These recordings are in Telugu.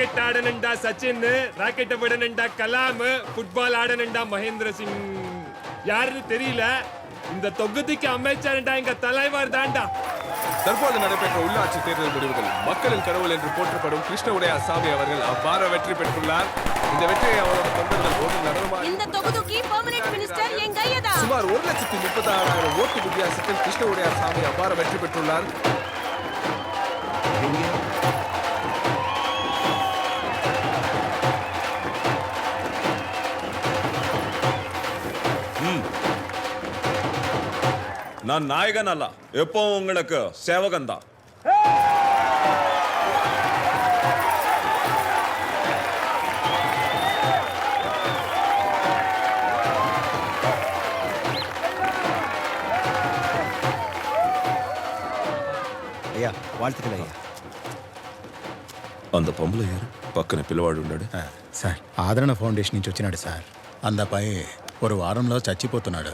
கிரிக்கெட் ஆடணுண்டா சச்சின், ராக்கெட் விடணுண்டா கலாம், ஃபுட்பால் ஆடணுண்டா மகேந்திர சிங். யாருன்னு தெரியல, இந்த தொகுதிக்கு அமைச்சர்டா எங்க தலைவர் தான்டா. தற்போது நடைபெற்ற உள்ளாட்சி தேர்தல் முடிவுகள் மக்களின் கடவுள் என்று போற்றப்படும் கிருஷ்ண உடையார் சாமி அவர்கள் அபார வெற்றி பெற்றுள்ளார். இந்த வெற்றியை அவரோட தொண்டர்கள் ஓட்டு நடனமாக இந்த தொகுதிக்கு பெர்மனன்ட் மினிஸ்டர் என் கையதா. சுமார் 1,36,000 ஓட்டு வித்தியாசத்தில் கிருஷ்ண உடையார் சாமி அபார வெற்றி பெற்றுள்ளார். நான் நாயகன் அல்ல, எப்பவும் உங்களுக்கு சேவகன் தான். అయ్యా வாழ்த்துக்கள் అయ్యా. அந்த பொம்பளை யாரு పక్కన పిల్లవాడు ఉన్నాడు? సార్ ఆదరణ ఫౌండేషన్ నుంచి వచ్చినాడు సార్. అందపై ஒரு వారంలో చచ్చిపోతున్నాడు.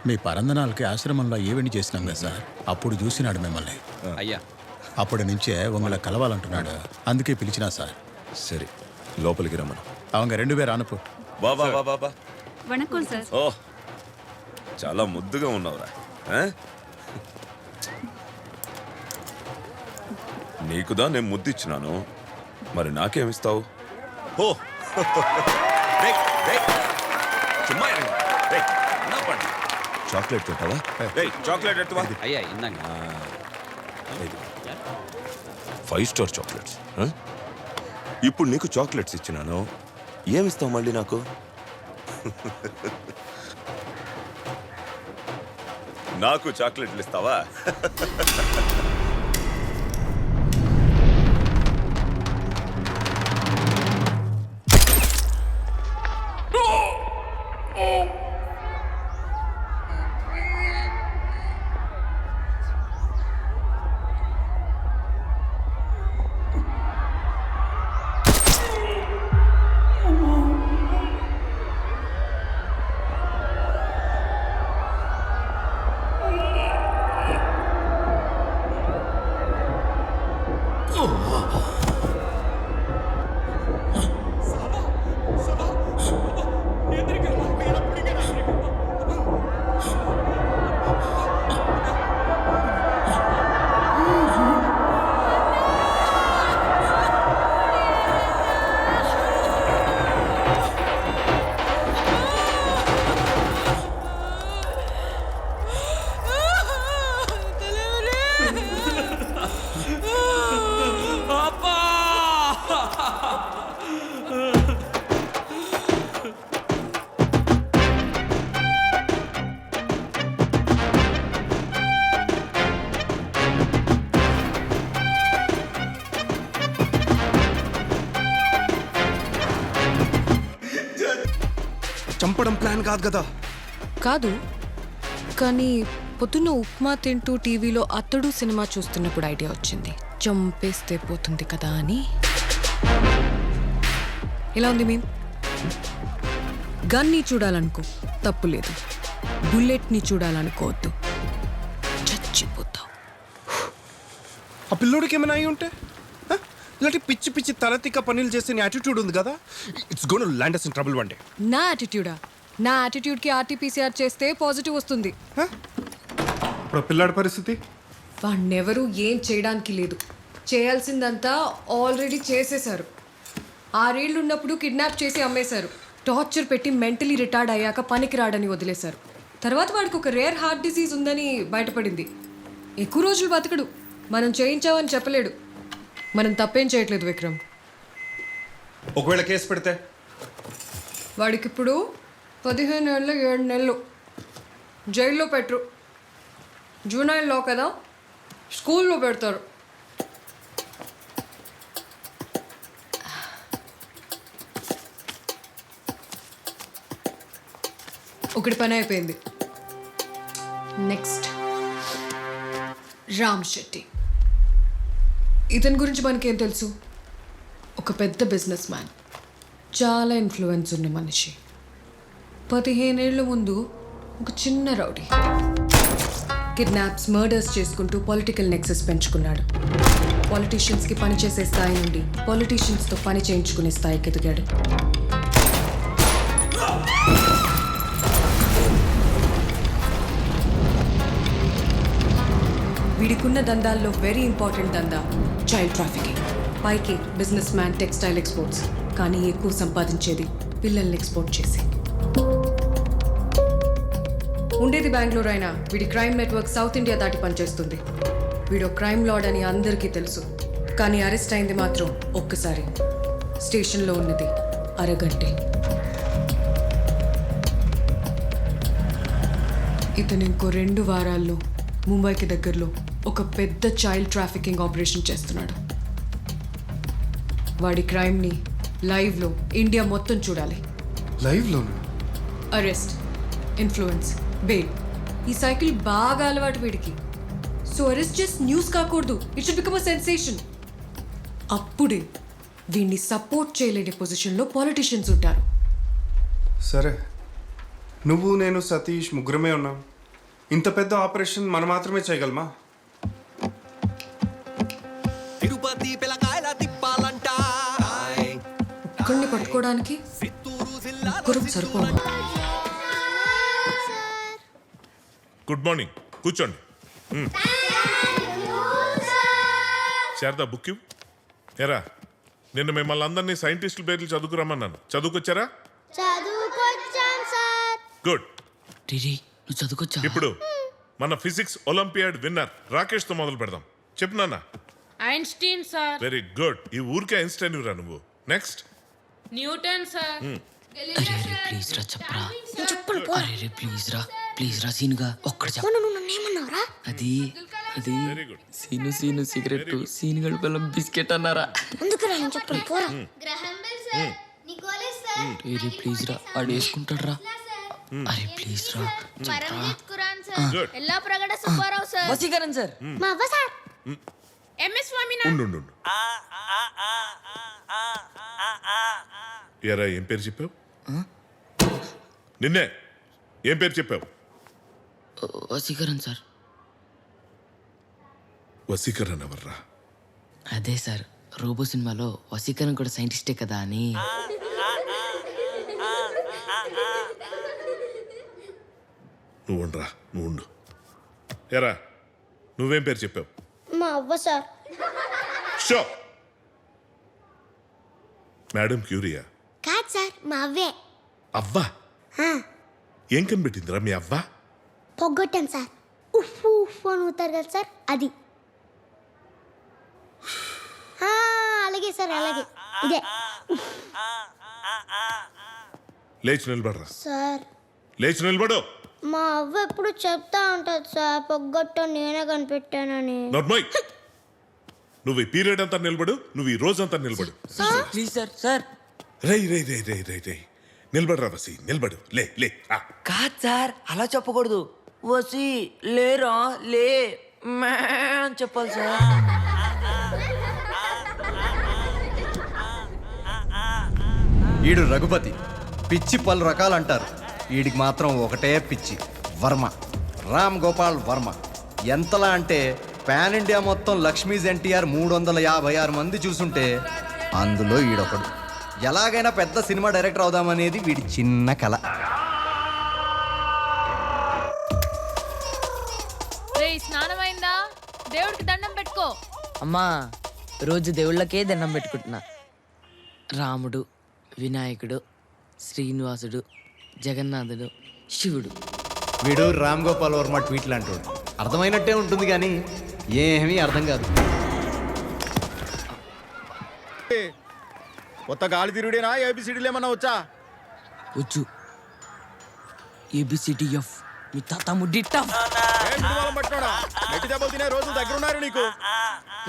మీ పరందనాలకి ఆశ్రమంలో ఈవెంట్ చేసినాం కదా సార్, అప్పుడు చూసినాడు మిమ్మల్ని. అయ్యా అప్పటి నుంచే ఉங்களை కలవాలంటున్నాడు, అందుకే పిలిచినా సార్. సరే, లోపలికి రమ్మను. அவங்க 2 பேர் అனுపు. బాబా బాబా బాబా. వణకం సార్. ఓ, చాలా ముద్దుగా ఉన్నావురా. నీకుదా నేను ముద్దిచ్చినాను, మరి నాకేమిస్తావు? ఓ చాక్లెట్ పెట్టావా? చాక్లెట్ ఎట్టువా. అయ్యా ఇందాక 5 స్టార్ చాక్లెట్స్. ఇప్పుడు నీకు చాక్లెట్స్ ఇచ్చినాను, ఏమిస్తావు మళ్ళీ నాకు? నాకు చాక్లెట్లు ఇస్తావా? చంపడం ప్లాన్ కాదు కదా? కాదు, కానీ పొద్దున్న ఉప్మా తింటూ టీవీలో అతడు సినిమా చూస్తున్నప్పుడు ఐడియా వచ్చింది, చంపేస్తే పోతుంది కదా అని. ఎలా ఉంది మీన్? గన్ని చూడాలనుకో తప్పులేదు, బుల్లెట్ని చూడాలనుకోవద్దు, చచ్చిపోతావు. ఆ పిల్లోడికి ఏమైనా అయి ఉంటే? ఇలాంటి పిచ్చి పిచ్చి తలతిక్క పనులు చేసే యాటిట్యూడ్ ఉంది కదా, it's gonna land us in trouble one day. నా యాటిట్యూడా? నా యాటిట్యూడ్కి ఆర్టీపీసీఆర్ చేస్తే పాజిటివ్ వస్తుంది. ఇప్పుడు పిల్లాడి పరిస్థితి? వాణ్ణెవరూ ఏం చేయడానికి లేదు, చేయాల్సిందంతా ఆల్రెడీ చేసేశారు. 6 ఏళ్ళు ఉన్నప్పుడు కిడ్నాప్ చేసి అమ్మేశారు, టార్చర్ పెట్టి మెంటలీ రిటైర్డ్ అయ్యాక పనికి రాడని వదిలేశారు. తర్వాత వాడికి ఒక రేర్ హార్ట్ డిసీజ్ ఉందని బయటపడింది. ఎక్కువ రోజులు బతకడు, మనం చేయించామని చెప్పలేడు. మనం తప్పేం చేయట్లేదు విక్రమ్. ఒకవేళ కేసు పెడితే? వాడికిప్పుడు 15 ఏళ్ళు 7 నెలలు జైల్లో పెట్టరు. జూనైల్లో కదా, స్కూల్లో పెడతారు. ఒకటి పని అయిపోయింది. నెక్స్ట్ రామ్ శెట్టి. ఇతని గురించి మనకేం తెలుసు? ఒక పెద్ద బిజినెస్ మ్యాన్, చాలా ఇన్ఫ్లుయెన్స్ ఉన్న మనిషి. 15 ఏళ్ల ముందు ఒక చిన్న రౌడీ కిడ్నాప్స్, మర్డర్స్ చేసుకుంటూ పొలిటికల్ నెక్సెస్ పెంచుకున్నాడు. పాలిటీషియన్స్కి పనిచేసే స్థాయి నుండి పాలిటీషియన్స్తో పని చేయించుకునే స్థాయికి ఎదిగాడు. వీడికున్న దందాల్లో వెరీ ఇంపార్టెంట్ దందా చైల్డ్ ట్రాఫికింగ్. పైకి బిజినెస్ మ్యాన్, టెక్స్టైల్ ఎక్స్పోర్ట్స్, కానీ ఎక్కువ సంపాదించేది పిల్లల్ని ఎక్స్పోర్ట్ చేసి. ఉండేది బెంగళూరు అయినా వీడి క్రైమ్ నెట్వర్క్ సౌత్ ఇండియా దాటి పనిచేస్తుంది. వీడో క్రైమ్ లార్డ్ అని అందరికీ తెలుసు, కానీ అరెస్ట్ అయింది మాత్రం ఒక్కసారి. స్టేషన్లో ఉన్నది అరగంటే. ఇతను ఇంకో 2 వారాల్లో ముంబైకి దగ్గరలో ఒక పెద్ద చైల్డ్ ట్రాఫికింగ్ ఆపరేషన్ చేస్తున్నాడు. వాడి క్రైమ్ని లైవ్లో ఇండియా మొత్తం చూడాలి. లైవ్లోనా? అరెస్ట్, ఇన్ఫ్లుయెన్స్, బెయిల్, ఈ సైకిల్ బాగా అలవాటు వీడికి. సో అరెస్ట్ జస్ట్ న్యూస్ కాకూడదు, it should become a sensation. అప్పుడే వీడిని సపోర్ట్ చేయలేని పొజిషన్లో పాలిటీషియన్స్ ఉంటారు. సరే, నువ్వు నేను సతీష్ ముగ్గురమే ఉన్నాం. ఇంత పెద్ద ఆపరేషన్ మనం మాత్రమే చేయగలమా? ఒక్కడిని పట్టుకోవడానికి ముగ్గురు సరిపోను. గుడ్ మార్నింగ్, కూర్చోండి. శారదా బుక్ ఇవ్వు. ఎరా, నిన్న మిమ్మల్ని అందరినీ సైంటిస్టుల పేర్లు చదువుకురమ్మన్నాను, చదువుకొచ్చారా? గుడ్. నువ్వు చదువుకొచ్చా? ఇప్పుడు మన ఫిజిక్స్ ఒలింపియాడ్ విన్నర్ రాకేష్ తో మొదలు పెడదాం. చెప్పు నాన్న. Einstein sir. Very good. ఈ ఊరికే ఐన్స్టైన్ రా నువ్వు. Next Newton sir. అరే ప్లీజ్ రా చెప్పరా. అరే ప్లీజ్ రా సీనుగా ఒక్కడ చెప్ప. అది very good. Seenu cigarette, Seenu గడు బెల్లం బిస్కెట్ అన్నారా? అరే ప్లీజ్ రా, ఆడు వేసుకుంటాడు రా. అరే ప్లీజ్ రా ఎల్లా ప్రగడ సుబ్బారావు సార్. వసీకరణ్ సార్. మా అవ్వ సార్. ఎంఎస్ స్వామినా. ఉండు. ఎరా, ఏం పేరు చెప్పావు? నిన్నే ఏం పేరు చెప్పావు? వసీకరణ్ సార్. వసీకరణ్ ఎవర్రా? అదే సార్, రోబో సినిమాలో వసీకరణ్ కూడా సైంటిస్టే కదా అని. నువ్వు ఉండరా, నువ్వు ఉండు. ఎరా, నువ్వేం పేరు చెప్పావు? మా అవ్వ సార్. షో. మేడం క్యూరియా? కాదు సార్, మా అవ్వే. అవ్వా? ఏం కనిపెట్టిందిరా మీ అవ్వ? పొగ్గొట్టాం సార్. ఉఫ్ అని ఊతారు కదా సార్, అది. అలాగే సార్, అలాగే ఇదే. లేచి నిలబడరా. సార్, లేచి నిలబడు. మా అవ్వ ఎప్పుడు చెప్తా ఉంటుంది సార్, పొగ్గొట్టం నేనే కనిపెట్టానని. నర్మయ్, నువ్వు ఈ పీరియడ్ అంతా నిలబడు, నువ్వు ఈ రోజు అంతా నిలబడు. Please sir. రై నిలబడరా వసి, నిలబడు. లే. కాదు సార్, అలా చెప్పకూడదు. వసి లేరా, లే అని చెప్పాలి సార్. ఈడు రఘుపతి, పిచ్చి పలు రకాలు అంటారు. వీడికి మాత్రం ఒకటే పిచ్చి, వర్మ, రామ్ గోపాల్ వర్మ. ఎంతలా అంటే పాన్ ఇండియా మొత్తం లక్ష్మీస్ ఎన్టీఆర్ 356 మంది చూసుంటే అందులో ఈడొకడు. ఎలాగైనా పెద్ద సినిమా డైరెక్టర్ అవుదామనేది వీడి చిన్న కళ. స్నానమైందా? దేవుడికి దండం పెట్టుకో. అమ్మా, రోజు దేవుళ్ళకే దండం పెట్టుకుంటున్నా. రాముడు, వినాయకుడు, శ్రీనివాసుడు, జగన్నాథుడు, శివుడు. వీడు రామ్ గోపాల్ వర్మ ట్వీట్లు అంటాడు. అర్థమైనట్టే ఉంటుంది కానీ ఏమీ అర్థం కాదు. కొత్త గాలి తిరుగుడేనా? ఏబిసిడీలు ఏమన్నా వచ్చా? వచ్చు. ABCDF మీ తాత ముడ్డి టఫ్. రోజు దగ్గర ఉన్నారు నీకు.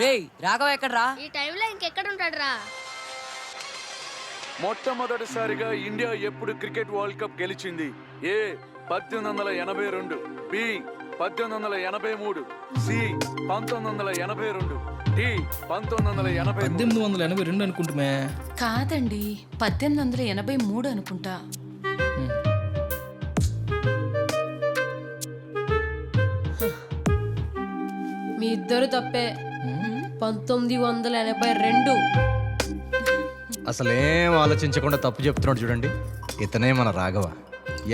రేయ్ రాఘవ ఎక్కడ్రా? ఈ టైంలో ఇంకెక్కడ ఉంటాడు రా? మొట్టమొదటిసారిగా ఇండియా ఎప్పుడు క్రికెట్ వరల్డ్ కప్ గెలిచింది? ఏ 1882, బి 1883, సి 1982, డి 1980. 1882 అనుకుంటుమే. కాదండి, 1883 అనుకుంటా. మీ ఇద్దరు తప్పే. 1982. అసలేం ఆలోచించకుండా తప్పు చెప్తున్నాడు చూడండి, ఇతనే మన రాఘవ.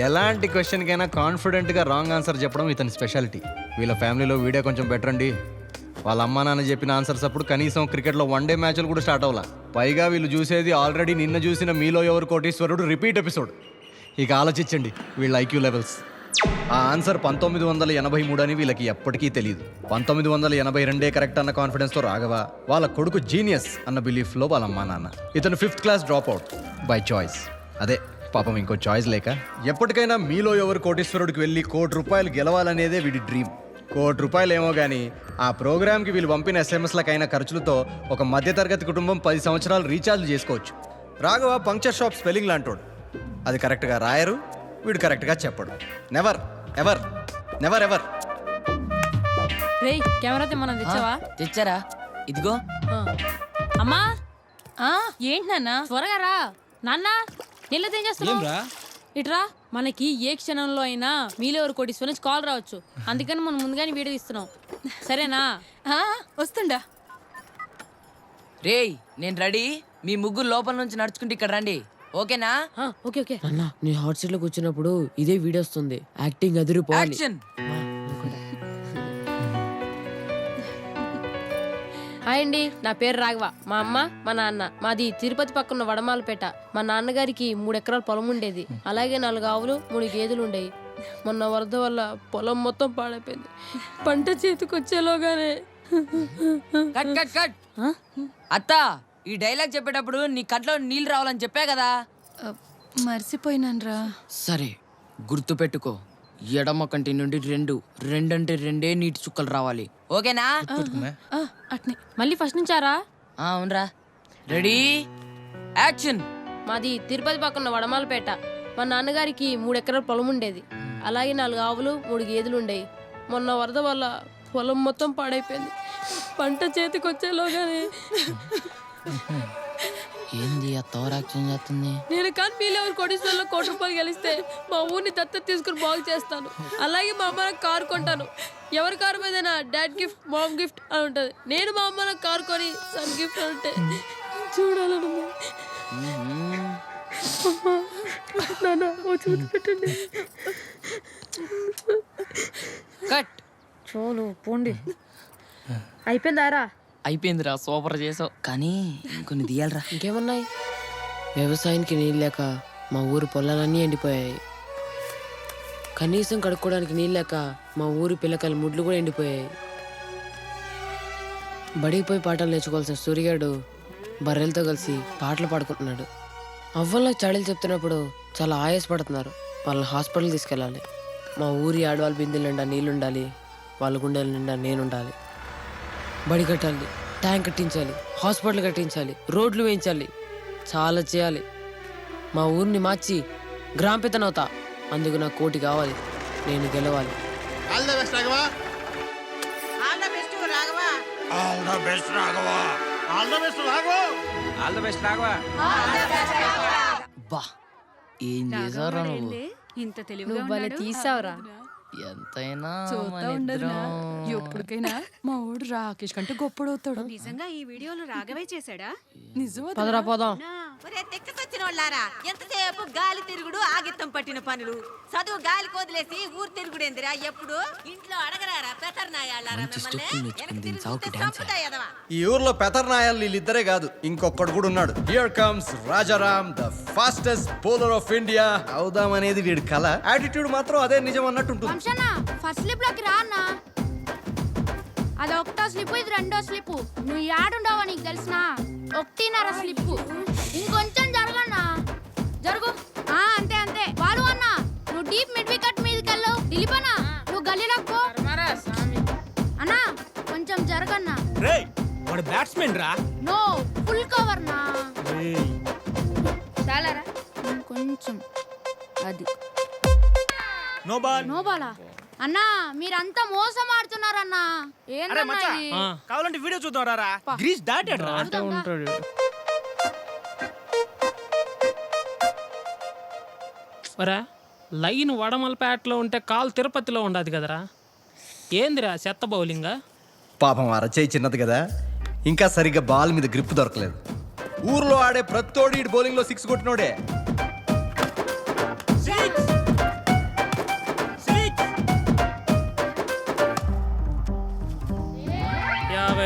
ఎలాంటి క్వశ్చన్కైనా కాన్ఫిడెంట్గా రాంగ్ ఆన్సర్ చెప్పడం ఇతని స్పెషాలిటీ. వీళ్ళ ఫ్యామిలీలో వీడియో కొంచెం బెటర్ అండి. వాళ్ళ అమ్మా నాన్న చెప్పిన ఆన్సర్స్ అప్పుడు కనీసం క్రికెట్లో 1 డే మ్యాచ్లు కూడా స్టార్ట్ అవ్వాల. పైగా వీళ్ళు చూసేది ఆల్రెడీ నిన్న చూసిన మీలో ఎవరు కోటీశ్వరుడు రిపీట్ ఎపిసోడ్. ఇక ఆలోచించండి వీళ్ళ ఐక్యూ లెవెల్స్. ఆ ఆన్సర్ 1983 అని వీళ్ళకి ఎప్పటికీ తెలియదు. 1982 కరెక్ట్ అన్న కాన్ఫిడెన్స్తో రాఘవ, వాళ్ళ కొడుకు జీనియస్ అన్న బిలీఫ్లో వాళ్ళ అమ్మా నాన్న. ఇతను 5th class drop out by choice. అదే పాపం ఇంకో చాయిస్ లేక. ఎప్పటికైనా మీలో ఎవరు కోటీశ్వరుడికి వెళ్ళి ₹1 కోటి గెలవాలనేదే వీడి డ్రీమ్. ₹1 కోటి ఏమో కానీ ఆ ప్రోగ్రామ్కి వీళ్ళు పంపిన ఎస్ఎంఎస్లకైన ఖర్చులతో ఒక మధ్యతరగతి కుటుంబం 10 సంవత్సరాలు రీఛార్జ్ చేసుకోవచ్చు. రాఘవ పంక్చర్ షాప్ స్పెల్లింగ్ లాంటోడు. అది కరెక్ట్గా రాయరు, వీడు కరెక్ట్గా చెప్పడు. Never ever never ever. రేయ్ కెమెరా తెమ్మన్నా తెచ్చావా? తెచ్చారా? ఇదిగో. అమ్మా ఏంటి నాన్న త్వరగా రా. నాన్న నీళ్ళతో ఏం చేస్తున్నావు? ఇట్రా. మనకి ఏ క్షణంలో అయినా మీలో ఎవరు కోటీశ్వరు నుంచి కాల్ రావచ్చు. అందుకని మనం ముందుగానే వీడియో తీస్తున్నాం. సరేనా? వస్తుండా. రేయ్ నేను రెడీ. మీ ముగ్గురు లోపల నుంచి నడుచుకుంటే ఇక్కడ రండి. ఓకేనా? ఓకే ఓకే అన్న. నీ హాట్ సీట్ లో కూర్చున్నప్పుడు ఇదే వీడియో వస్తుంది. యాక్టింగ్ అదిరిపోవాలి. యాక్షన్. హాయ్ అండి, నా పేరు రాఘవ. మా అమ్మ మా నాన్న మాది తిరుపతి పక్కన వడమాలపేట. మా నాన్నగారికి 3 ఎకరాల పొలం ఉండేది. అలాగే 4 ఆవులు 3 గేదెలు ఉండేవి. మొన్న వరద వల్ల పొలం మొత్తం పాడైపోయింది. పంట చేతికి వచ్చేలోగానే కట్ కట్ కట్. అత్త, ఈ డైలాగ్ చెప్పేటప్పుడు నీ కంట్లో నీళ్ళు రావాలని చెప్పా కదా. మర్చిపోయినాన్రా. సరే గుర్తు పెట్టుకో. ఎడమ కంటి నుండి 2 అంటే 2 నీటి చుక్కలు రావాలి. ఓకేనా? అట్నే మళ్ళీ ఫస్ట్ నుంచారా? అవునరా. Ready action. మాది తిరుపతి పక్కన వడమాలపేట. మా నాన్నగారికి 3 ఎకరాల పొలం ఉండేది. అలాగే 4 ఆవులు 3 గేదెలు ఉండేవి. మొన్న వరద వల్ల పొలం మొత్తం పాడైపోయింది. పంట చేతికి వచ్చేలోగానే ఏంది ఆ తోర యాక్షన్ చేస్తుంది? నేను కానీ మీలో ఎవరు కోటీశ్వరులో ₹1 కోటి గెలిస్తే మా ఊరిని దత్తత తీసుకుని బాగు చేస్తాను. అలాగే మా అమ్మ నాకు కారు కొంటాను. ఎవరి కారు మీద డాడ్ గిఫ్ట్ మామ్ గిఫ్ట్ అని ఉంటుంది. నేను మా అమ్మ నాకు కారు కొని సన్ గిఫ్ట్ అంటే చూడాలను. చూసి కట్. చోలు పోండి. అయిపోయిందారా? అయిపోయిందిరా, సూపర్ చేసావు. కానీ ఇంకొన్ని తీయాలరా. ఇంకేమన్నాయి? వ్యవసాయానికి నీళ్ళు లేక మా ఊరు పొలాలన్నీ ఎండిపోయాయి. కనీసం కడుక్కోవడానికి నీళ్ళు లేక మా ఊరి పిల్లకాయల ముడ్లు కూడా ఎండిపోయాయి. బడికి పోయి పాటలు నేర్చుకోవాల్సిన సూర్యగాడు బర్రెలతో కలిసి పాటలు పాడుకుంటున్నాడు. అవ్వల్లో చాడీలు చెప్తున్నప్పుడు చాలా ఆయాసపడుతున్నారు. వాళ్ళని హాస్పిటల్ తీసుకెళ్ళాలి. మా ఊరి ఆడవాళ్ళ బిందెల నిండా నీళ్ళుండాలి. వాళ్ళ గుండెల నిండా నేనుండాలి. బడి కట్టాలి, ట్యాంక్ కట్టించాలి, హాస్పిటల్ కట్టించాలి, రోడ్లు వేయించాలి. చాలా చేయాలి. మా ఊరిని మార్చి గ్రామ పెద్దనవుతా. అందుకు నాకు ₹1 కోటి కావాలి. నేను గెలవాలి. All the best Raghava. All the best Raghava. All the best Raghava. All the best Raghava. All the best Raghava. బా ఏం చేసావురా నువ్వు? ఇంత తెలివిగా నువ్వు భలే తీసావురా. ఎంతైనా ఎప్పటికైనా మా ఊడు రాకేష్ కంటే గొప్పడవుతాడు. నిజంగా ఈ వీడియోలో రాఘవే చేశాడా? నిజమా? పదరా పోదాం. తెక్కసొచ్చిన వాళ్ళారా, ఎంతసేపు గాలి తిరుగుడు ఆగిత్తం పట్టిన పనులు. చదువు గాలి కోదిలేసి ఊరు తిరుగుడేందిరా. ఎప్పుడు ఇంట్లో అడగరారా పెతర్నాయాలారా మిమ్మల్ని? ఈ ఊర్లో పెతర్నాయాలు వీళ్ళిద్దరే కాదు, ఇంకొకడు కూడా ఉన్నాడు. Here comes Rajaram, the fastest bowler of India. అవుదాం అనేది వీడి కళ. యాటిట్యూడ్ మాత్రం అదే నిజం అన్నట్టు ఉంటుంది. ఫస్ట్ స్లిప్ లోకి రా అన్న. అది 1వ స్లిప్, ఇది 2వ స్లిప్. నువ్వు యాడుండవా నీకు తెలిసిన? 1.5 స్లిప్. ఇంకొంచెం జరగన్నా. జరుగు. అంతే అంతే. వాడు అన్న నువ్వు డీప్ మిడ్ వికెట్ మీదకి వెళ్ళు. దిలీపన్నా నువ్వు గల్లీలోకి పో. అన్నా కొంచెం జరగన్నా. వాడు బ్యాట్స్మెన్ రా. నో ఫుల్ కవర్ నా. చాలరా కొంచెం. అది నో బాల్. నో బాలా? అన్నా మీరంతా మోసం ఆడుతున్నారన్నా. ఏందన్నా ఇది? కావాలంటే వీడియో చూద్దాం రా. గ్రీస్ దాటాడు రా. ఉంటాడు. లైన్ వడమలపేటలో ఉంటే కాల్ తిరుపతిలో ఉండదు కదరా. ఏందిరా చెత్త బౌలింగ్? పాపం అరచేయి చిన్నది కదా, ఇంకా సరిగ్గా బాల్ మీద గ్రిప్ దొరకలేదు. ఊర్లో ఆడే ప్రతోడు ఈ బౌలింగ్లో 6 కొట్టినోడే.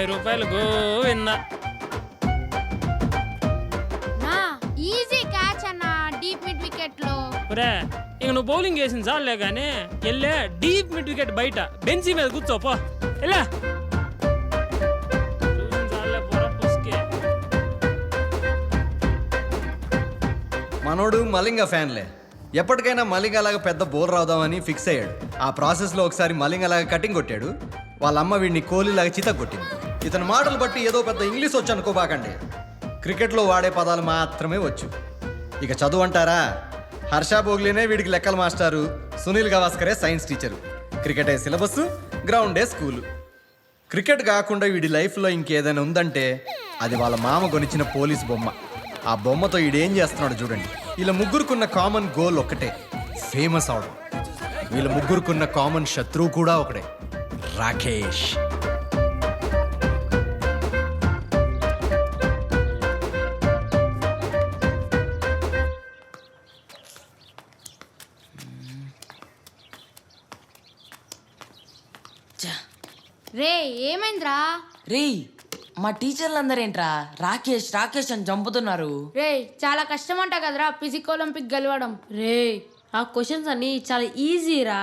రూపాయలు గోవిందా. నా ఈజీ క్యాచ్ అన్న డీప్ మిడ్ వికెట్ లో. ఒరే ఇంక నువ్వు బౌలింగ్ వేసింది చాలే కానీ వెళ్ళే డీప్ మిడ్ వికెట్ బయట బెంచీ మీద కూర్చోపో. వెళ్ళా మనోడు మలింగ ఫ్యాన్లే. ఎప్పటికైనా మలింగ అలాగా పెద్ద బౌలర్ అవుదామని ఫిక్స్ అయ్యాడు. ఆ ప్రాసెస్లో ఒకసారి మలింగ అలాగా కటింగ్ కొట్టాడు. వాళ్ళ అమ్మ వీడిని కోహ్లీలాగా చిత కొట్టింది. ఇతని మాటలు బట్టి ఏదో పెద్ద ఇంగ్లీష్ వచ్చు అనుకోబాకండి. క్రికెట్లో వాడే పదాలు మాత్రమే వచ్చు. ఇక చదువు అంటారా, హర్ష భోగ్లేనే వీడికి లెక్కల మాస్టారు, సునీల్ గవాస్కరే సైన్స్ టీచరు. క్రికెటే సిలబస్, గ్రౌండే స్కూలు. క్రికెట్ కాకుండా వీడి లైఫ్లో ఇంకేదైనా ఉందంటే అది వాళ్ళ మామ కొనిచ్చిన పోలీస్ బొమ్మ. ఆ బొమ్మతో వీడేం చేస్తున్నాడు చూడండి. వీళ్ళ ముగ్గురుకున్న కామన్ గోల్ ఒక్కటే, ఫేమస్ అవడం. వీళ్ళ ముగ్గురుకున్న కామన్ శత్రువు కూడా ఒకటే, రాకేష్. రే ఏమైందిరా? రే మా టీచర్లు అందరేంట్రా రాకేష్ రాకేష్ అని చంపుతున్నారు. రే చాలా కష్టం అంట కదరా ఫిజిక్ ఒలింపిక్ గెలవడం. రే ఆ క్వశ్చన్స్ అన్ని చాలా ఈజీరా.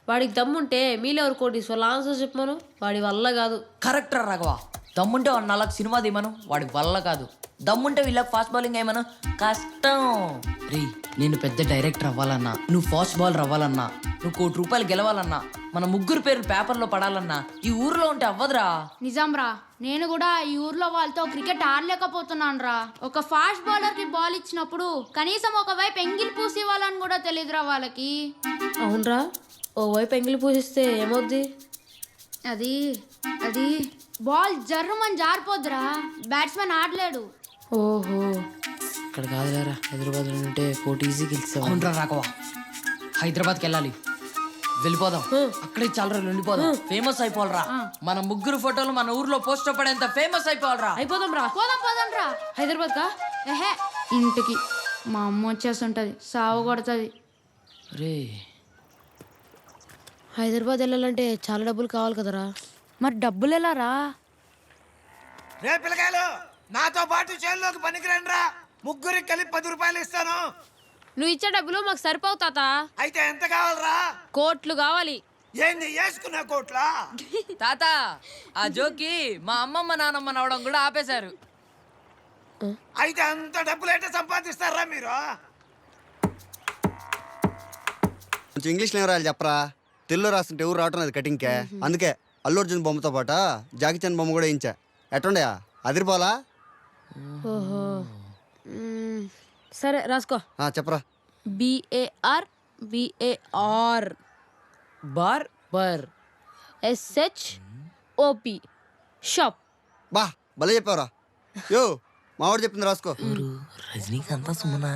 వాడికి దమ్ముంటే మీలో ఎవరు కోటి ఆన్సర్ చెప్పమను. వాడి వల్ల కాదు. కరెక్ట్ రా రాఘవ. దమ్ముంటే వాడు 4 సినిమా తీయమను. వాడి వల్ల కాదు. దమ్ముంటే వీళ్ళకి ఫాస్ట్ బౌలింగ్ అయ్యమను. కష్టం. రే నేను పెద్ద డైరెక్టర్ అవ్వాలన్నా, నువ్వు ఫాస్ట్ బౌలర్ అవ్వాలన్నా, నువ్వు ₹1 కోటి గెలవాలన్నా, మన ముగ్గురు పేర్లు పేపర్లో పడాలన్నా ఈ ఊర్లో ఉంటే అవ్వదురా. నిజం రా, నేను కూడా ఈ ఊర్లో వాళ్ళతో క్రికెట్ ఆడలేకపోతున్నాను రా. ఒక ఫాస్ట్ బౌలర్ కి బాల్ ఇచ్చినప్పుడు కనీసం ఒకవైపు ఎంగిల్ పూసి ఇవ్వాలని కూడా తెలియదురా వాళ్ళకి. అవునరా, ఓ వైపు ఎంగిలి పూసిస్తే ఏమవుద్ది? అది అది బాల్ జర్రుమని జారిపోద్దురా, బ్యాట్స్మెన్ ఆడలేడు. ఓహో ఇక్కడ కాదులేరా, హైదరాబాద్ ఉంటే కోటి ఈజీ గెలిచావు. అవునరా రాఘవ, హైదరాబాద్కి వెళ్ళాలి. వెళ్ళిపోదాం. అక్కడే చాలా రోజులు ఉండిపోదాం. ఫేమస్ అయిపోవాలరా. మన ముగ్గురు ఫోటోలు మన ఊర్లో పోస్టర్ పడేంత ఫేమస్ అయిపోవాలరా. అయిపోదాం రా. పోదాం రా. హైదరాబాద్ కా? ఏహే ఇంటికి. మా అమ్మ వచ్చేస్తుంటది, సాగు కొడుతుంది. రే హైదరాబాద్ వెళ్ళాలంటే చాలా డబ్బులు కావాలి కదరా. మరి డబ్బులు ఎలా రా? రే పిల్లకాయలు, నాతో పాటు చేనులోకి పనికిరండి రా. ముగ్గురికి కలిపి ₹10 ఇస్తాను. నువ్వు ఇచ్చే డబ్బులు మాకు సరిపోవు తాత. అయితే ఎంత కావాలరా? కోట్లు కావాలి. ఏంది వేసుకున్న కోట్లా? తాత ఆ జోకి మా అమ్మమ్మ నానమ్మ నవ్వడం కూడా ఆపేశారు. అయితే అంత డబ్బులు ఏంటో సంపాదిస్తారా మీరు? కొంచెం ఇంగ్లీష్లో ఏం రాయాలి చెప్పరా? తెలుగులో రాస్తుంటే ఎవరు రావటం లేదు కటింగ్కే. అందుకే అల్లు అర్జున్ బొమ్మతో పాటు జాకీ చాన్ బొమ్మ కూడా వేయించా. ఎట్టుండయా, అదిరిపోలా? ఓహో సరే రాసుకో. చెప్పరా. BAR బార్ బర్ SHOP షాప్. బా భలే చెప్పావురా. యో మావాడు చెప్పింది రాసుకో. రజనీకాంత సుమనా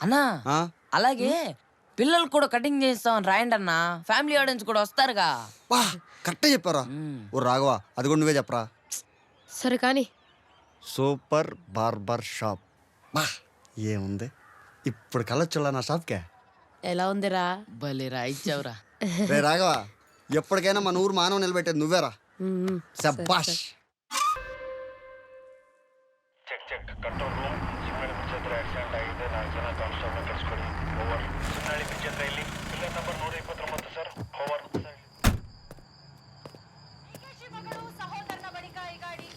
అన్నా. అలాగే పిల్లలు కూడా కటింగ్ చేస్తామని రాయండి అన్నా. ఫ్యామిలీ ఆడియన్స్ కూడా వస్తారుగా. బా కరెక్టే చెప్పారా. ఓ రాఘవా, అది కూడా నువ్వే చెప్పరా. సరే కానీ సూపర్ బార్బర్ షాప్. బా ఏముంది, ఇప్పుడు కలొచ్చులా నా షాప్కే. ఎలా ఉందిరా? భలే రా ఇచ్చావురా. రే రాఘవా, ఎప్పటికైనా మన ఊరు మానవ నిలబెట్టేది నువ్వేరా. శబ్బాష్.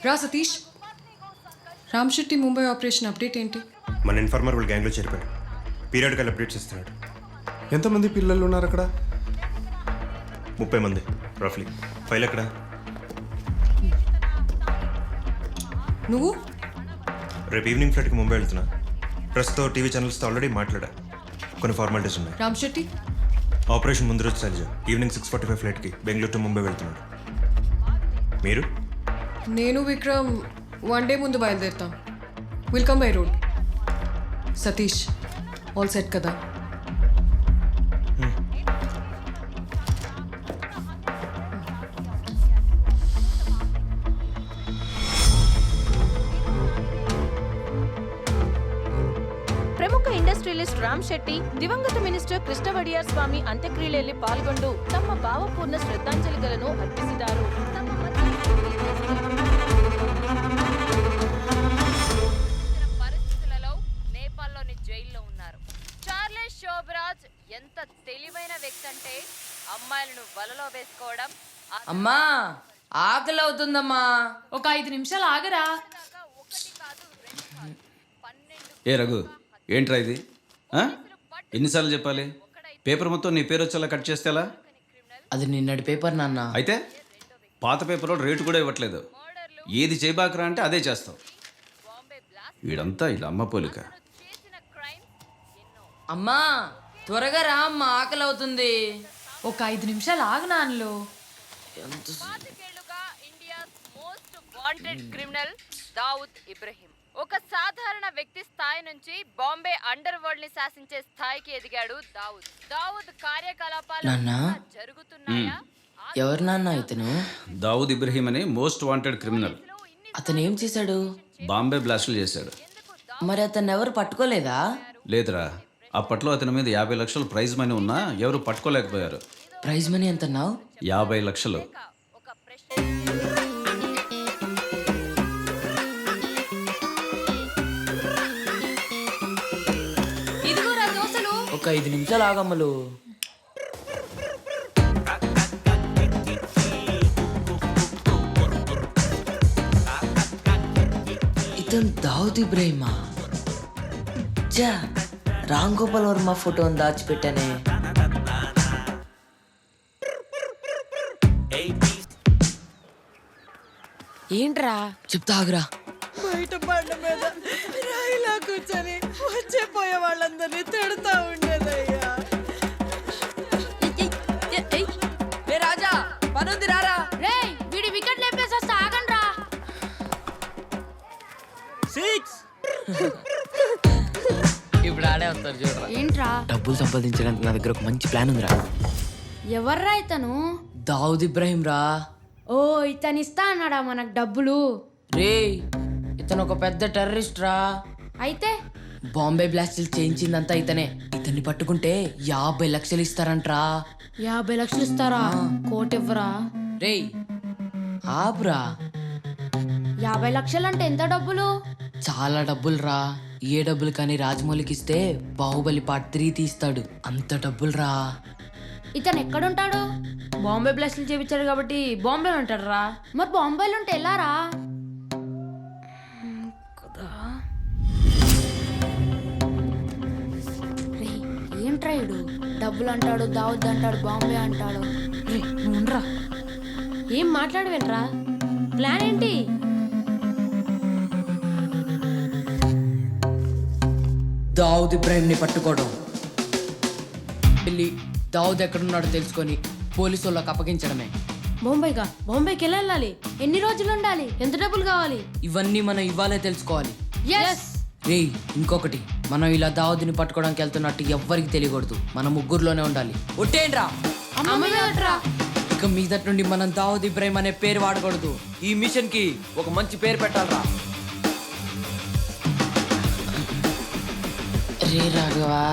రా సతీష్, రామ్ శెట్టి ముంబై ఆపరేషన్ అప్డేట్ ఏంటి? మన ఇన్ఫార్మర్ వాళ్ళ గ్యాంగ్లో చేరిపోయాడు. పీరియడ్కల్ అప్డేట్స్ ఇస్తున్నాడు. ఎంతమంది పిల్లలు ఉన్నారు అక్కడ? 30 మంది రఫ్లీ. ఫైల్ ఎక్కడ? నువ్వు? రేపు ఈవినింగ్ ఫ్లైట్కి ముంబై వెళ్తున్నా. ప్రెస్తో టీవీ ఛానల్స్తో ఆల్రెడీ మాట్లాడా. కొన్ని ఫార్మాలిటీస్ ఉన్నాయి. రామ్ శెట్టి ఆపరేషన్ ముందు రోజు శైలజ ఈవినింగ్ 6:45 ఫ్లైట్కి బెంగళూరు టు ముంబై వెళ్తున్నాడు. మీరు? నేను విక్రమ్ 1 డే ముందు బయలుదేరుతాం. Welcome by road. Satish all set కదా? ఇండస్ట్రియలిస్ట్ రామ్ శెట్టి దివంగత మినిస్టర్ కೃಷ್ಣವಡಿಯಾರ್ ಸ್ವಾಮಿ ಅಂತ್ಯಕ್ರಿಯೆಯಲ್ಲಿ ಪಾಲ್ಗೊಂಡು ತಮ್ಮ ಭಾವಪೂರ್ಣ ಶ್ರದ್ಧಾಂಜಲಿಗಳನ್ನು ಅರ್ಪಿಸಿದರು. పరిస్థితులలో నేపాల్లోని జైల్లో ఉన్నారు. చార్లెస్ శోభరాజ్ ఎంత తెలివైన వ్యక్తి అంటే అమ్మాయిలను వలలో వేసుకోవడం. అమ్మా ఆకలి అవుతుందమ్మా. ఒక 5 నిమిషాలు ఆగరా. ఏ రఘు, ఏంట్రా ఇది? ఎన్నిసార్లు చెప్పాలి? పేపర్ మొత్తం నీ పేరు వచ్చేలా కట్ చేస్తే ఎలా? అది నిన్నటి పేపర్ నాన్న. అయితే పాత పేపర్లో రేటు కూడా ఇవ్వట్లేదు. ఏది చేయబాకరా అంటే అదే చేస్తావు. వీడంతా ఇలా అమ్మ పోలిక. అమ్మా త్వరగా రా అమ్మా, ఆకలి అవుతుంది. ఒక 5 నిమిషాలు ఆగు నాన్నలు. India's most wanted criminal Dawood Ibrahim ఒక సాధారణ వ్యక్తి స్థాయి నుంచి బాంబే అండర్ వరల్డ్ ని శాసించే స్థాయికి ఎదిగాడు దావుద్ కార్యకలాపాలు జరుగుతున్నాయా? ఎవరు నాన్న ఇతను? దావుద్ ఇబ్రహీం అని మోస్ట్ వాంటెడ్ క్రిమినల్. అతను ఏం చేశాడు? బాంబే బ్లాస్టులు చేశాడు. మరి అతన్ని ఎవరు పట్టుకోలేదా? లేదురా, అప్పట్లో అతని మీద 50 లక్షలు ప్రైజ్ మనీ ఉన్నా ఎవరు పట్టుకోలేకపోయారు. Prize money ఎంతన్నావు? 50 లక్షలు. ఇదిగోరా దోసలు. ఒక 5 నిమిషాలు ఆగమ్మలు. ఇతను దావుద్ ఇబ్రహీమా? చా, రామ్ గోపాల్ వర్మ ఫోటోని దాచిపెట్టానే. ఏంట్రా? చెప్తా ఆగురా. బయట బండ మీద రాయిలా కూర్చొని వచ్చే పోయే వాళ్ళందరినీ తిడతా ఉండేదయ్యా. రాజా పనుంది రారా. రేయ్ వీడి వికెట్ లేపేసేస్తా, ఆగండి రా. 6 ఇప్పుడు ఆడే వస్తారు చూడరా. ఏంట్రా? డబ్బులు సంపాదించడానికి నా దగ్గర ఒక మంచి ప్లాన్ ఉందిరా. ఎవర్రా ఇతను? దావుద్ ఇబ్రహీం రా. ఓ ఇతను ఇస్తా అన్నాడా మనకు డబ్బులు? రే ఇతను ఒక పెద్ద టెర్రరిస్ట్ రా. అయితే బాంబే బ్లాస్టులు చేయించిందంతా ఇతనే. ఇతన్ని పట్టుకుంటే 50 లక్షలు ఇస్తారంట్రా. 50 లక్షలు ఇస్తారా? కోటి ఇవ్వరా? రే ఆపురా. 50 లక్షలు అంటే ఎంత డబ్బులు? చాలా డబ్బులు రా. ఏ డబ్బులు కానీ రాజమౌళికి ఇస్తే బాహుబలి పార్ట్ 3 తీస్తాడు. అంత డబ్బులు రా. ఇతను ఎక్కడుంటాడు? బాంబే బ్లాస్టులు చేయించాడు కాబట్టి బాంబేలో ఉంటాడు రా. మరి బాంబేలో ఉంటే ఎలా రా? ఏంట్రా ఇడు? డబ్బులు అంటాడు, దావద్ అంటాడు, బాంబే అంటాడు. ఉండరా, ఏం మాట్లాడవేంట్రా? ప్లాన్ ఏంటి? దావుద్ ఇబ్రాహింని పట్టుకోవడం, వెళ్ళి దావుద్ ఎక్కడున్నాడో తెలుసుకొని పోలీసు వాళ్ళకి అప్పగించడమే. బాంబేకి ఎలా వెళ్ళాలి? ఎన్ని రోజులు ఉండాలి? ఎంత డబ్బులు కావాలి? ఇవన్నీ మనం ఇవ్వాలే తెలుసుకోవాలి. yes రే ఇంకొకటి, మనం ఇలా దావుద్ని పట్టుకోవడానికి వెళ్తున్నట్టు ఎవ్వరికి తెలియకూడదు. మనం ముగ్గురులోనే ఉండాలి. ఒట్టేంట్రా. ఇక మీదటి నుండి మనం దావుద్ ఇబ్రాహిం అనే పేరు వాడకూడదు. ఈ మిషన్ కి ఒక మంచి పేరు పెట్టాలరా. రే రాఘవా,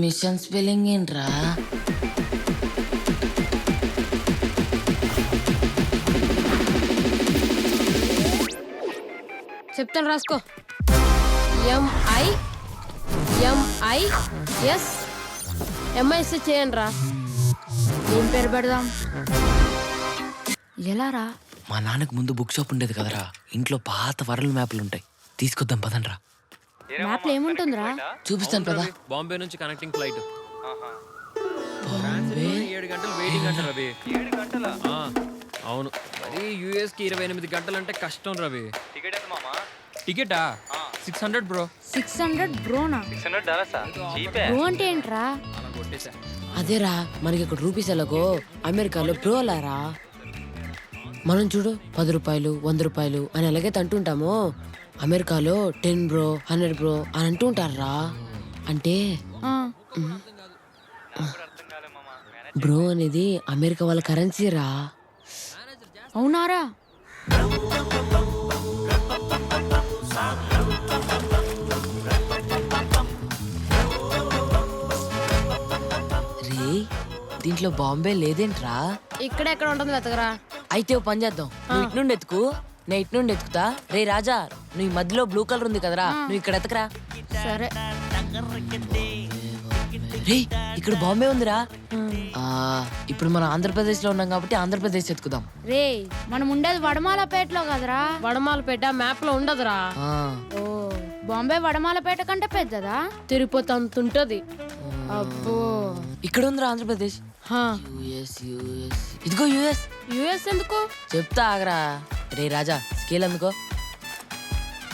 మిషన్ స్పెల్లింగ్ ఏంట్రా? చెప్తాను రాసుకో. MIS చేయండి రా. ఏం పేరు పెడదాం? ఎలా రా? మా నాన్నకు ముందు బుక్ షాప్ ఉండేది కదరా, ఇంట్లో పాత వరల్డ్ మ్యాప్లు ఉంటాయి, తీసుకొద్దాం పదండ్రా. మ్యాప్ లో ఏముంటుందిరా? చూపిస్తాను పదా. బాంబే నుంచి కనెక్టింగ్ ఫ్లైట్. 7 గంటలు వెయిటింగ్ అంట రవి. 7 గంటలా? అవును, మరి US కి 28 గంటలు అంటే కష్టం రవి. టికెట్ ఎంత మామా? టికెటా 600 బ్రో. 600 బ్రోనా? బ్రో అంటే ఏంట్రా? అదేరా, మనకి ఇక్కడ రూపీస్ ఎలాగో అమెరికాలో బ్రోలారా. మనం చూడు 10 రూపాయలు 100 రూపాయలు అని ఎలాగైతే అంటుంటామో, అమెరికాలో 10 బ్రో 100 బ్రో అని అంటూ ఉంటారా. అంటే బ్రో అనేది అమెరికా వాళ్ళ కరెన్సీ రా. అవునారా? ఇంట్లో బాంబే లేదేంట్రా? ఇక్కడ ఎక్కడ ఉంటుంది వెతకరా. అయితే ఓ పని చేద్దాం, నువ్వు ఇటు నుండి ఎత్తుకు, నేను ఇటు నుండి ఎత్తుకుతా. రే రాజా, నువ్వు ఈ మధ్యలో బ్లూ కలర్ ఉంది కదరా, నువ్వు ఇక్కడ ఎతకరా. సరే. రే ఇక్కడ బాంబే ఉందిరా. ఇప్పుడు మనం ఆంధ్రప్రదేశ్ లో ఉన్నాం కాబట్టి ఆంధ్రప్రదేశ్ ఎత్తుకుదాం. రే మనం ఉండేది వడమాలపేటలో కదరా. వడమాలపేట మ్యాప్ లో ఉండదురా. ఓ బాంబే వడమాలపేట కంటే పెద్దదా? తిరుపతి అంత ఉంటది. అబ్బో ఇక్కడ ఉందిరా ఆంధ్రప్రదేశ్. యుఎస్ యుఎస్ ఇదిగో యుఎస్. యుఎస్ ఎందుకు చెప్తా ఆగరా. రే రాజా స్కేల్ అందుకో.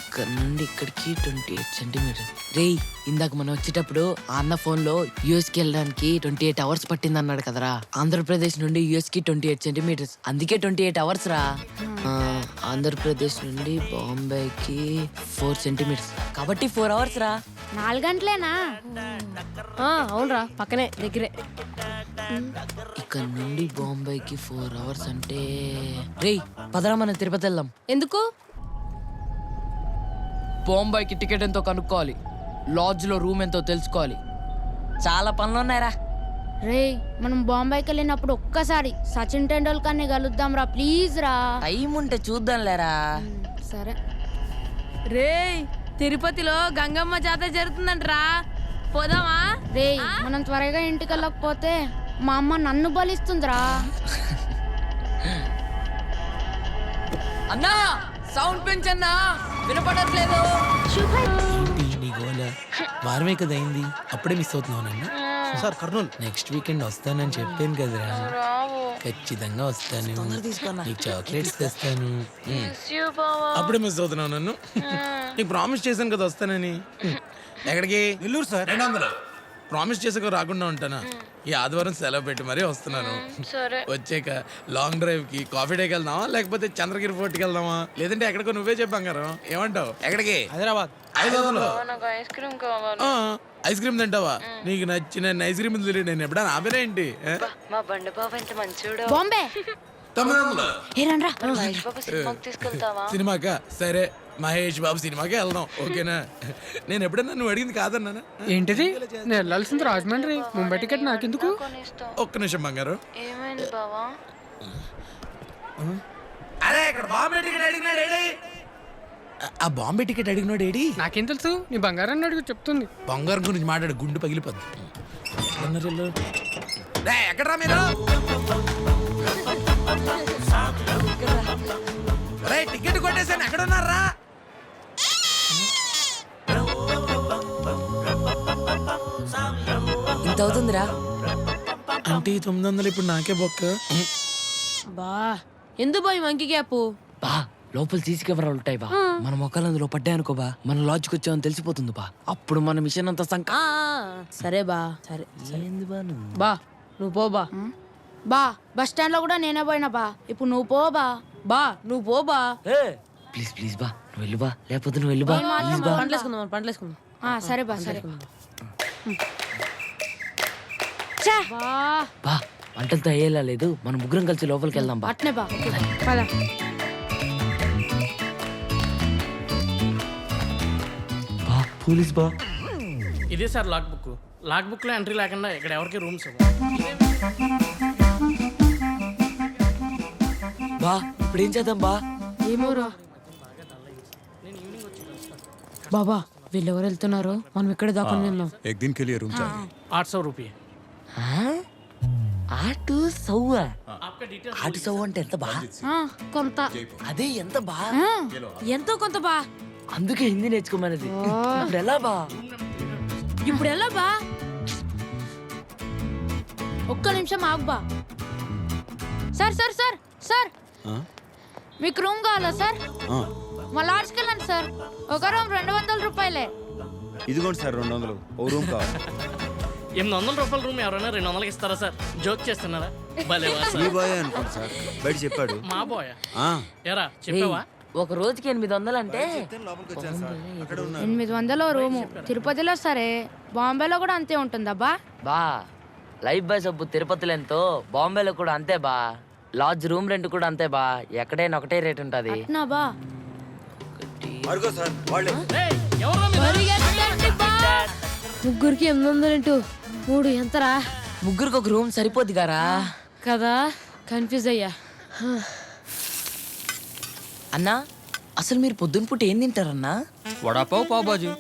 ఇక్కడ నుండి ఇక్కడికి 28 సెంటీమీటర్స్. రే ఇందాక మనం వచ్చేటప్పుడు ఆ అన్న ఫోన్ లో యుఎస్ కి వెళ్ళడానికి 28 అవర్స్ పట్టింది అన్నాడు కదరా. ఆంధ్రప్రదేశ్ నుండి యుఎస్ కి 28 సెంటీమీటర్స్, అందుకే 28 అవర్స్ రా. ఆంధ్రప్రదేశ్ నుండి బాంబేకి 4 సెంటీమీటర్స్, కాబట్టి 4 అవర్స్ రా. 4 గంటలేనా? అవునరా, పక్కనే దగ్గరే. ఇక్కడ నుండి బాంబేకి 4 అవర్స్ అంటే రే పదరా మనం తిరుపతి వెళ్దాం. ఎందుకు? బాంబేకి టికెట్ ఎంతో కనుక్కోవాలి, లాడ్జ్ లో రూమ్ ఎంతో తెలుసుకోవాలి, చాలా పనులు ఉన్నాయరా. రే మనం బాంబేకి వెళ్ళినప్పుడు ఒక్కసారి సచిన్ టెండూల్కర్ ని కలుద్దాం రా, ప్లీజ్ రా. టైం ఉంటే చూద్దాం లేరా. సరే. రే తిరుపతిలో గంగమ్మ జాతర జరుగుతుందంటరా, పోదామా? రే మనం త్వరగా ఇంటికి వెళ్ళకపోతే మా అమ్మ నన్ను బలిస్తుందిరా. అన్నా సౌండ్ పెంచన్నా, వినపడట్లేదు. నీ గోల వారమే కదా అయింది, అప్పుడే మిస్ అవుతున్నావునన్నా. సార్ కర్నూలు నెక్స్ట్ వీకెండ్ వస్తానని చెప్పాను కదరా. ఖచ్చితంగా వస్తాను, నీకు చాక్లెట్స్ తెస్తాను. అప్పుడే మిస్ అవుతున్నావు నన్ను. నీకు ప్రామిస్ చేశాను కదా వస్తానని. ఎక్కడికి? నెల్లూరు సార్. 200 ప్రామిస్ చేసాక రాకుండా ఉంటానా? ఈ ఆదివారం సెలవు పెట్టి మరీ వస్తున్నాను. వచ్చాక లాంగ్ డ్రైవ్ కి కాఫీ డేకి వెళ్దామా, లేకపోతే చంద్రగిరి ఫోర్ట్ కి వెళ్దామా, లేదంటే ఎక్కడికో నువ్వే చెప్పాం. ఏమంటావు? ఎక్కడికి? హైదరాబాద్. 500 ఐస్ క్రీమ్ కావాలి. ఐస్ క్రీమ్ తింటావా? నీకు నచ్చిన ఐస్ క్రీమ్ నేను ఎప్పుడైనా ఆపేనా ఏంటి? మా బండి బాబు ఎంత మంచోడు. బాంబే 900 తీసుకెళ్తావా? సినిమాకా? సరే మహేష్ బాబు సినిమాకే వెళ్దాం, ఓకేనా? నేను ఎప్పుడైనా నువ్వు అడిగింది కాదన్నా. ఏంటిది? నేను వెళ్ళాల్సింది రాజమండ్రి, ముంబై టికెట్ నాకెందుకు? ఒక్క నిమిషం బంగారు. ఏమైంది బావా? అరే ఇక్కడ బాంబే టికెట్ అడిగినాడు. ఆ బాంబే టికెట్ అడిగినాడు ఏడి? నాకేం తెలుసు, నీ బంగారాన్ని అడుగు చెప్తుంది. బంగారం గురించి మాట్లాడు, గుండు పగిలిపోద్ది. ఎక్కడరా మీరు? టికెట్ కొట్టేసాను, ఎక్కడ ఉన్నారా? ఇంత అవుతుందిరా అంటే 900 ఇప్పుడు నాకే బొక్క. బా ఎందుకు పోయి మంకీ గ్యాప్? బా లోపల సీసీ కెమెరాలు ఉంటాయి బా, మన మొక్కలు అందులో పడ్డాయనుకో బా, మన లాడ్జ్కి వచ్చామని తెలిసిపోతుంది బా, అప్పుడు మన మిషన్ అంతా సరే బా, సరే ఏంది బా బా నువ్వు పో బా. బా బస్ స్టాండ్ లో కూడా నేనే పోయినా బా, ఇప్పుడు నువ్వు పో బా. బా నువ్వు పో బా. ప్లీజ్ ప్లీజ్ బా, నువ్వు వెళ్ళు బా, లేకపోతే నువ్వు వెళ్ళు బా ప్లీజ్ బా. పంటలేసుకుందాం. సరే బా, సరే. బా వంటలతో అయ్యేలా లేదు, మనం ముగ్గురం కలిసి లోపలికి వెళ్దాం బా. అట్నే బా, పద. బా పోలీస్ బా. ఇదే sir lock book. Lock book లో ఎంట్రీ లేకుండా ఇక్కడ ఎవరికి రూమ్స్ బా. ఇప్పుడు ఏం చేద్దాం బా? ఏమోరా బాబా, వీళ్ళెవరు వెళ్తున్నారు, మనం ఇక్కడ దాకా వెళ్దాం. एक दिन के लिए रूम चाहिए. 800 రూపాయ. ఆటు సవ్వా? ఆటు సవ్వ అంటే ఎంత బా? కొంత. అదే ఎంత బా? ఎంతో కొంత బా. అందుకే హిందీ నేర్చుకోమన్నది. ఇప్పుడు ఎలా బా? ఇప్పుడు ఎలా బా? ఒక్క నిమిషం ఆగు బా. సార్ సార్ సార్ సార్, మీకు రూమ్ కావాలా సార్? మా లాడ్జ్కి వెళ్ళండి సార్, ఒక రూమ్ 200 రూపాయలే. ఇదిగోండి సార్ 200, ఓ రూమ్ కావాలి. 800 రూపాయల రూమ్ ఎవరైనా 200కి ఇస్తారా సార్? జోక్ చేస్తున్నారా? మీ బాయ్ అనుకోండి సార్, బయట చెప్పాడు. మా బాయ్ ఎరా చెప్పావా? ఒక రోజుకి 800 అంటే 800 రూము తిరుపతిలో, సరే బాంబేలో కూడా అంతే ఉంటుందబ్బా. బా లైఫ్ బాయ్ సబ్బు తిరుపతిలో ఎంతో, బాంబేలో కూడా అంతే బా. లాడ్జ్ రూమ్ రెంట్ కూడా అంతే బా, ఎక్కడైనా ఒకటే రేట్ ఉంటది. బా ముగ్గురికి 800 ఇంటూ 3 ఎంతరా? ముగ్గురికి ఒక రూమ్ సరిపోద్ది గారా. కదా కన్ఫ్యూజ్ అయ్యా. అన్నా అసలు మీరు పొద్దున పూట ఏం తింటారన్నా? వడాపావ్, పావ్ బాజీ.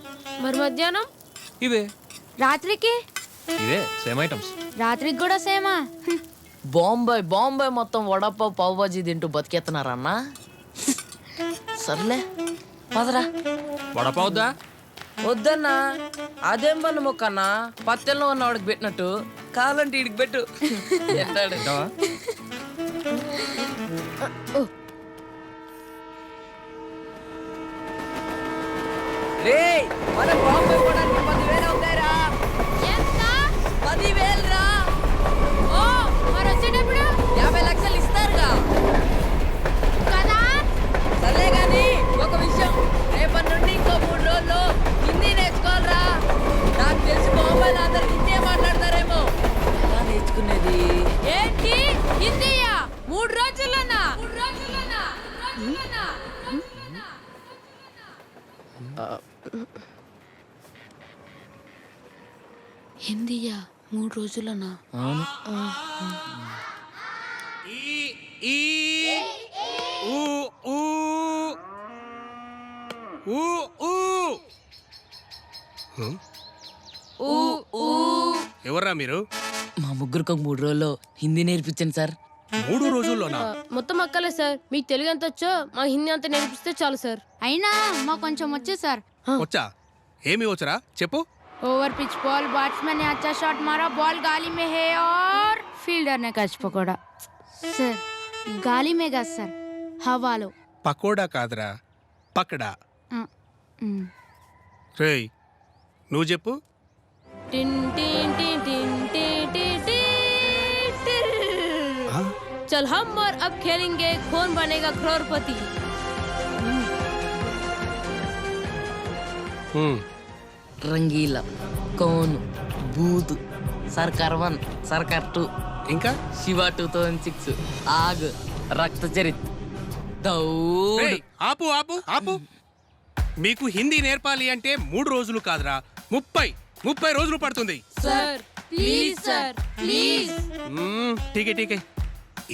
మరి మధ్యాహ్నం? ఇవే రాత్రికి ఇవే సేమ్ ఐటమ్స్. రాత్రికి కూడా సేమా? బాంబాయి మొత్తం వడపావ్ పావ్ బాజీ తింటూ బతికేస్తున్నారన్నా. సర్లే పదరా. వడాపావ్ వద్దా? వద్దన్నా, అదేం పన్ను మొక్కన్నా, పత్తెల్లో ఉన్న వాడికి పెట్టినట్టు కావాలంటే ఇడికి పెట్టు. తింటావా? రేయ్, మన బాంబే పోవడానికి 10,000 అవుతాయిరా. 10,000 రా. ఓ మరి వచ్చేటప్పుడు 50 లక్షలు ఇస్తారుగా కదా. సర్లే గాని ఒక విషయం, రేపటి నుండి ఇంకో 3 రోజులు హిందీ నేర్చుకోవాలరా. నాకు తెలిసి బాంబేలో అందరు హిందీ మాట్లాడతారేమో. ఎలా నేర్చుకునేది? ఏంటి హిందీయా? 3 రోజుల్లోనా? హిందీయా 3 రోజుల్లోనా? అవును. ఎవర్రా మీరు? మా ముగ్గురికి ఒక 3 రోజుల్లో హిందీ నేర్పించండి సార్. 3 రోజుల్లోనా? మొత్తం అక్కలే సార్. మీకు తెలుగు ఎంత వచ్చో మా హిందీ అంతా నేర్పిస్తే చాలు సార్. అయినా మాకు కొంచెం వచ్చు సార్. వచ్చా? ఏమి వచ్చరా చెప్పు. ओवर पिच बॉल, बैट्समैन ने अच्छा शॉट मारा, बॉल गाली में है और फील्डर ने कैच पकड़ा. सर गाली में गा सर, हवालो. పకోడా కాదురా, పకడా. రేయ్ నువ్వు చెప్పు. టిన్ టిన్ టిన్ టిన్ టిన్ టిన్ టిన్ టిన్. चल हम और अब खेलेंगे कौन बनेगा करोड़पति. రంగీలా, కోను, బూతు, సర్కార్ 1, సర్కార్ 2, ఇంకా శివ 2006, ఆగ్, రక్త చరిత్, దౌడ్. రేయ్, ఆపు ఆపు ఆపు. మీకు హిందీ నేర్పాలి అంటే 3 రోజులు కాదురా, 30 రోజులు పడుతుంది. Sir please sir please. ఠీకే ఠీకే.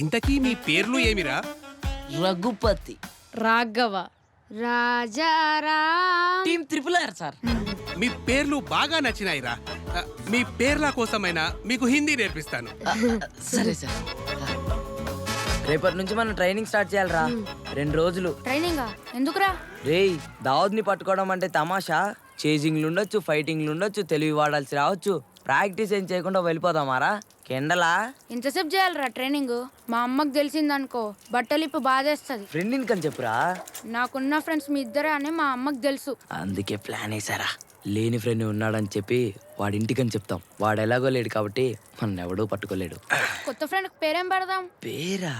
ఇంతకీ మీ పేర్లు ఏమిరా? Raghupati, Raghava, Rajaram. Team RRR sir. మీ పేర్లు బాగా నచ్చినాయిరా. మీ పేర్ల కోసమైనా మీకు హిందీ నేర్పిస్తాను. సరే సార్. రేపటి నుంచి మనం ట్రైనింగ్ స్టార్ట్ చేయాలరా. 2 రోజులు ట్రైనింగా? ఎందుకురా? రేయ్, దావుద్ని పట్టుకోవడం అంటే తమాషా. చేజింగ్లు ఉండొచ్చు, ఫైటింగ్లు ఉండొచ్చు, తెలివి వాడాల్సి రావచ్చు. ప్రాక్టీస్ ఏం చేయకుండా వెళ్ళిపోదామారా కెండలా? ఇంతసేపు చేయాలరా ట్రైనింగ్? మా అమ్మకి తెలిసిందనుకో బట్టలిప్పు బాధేస్తుంది. ఫ్రెండ్ ఇన్కని చెప్పురా. నాకున్న ఫ్రెండ్స్ మీ ఇద్దరే అని మా అమ్మకి తెలుసు. అందుకే ప్లాన్ వేసారా. లేని ఫ్రెండ్ ఉన్నాడని చెప్పి వాడి ఇంటికని చెప్తాం. వాడు ఎలాగో లేడు కాబట్టి మన ఎవడూ పట్టుకోలేడు. కొత్త ఫ్రెండ్ పేరేం పెడదాం? పేరా?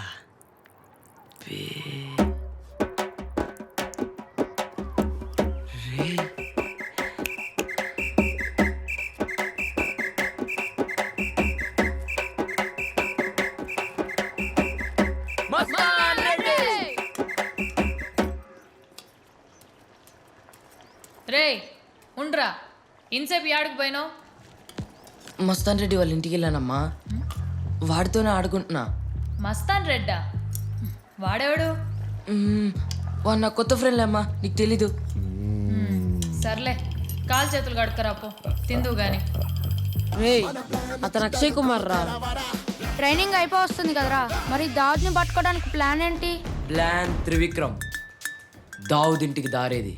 రే ఉండ్రా, ఇన్సేపు యాడికి పోయినావు? మస్తాన్ రెడ్డి వాళ్ళ ఇంటికి వెళ్ళానమ్మా. వాడితోనే ఆడుకుంటున్నా. మస్తాన్ రెడ్డా? వాడేవాడు? వాడు నా కొత్త ఫ్రెండ్లే అమ్మా, నీకు తెలీదు. సర్లే, కాలు చేతులు కడుక్కరాపో, తిందువు గాని. అతను అక్షయ్ కుమార్ రా. ట్రైనింగ్ అయిపో వస్తుంది కదరా, మరి దావుద్ని పట్టుకోవడానికి ప్లాన్ ఏంటి? ప్లాన్ త్రివిక్రమ్. దావుద్ ఇంటికి దారేది.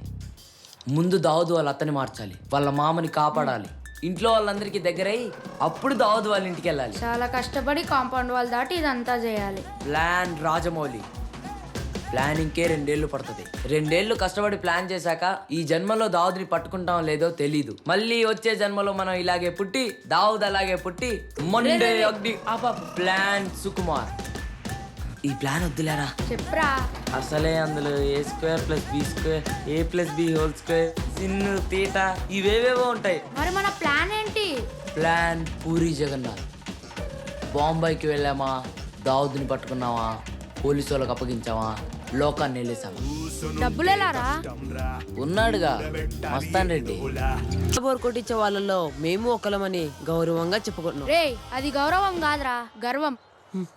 ముందు దావుద్ వాళ్ళ అత్తని మార్చాలి, వాళ్ళ మామని కాపాడాలి, ఇంట్లో వాళ్ళందరికీ దగ్గరై అప్పుడు దావుద్ వాళ్ళ ఇంటికి వెళ్ళాలి. చాలా కష్టపడి కాంపౌండ్ వాల్ దాటి ఇదంతా చేయాలి. ప్లాన్ రాజమౌళి. ప్లానింగ్కే 2 ఏళ్ళు పడుతుంది. 2 ఏళ్ళు కష్టపడి ప్లాన్ చేశాక ఈ జన్మలో దావుద్ని పట్టుకుంటాం లేదో తెలీదు. మళ్ళీ వచ్చే జన్మలో మనం ఇలాగే పుట్టి దావుద్ అలాగే పుట్టి మొండే అగ్ని. ప్లాన్ సుకుమార్. ఈ ప్లాన్ వద్దులేరా. చెప్పరా. అసలే అందులో A² + B² A+B² సిన్ను తీట ఇవేవేవో ఉంటాయి. మరి మన ప్లాన్ ఏంటి? ప్లాన్ పూరి జగన్నాథ్. బాంబేకి వెళ్ళామా, దావుద్ని పట్టుకున్నావా, పోలీసు వాళ్ళకి అప్పగించావా, లోకాన్ని వెళ్ళేసాము. డబ్బులేలారా? ఉన్నాడుగా మస్తాన్ రెడ్డి. బోర్ కొట్టించే వాళ్ళలో మేము ఒకలమని గౌరవంగా చెప్పుకుంటున్నాం. రే అది గౌరవం కాదురా, గర్వం.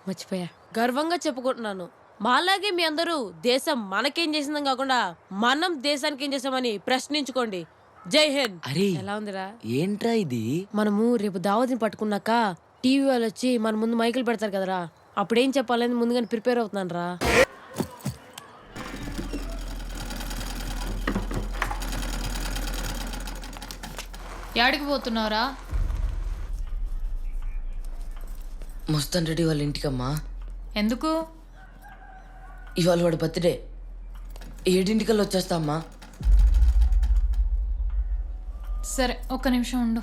మర్చిపోయా. గర్వంగా చెప్పుకుంటున్నాను. మాలాగే మీ అందరూ దేశం మనకేం చేసిందని కాకుండా మనం దేశానికి ఏం చేసామని ప్రశ్నించుకోండి. జై హింద్. అరే ఎలా ఉందిరా? ఏంట్రా ఇది? మనము రేపు దావతిని పట్టుకున్నాక టీవీ వాళ్ళు వచ్చి మన ముందు మైకులు పెడతారు కదరా, అప్పుడేం చెప్పాలని ముందుగానే ప్రిపేర్ అవుతున్నాను రా. యాడికి పోతున్నావురా? మస్తాన్ రెడ్డి వాళ్ళ ఇంటికమ్మా. ఎందుకు? ఇవాళ వాడు బర్త్డే. 7 వచ్చేస్తా అమ్మా. సరే ఒక్క నిమిషం ఉండు.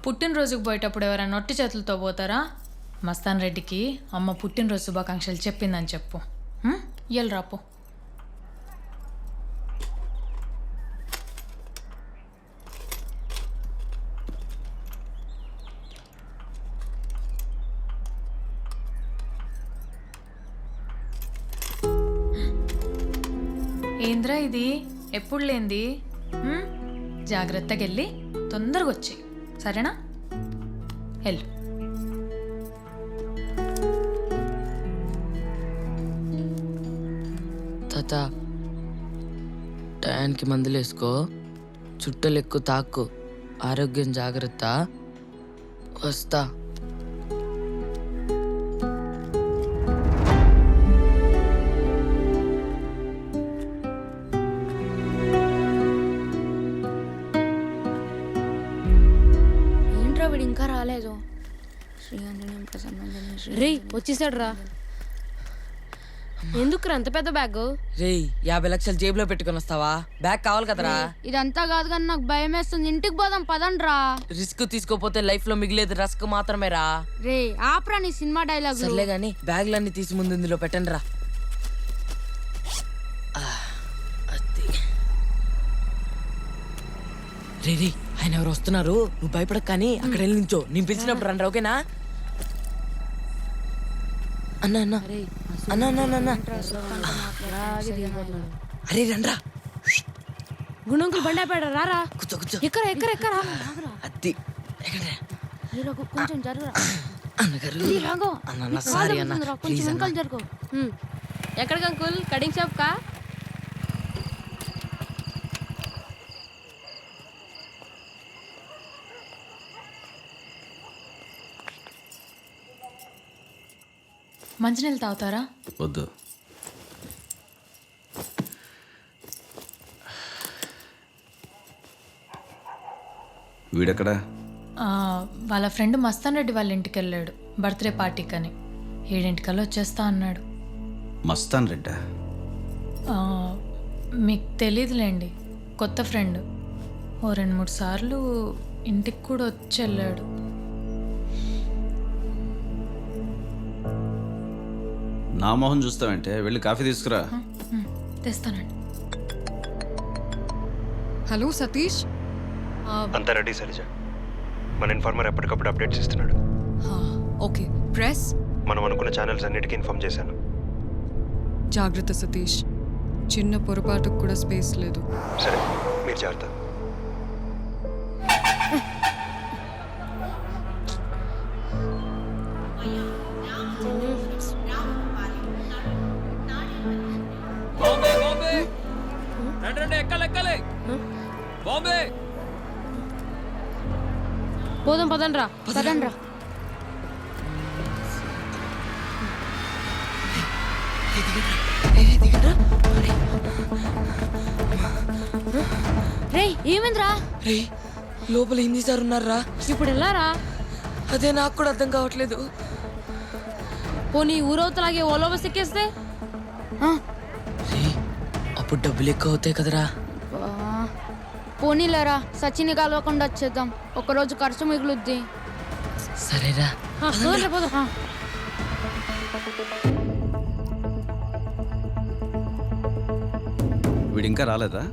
పుట్టినరోజుకు పోయేటప్పుడు ఎవరైనా నొట్టి చేతులతో పోతారా? మస్తాన్ రెడ్డికి అమ్మ పుట్టినరోజు శుభాకాంక్షలు చెప్పిందని చెప్పు. ఇయ్యాలి రాపో. ఏంద్రా ఇది ఎప్పుడు లేంది? జాగ్రత్తగా వెళ్ళి తొందరగా వచ్చి సరేనా? వెళ్ళు. తాత టయానికి మందులు వేసుకో, చుట్టలు ఎక్కువ తాక్కు, ఆరోగ్యం జాగ్రత్త. వస్తా. ఏంట్రా వీడు ఇంకా రాలేదు? రే వచ్చేసాడు రా. ఎందుకురా అంత పెద్ద బ్యాగ్? రేయ్ 50 లక్షలు జేబులో పెట్టుకొని వస్తావా? బ్యాగ్ కావాలి కదరా. ఇదంతా కాదు కానీ నాకు భయం వేస్తుంది. ఇంటికి పోదాం పదండ్రా. రిస్క్ తీసుకోపోతే లైఫ్ లో మిగిలేదు రస్క్ మాత్రమే రా. రే ఆప్రా నీ సినిమా డైలాగ్. సర్లే గాని బ్యాగ్లన్నీ తీసి ముందు ఇందులో పెట్టండి రా. రే రే ఆయన ఎవరు వస్తున్నారు, నువ్వు భయపడక కానీ అక్కడ వెళ్ళి నించో, నేను పిలిచినప్పుడు రండి ఓకేనా? అన్న అన్న అన్న అన్న అన్న అరే రండ్రా. గుణంకులు బండి ఆపాడు రారా. కూర్చో కూర్చో. ఎక్కరా ఎక్కరా ఎక్కరా. అత్తి ఎక్కడ్రా? కొంచెం జరుగురా. అన్నగారు అన్న సారీ అన్న ప్లీజ్ అన్న. జరుగు. ఎక్కడికి అంకుల్? కటింగ్ షాప్ కా? మంచినీళ్ళు తాగుతారా? వద్దు. వీడెక్కడా? వాళ్ళ ఫ్రెండ్ మస్తాన్ రెడ్డి వాళ్ళ ఇంటికి వెళ్ళాడు బర్త్డే పార్టీకి అని. 7 వచ్చేస్తా అన్నాడు. మస్తాన్ రెడ్డా? మీకు తెలీదులేండి, కొత్త ఫ్రెండ్. ఓ 2-3 సార్లు ఇంటికి కూడా వచ్చి వెళ్ళాడు. నా మొహం చూస్తావంటే వెళ్ళి కాఫీ తీసుకురా. తెస్తానండి. హలో సతీష్. అంతా రెడీ శైలజ. మన ఇన్ఫార్మర్ ఎప్పటికప్పుడు అప్డేట్స్ ఇస్తున్నాడు. ఓకే ప్రెస్ మనం అనుకున్న ఛానల్స్ అన్నిటికీ ఇన్ఫార్మ్ చేశాను. జాగ్రత్త సతీష్, చిన్న పొరపాటుకు కూడా స్పేస్ లేదు. సరే మీరు జాగ్రత్త. పోదాం పదండ్రా. పదండ్రా. రే ఏమైందిరా? రే లోపల హిందీ సార్ ఉన్నారా? ఇప్పుడు వెళ్ళారా? అదే నాకు కూడా అర్థం కావట్లేదు. పోనీ ఊరవతలాగే ఓలో బస్ ఎక్కేస్తే? అప్పుడు డబ్బులు ఎక్కువ అవుతాయి కదరా. పోనీలేరా, సచిని కలవకుండా వచ్చేద్దాం. ఒకరోజు ఖర్చు మిగులుద్ది. సరేరా. వీడు ఇంకా రాలేదా?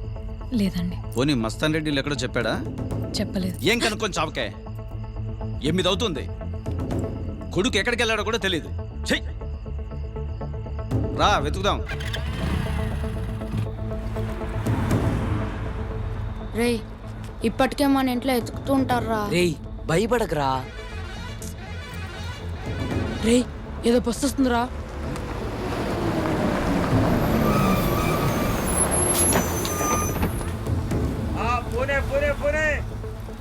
లేదండి. పోనీ మస్తాన్ రెడ్డి ఎక్కడో చెప్పాడా? చెప్పలేదు. ఏం కనుక్కొని చావకే? 8 అవుతుంది. కొడుకు ఎక్కడికి వెళ్ళాడో కూడా తెలియదు. చెయ్ రా వెతుకుదాం. రేయ్ ఇప్పటికే మన ఇంట్లో ఎతుకుతూ ఉంటారా? రేయ్ భయపడకరా. రేయ్ ఏదో బస్సు వస్తుందిరా.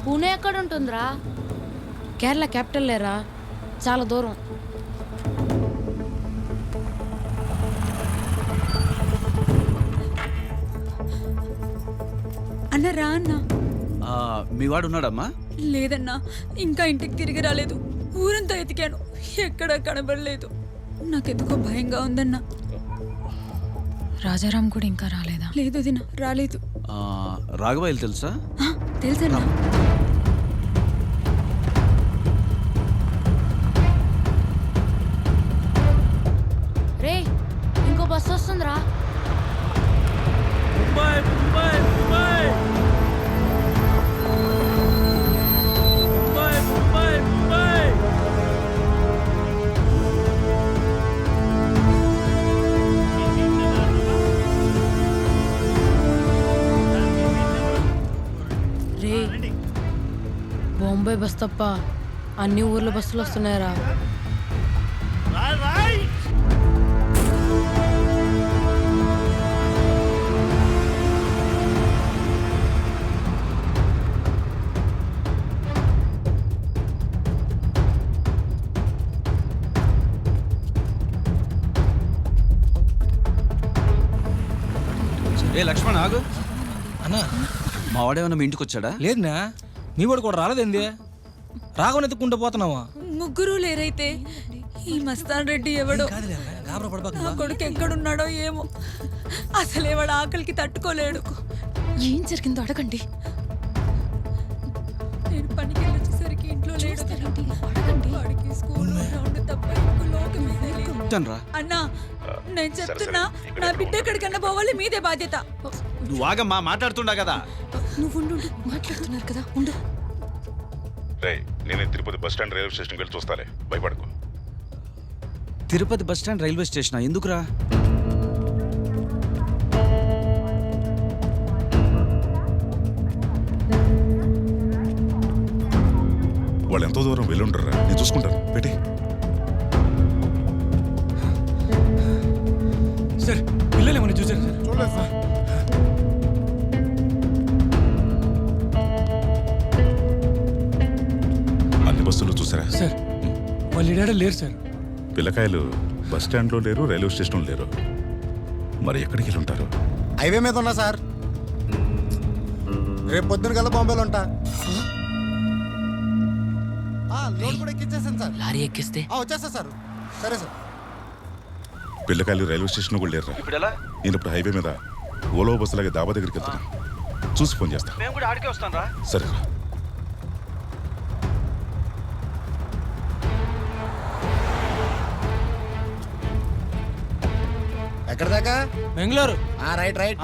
పూణే ఎక్కడ ఉంటుందిరా? కేరళ క్యాపిటల్ లేరా, చాలా దూరం. అన్నరా అన్న మీ వాడు ఉన్నాడమ్మా? లేదన్నా, ఇంకా ఇంటికి తిరిగి రాలేదు. ఊరంతా ఎతికాను, ఎక్కడా కనబడలేదు. నాకెందుకో భయంగా ఉందన్నా. రాజారాం కూడా ఇంకా రాలేదా? లేదు దిన, రాలేదు. రాఘవాయిలు తెలుసా? తెలుసన్నా. రేయ్ ఇంకో బస్సు వస్తుందిరా. రే బాంబే బస్ తప్ప అన్ని ఊర్ల బస్సులు వస్తున్నాయరా. ఏ లక్ష్మణ్ ఆగు. అన్నా మా వాడేమన్నా మీ ఇంటికి వచ్చాడా? లేదునా, మీ వాడు కూడా రాలేదేంది? రాఘవన్ ఎత్తుకుంటూ పోతున్నావా? ముగ్గురు లేరైతే ఈ మస్తాన్ రెడ్డి ఎవడో, నా కొడుకు ఎక్కడున్నాడో ఏమో. అసలే వాడు ఆకలికి తట్టుకోలేడు. ఏం జరిగిందో అడగండి. నేను పనికి వెళ్ళొచ్చేసరికి ఇంట్లో లేడు. అడగండి. వాడికి స్కూల్లో రౌండ్ తప్ప ఇంకో లోకమే తెలియదు. అన్నా నేను చెప్తున్నా, నా బిడ్డ ఎక్కడికన్నా పోవాలి, మీదే బాధ్యత. నువ్వు ఆగమ్మా, మాట్లాడుతుండా కదా. నువ్వు మాట్లాడుతున్నారు కదా, ఉండు. నేను తిరుపతి బస్ స్టాండ్ రైల్వే స్టేషన్కి వెళ్ళి చూస్తాలే, భయపడకు. Tirupati bus stand railway station ఎందుకురా? వాళ్ళు ఎంతో దూరం వెళ్ళుంటారా, నేను చూసుకుంటాను. పెట్టి సార్ పిల్లలు ఏమన్నా చూసారు సార్? చూడలేదు సార్. అన్ని బస్సులు చూసారా సార్? వాళ్ళు ఇడాడ లేరు సార్. పిల్లకాయలు బస్ స్టాండ్లో లేరు, రైల్వే స్టేషన్లో లేరు. మరి ఎక్కడికి వెళ్ళి ఉంటారు? హైవే మీద ఉన్నా సార్. రేపు పొద్దున కల్లా బాంబేలో ఉంటా. లోడ్ కూడా ఎక్కించేసాను సార్. లారీ ఎక్కిస్తే వచ్చేస్తా సార్. సరే సార్. పిల్లకాయలు రైల్వే స్టేషన్లో కూడా లేరు. నేను ఇప్పుడు హైవే మీద ఓలో బస్సులాగే దాబా దగ్గరికి వెళ్తున్నా. చూసి ఫోన్ చేస్తా. మేము కూడా ఆడికే వస్తాం రా. సరే రా. ఎక్కడ దాకా? బెంగళూరు. Right right.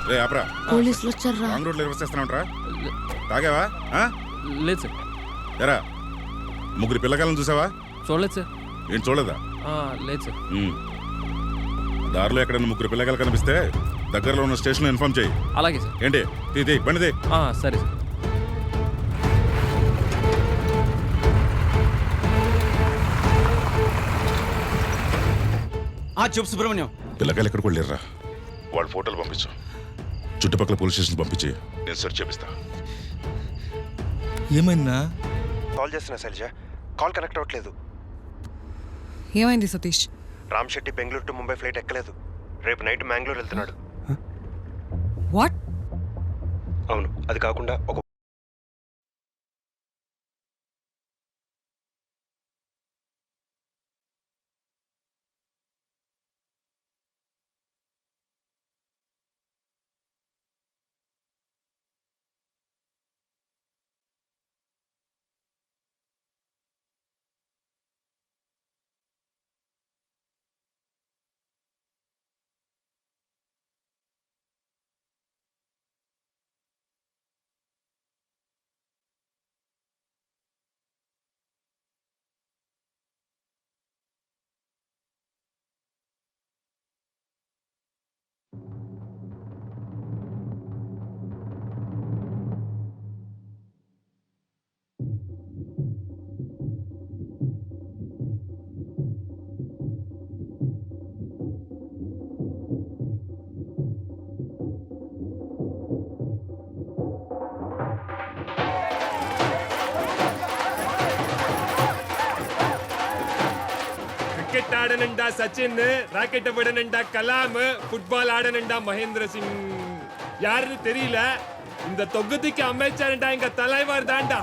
రే ఆపరా. పోలీసులు వచ్చారా? రాంగ్ రోడ్లో రివర్స్ చేస్తున్నావుట్రా? తాగావా? లేదు సార్. ఎరా ముగ్గురు పిల్లకాయలను చూసావా? చూడలేదు సార్. ఏంటి చూడలేదా? లేదు సార్. దారిలో ఎక్కడైనా ముగ్గురు పిల్లకాయలు కనిపిస్తే దగ్గరలో ఉన్న స్టేషన్లో ఇన్ఫార్మ్ చేయి. అలాగే సార్. ఏంటి తీ బండిది. సరే సార్. చెప్పు సుబ్రహ్మణ్యం. పిల్లకాయలు ఎక్కడికి వెళ్ళారా? వాళ్ళ ఫోటోలు పంపించు. చుట్టుపక్కల పోలీస్ స్టేషన్ పంపించి నేను సెర్చ్ చేపిస్తా. ఏమైందా? కాల్ చేస్తున్నా శైలజ, కాల్ కనెక్ట్ అవ్వట్లేదు. ఏమైంది సతీష్? రామ్ శెట్టి బెంగళూరు టు ముంబై ఫ్లైట్ ఎక్కలేదు. రేపు నైట్ మ్యాంగ్లూర్ వెళ్తున్నాడు. వాట్? అవును, అది కాకుండా ఒక ಕ್ರಿಕೆಟ್ ಆಡನಂಡ ಸಚಿನ್, ರಾಕೆಟ್ விடனண்டா கலாம், ஃபுட்பால் ஆடனண்டா மகேந்திர சிங். யாருன்னு தெரியல, இந்த தொகுதிக்கு அமைச்சர்டா எங்க தலைவர் தாண்டா.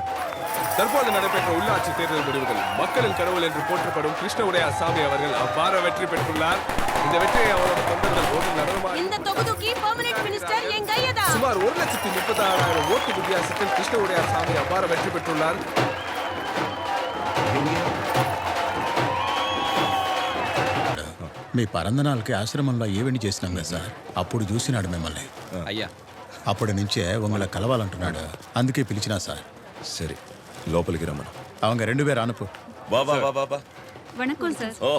தற்போது நடைபெற்ற உள்ளாட்சி தேர்தல் முடிவுகள் மக்களின் கடவுள் என்று போற்றப்படும் கிருஷ்ண உடையார் சாமி அவர்கள் அபார வெற்றி பெற்றுள்ளார். இந்த வெற்றியை அவரது தொண்டர்கள் ஓட்டு நடனமாக இந்த தொகுதிக்கு பெர்மனன்ட் மினிஸ்டர் என் கையதா. சுமார் 1,36,000 ஓட்டு வித்தியாசத்தில் கிருஷ்ண உடையார் சாமி அபார வெற்றி பெற்றுள்ளார். మీ పరందనాలకి ఆశ్రమంలో ఈవెంట్ చేసినాం కదా సార్, అప్పుడు చూసినాడు మిమ్మల్ని. అయ్యా, అప్పటి నుంచే ఉங்களை కలవాలంటున్నాడు, అందుకే పిలిచినా సార్. సరే, లోపలికి రమ్మను. அவங்க 2 பேர் అనుపు. బాబా బాబా బాబా. వణకం సార్. ఓ,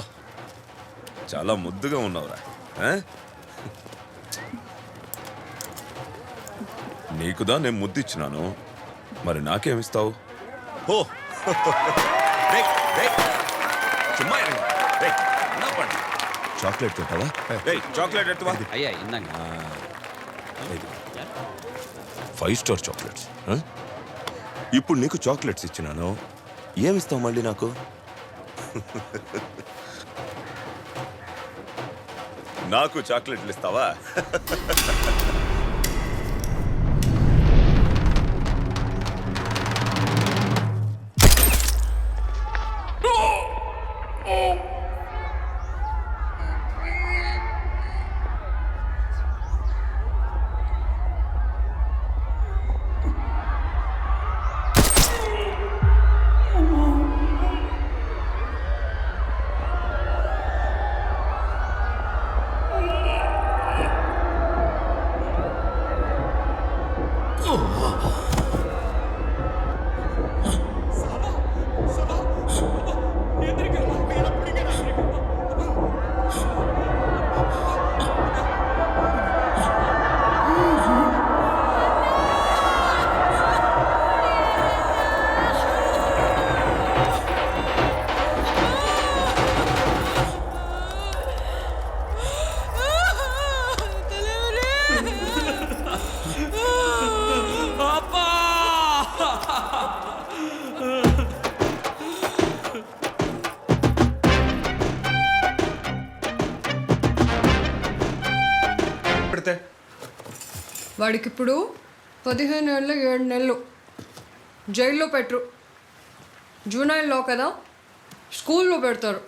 చాలా ముద్దుగా ఉన్నావురా. నీకుదా నేను ముద్దిచ్చినాను, మరి నాకేమిస్తావు? ఓ చాక్లెట్ తింటావా? చాక్లెట్ ఎత్తువా. అయ్యా ఇందాక 5 స్టార్ చాక్లెట్స్. ఇప్పుడు నీకు చాక్లెట్స్ ఇచ్చినాను, ఏమిస్తావు మళ్ళీ నాకు? నాకు చాక్లెట్లు ఇస్తావా? వాడికిప్పుడు 15 ఏళ్ళు 7 నెలలు జైల్లో పెట్టరు. జూనైల్లో కదా, స్కూల్లో పెడతారు.